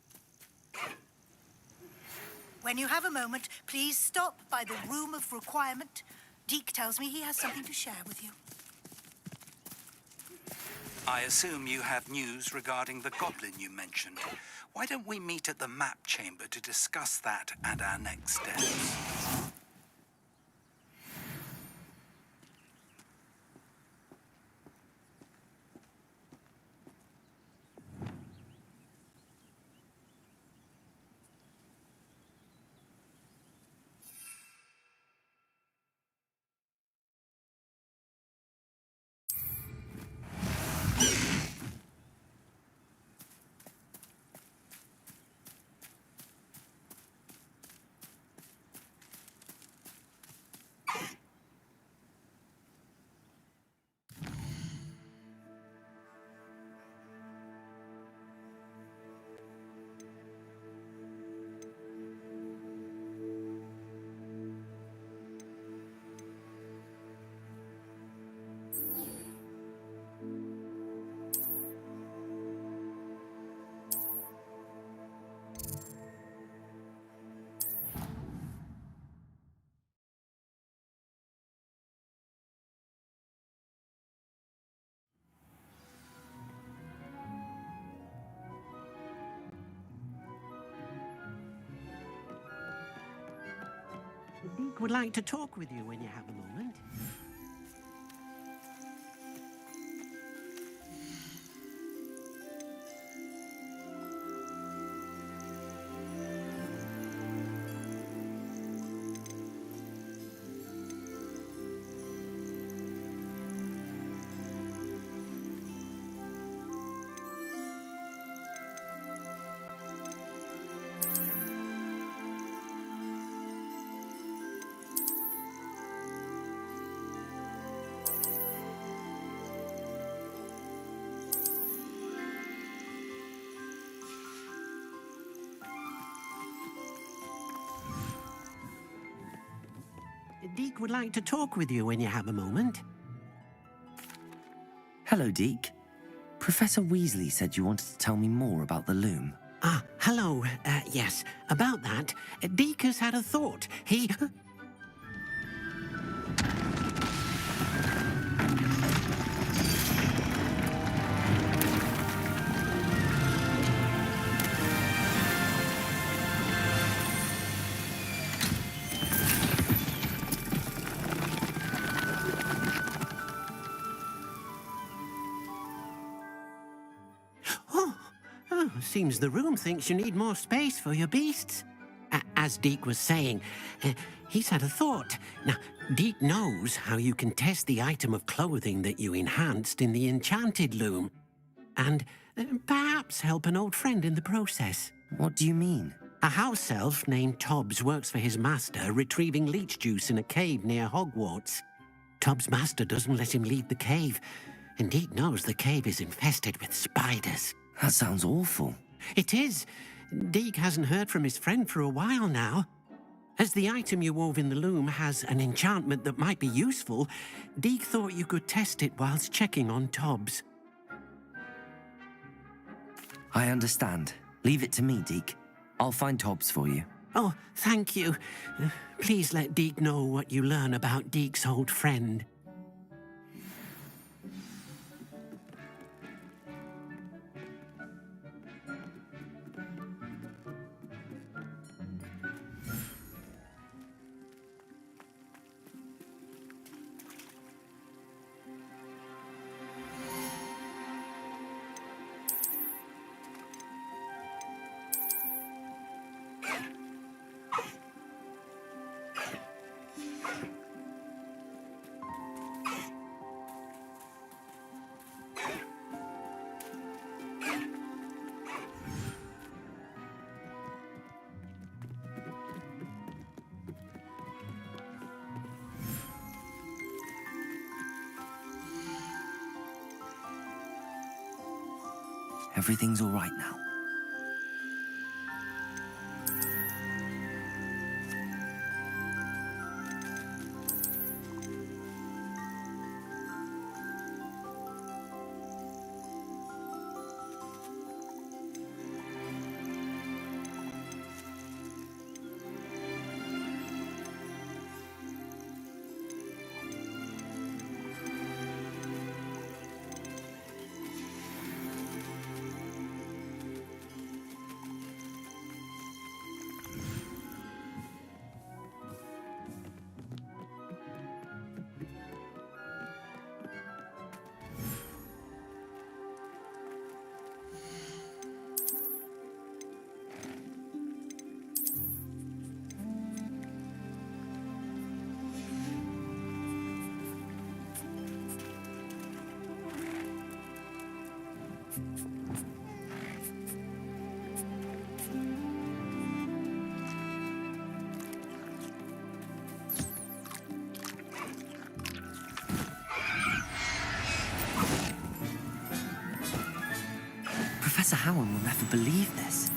When you have a moment, please stop by the Room of Requirement. Deek tells me he has something to share with you. I assume you have news regarding the goblin you mentioned. Why don't we meet at the map chamber to discuss that and our next steps? Deek would like to talk with you when you have a moment. Deek would like to talk with you when you have a moment. Hello, Deek. Professor Weasley said you wanted to tell me more about the loom. Ah, hello. Yes, about that. Deek has had a thought. He... Seems the room thinks you need more space for your beasts. As Deek was saying, he's had a thought. Now, Deek knows how you can test the item of clothing that you enhanced in the Enchanted Loom. And perhaps help an old friend in the process. What do you mean? A house elf named Tobbs works for his master, retrieving leech juice in a cave near Hogwarts. Tobbs' master doesn't let him leave the cave, and Deek knows the cave is infested with spiders. That sounds awful. It is. Deek hasn't heard from his friend for a while now. As the item you wove in the loom has an enchantment that might be useful, Deek thought you could test it whilst checking on Tobbs. I understand. Leave it to me, Deek. I'll find Tobbs for you. Oh, thank you. Please let Deek know what you learn about Deek's old friend. Everything's all right now. Professor Highwing will never believe this.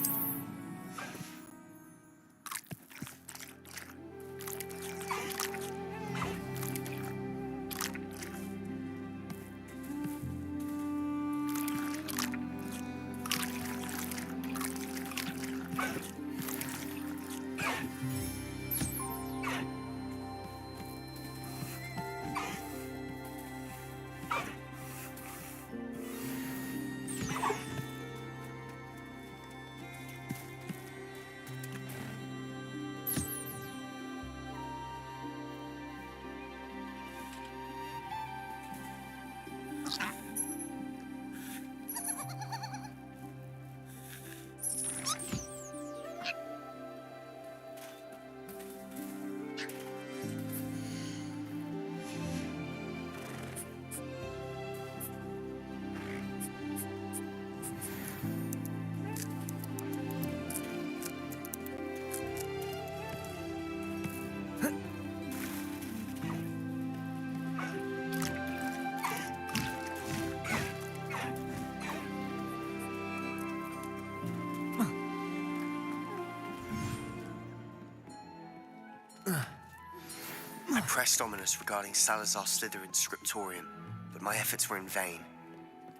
I pressed Ominous regarding Salazar Slytherin's scriptorium, but my efforts were in vain.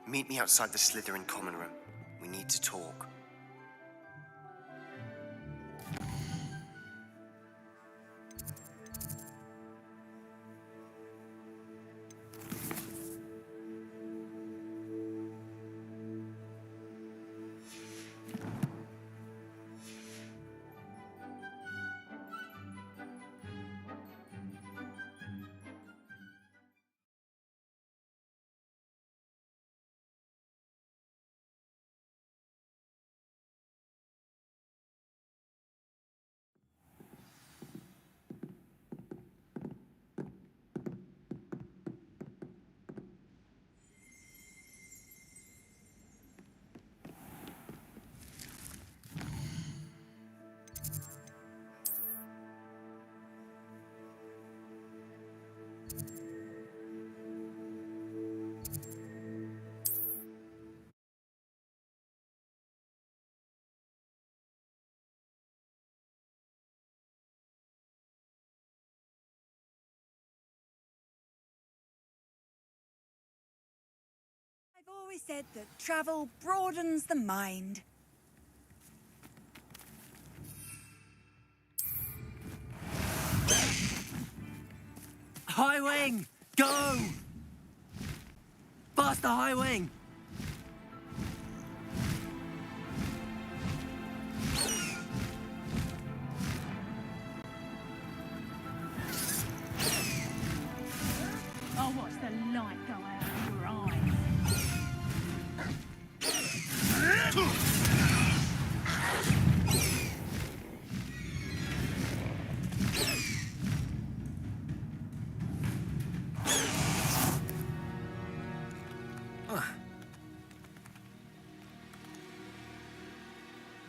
Meet me outside the Slytherin common room. We need to talk. I've always said that travel broadens the mind. Highwing! Go! Faster, Highwing! I'll watch the light go out of your eyes.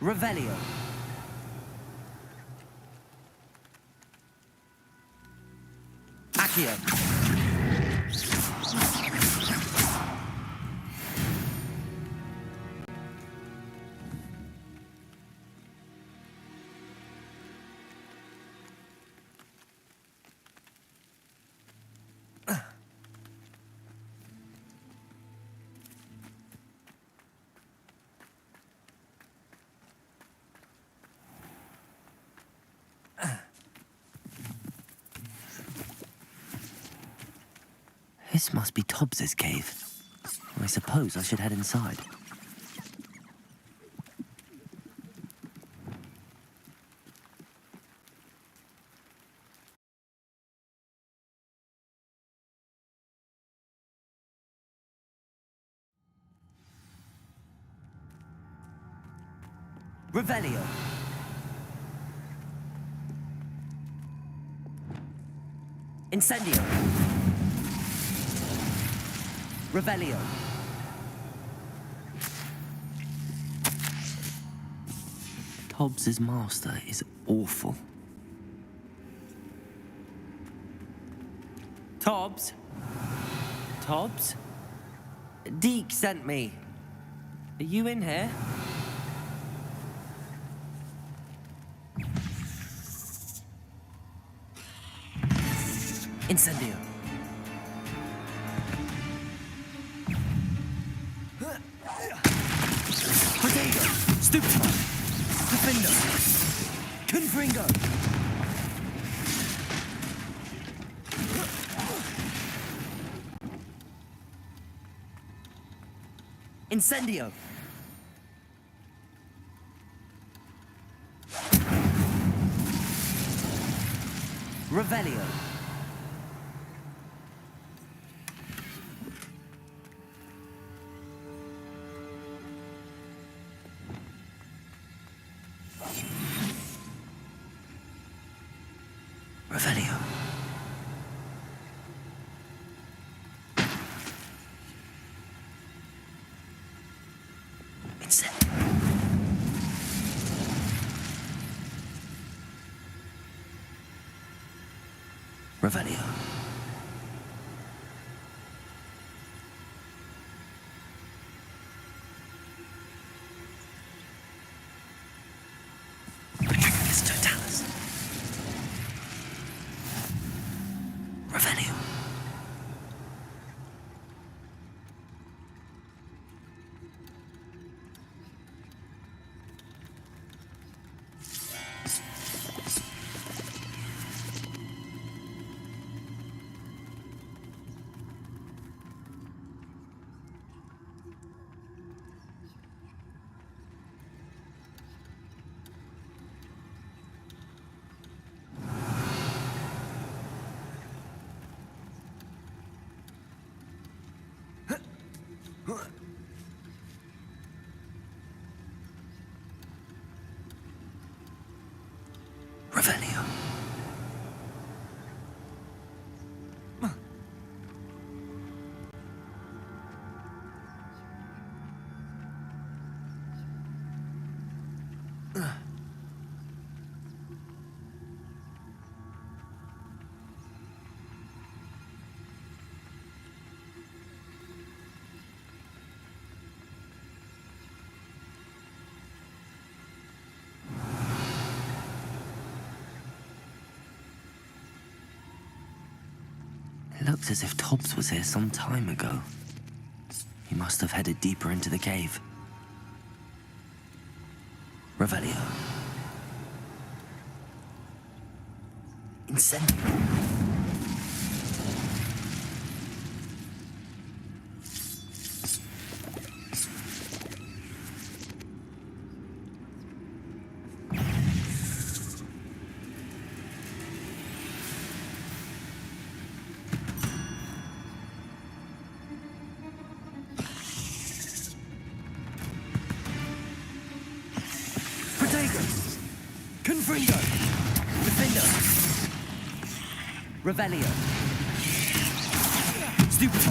Revelio. Accio. This must be Tobbs's cave. I suppose I should head inside. Revelio. Incendio. Revelio. Tobbs's master is awful. Tobbs? Tobbs? Deek sent me. Are you in here? Incendio. Potato. Stupefy. Defender. Confringo. Incendio. Revelio. Revelio. Incendio. Revelio. Retributus totalis. Revelio. Revelio. It looks as if Tobbs was here some time ago. He must have headed deeper into the cave. Revelio. Incendio. Confringo! Defender! Revelio! Stupefy!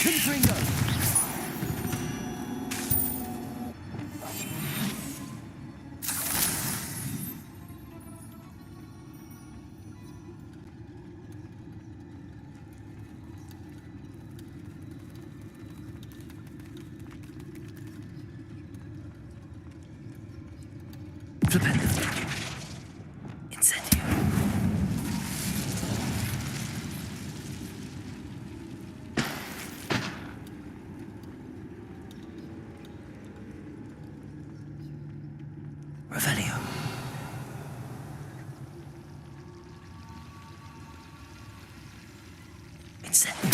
Confringo! Incendio. Revelio. Incendio.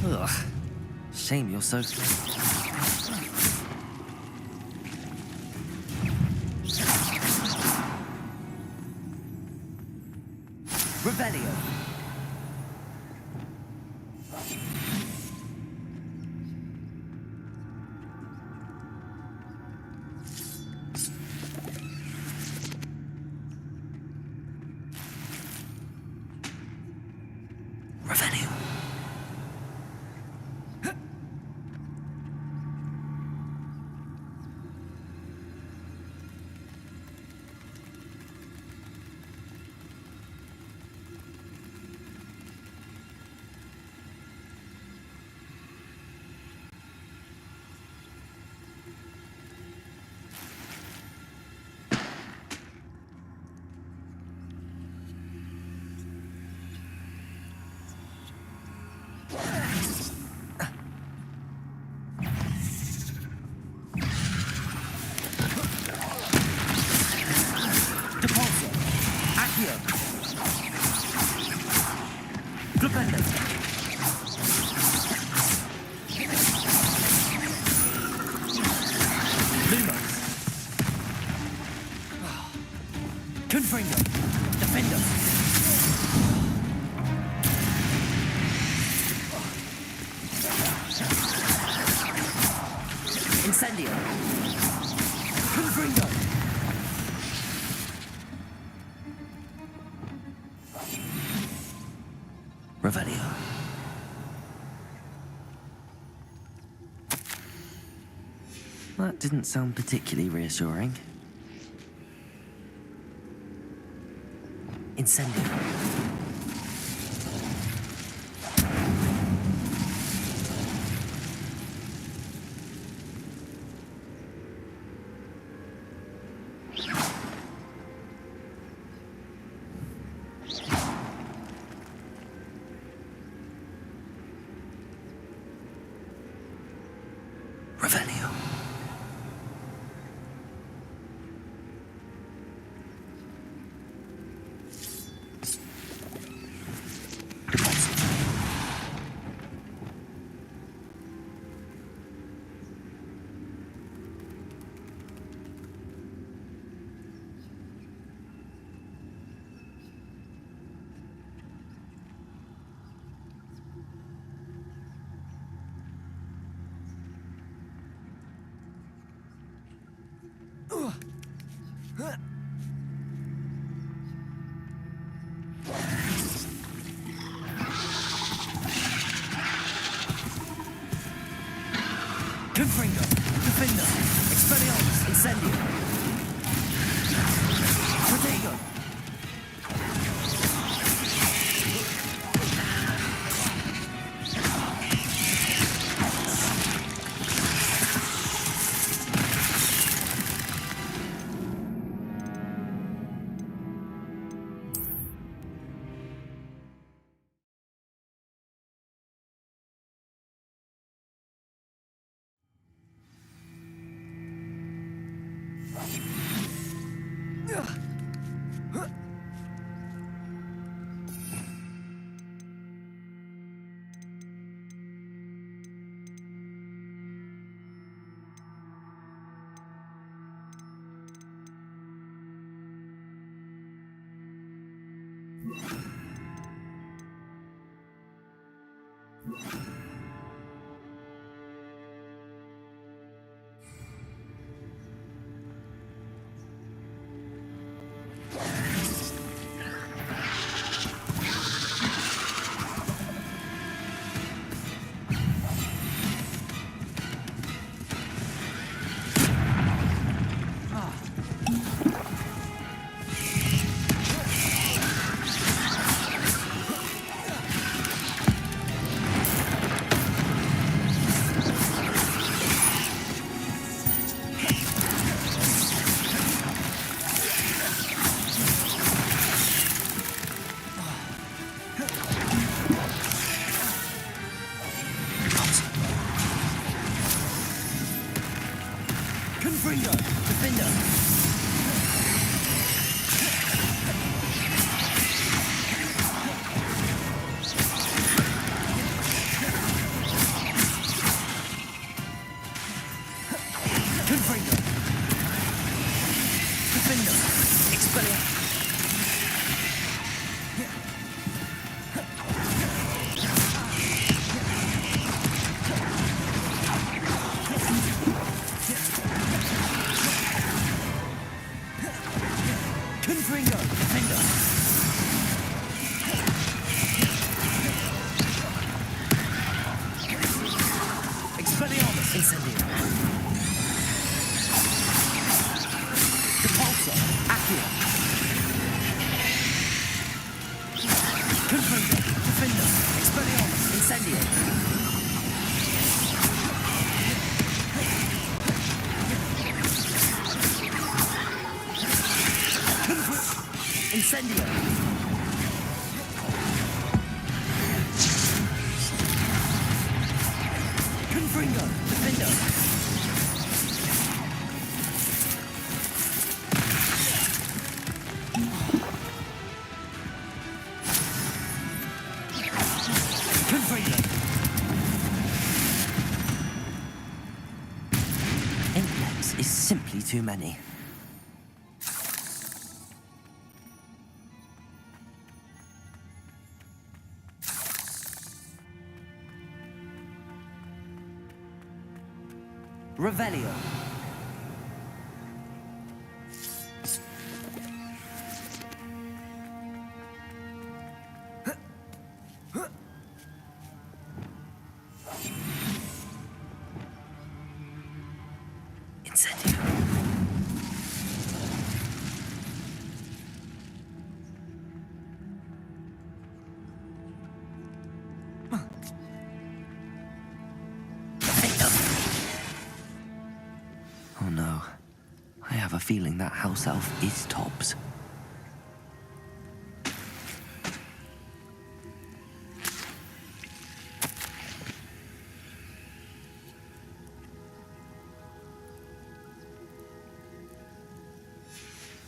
Ugh. Shame you're so... Revelio. Revelio. Defender. Lumos. Confringo. Defender. Incendio. Confringo. Revelio. That didn't sound particularly reassuring. Incendio. Revelio. Confringo. Defender. Expelliarmus. Incendio. Protego. Incendio. Confringo. Defender. Confringo! 8 legs is simply too many. Revelio. Incendio. Oh no. I have a feeling that house elf is Tobbs.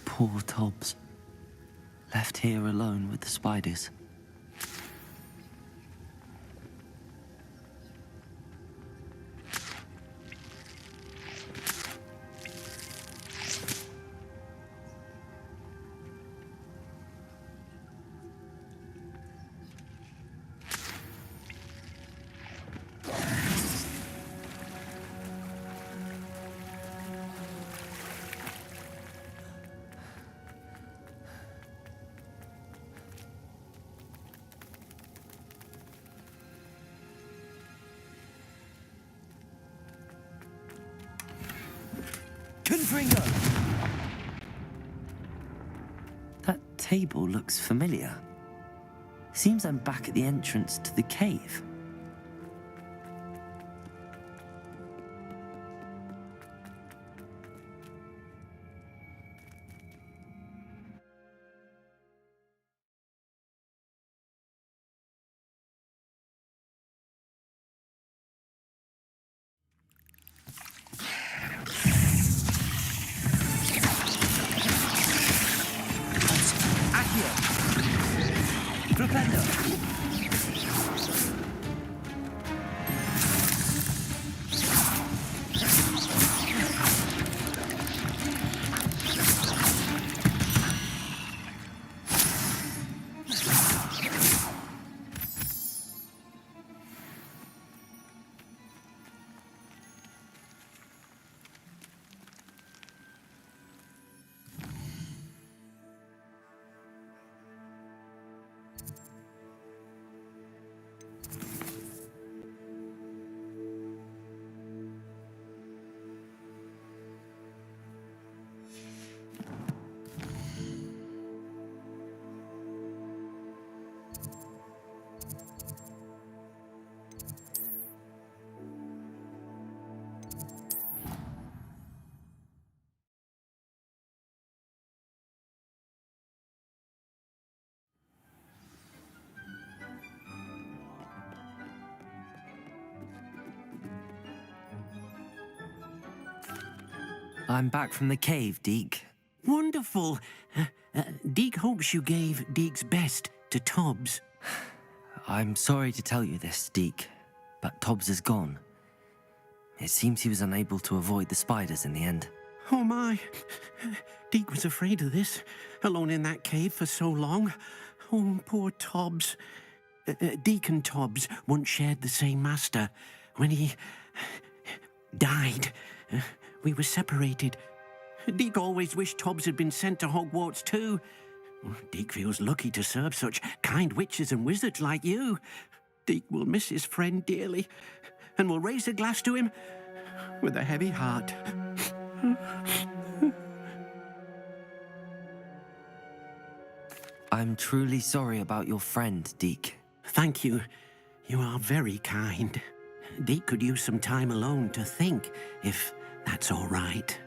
Poor Tobbs. Left here alone with the spiders. Confringo! That table looks familiar. Seems I'm back at the entrance to the cave. I'm back from the cave, Deek. Wonderful. Deek hopes you gave Deek's best to Tobbs. I'm sorry to tell you this, Deek, but Tobbs is gone. It seems he was unable to avoid the spiders in the end. Oh my. Deek was afraid of this, alone in that cave for so long. Oh, poor Tobbs. Deek and Tobbs once shared the same master. When he died, we were separated. Deek always wished Tobbs had been sent to Hogwarts too. Deek feels lucky to serve such kind witches and wizards like you. Deek will miss his friend dearly, and will raise a glass to him with a heavy heart. I'm truly sorry about your friend, Deek. Thank you. You are very kind. Deek could use some time alone to think, if that's all right.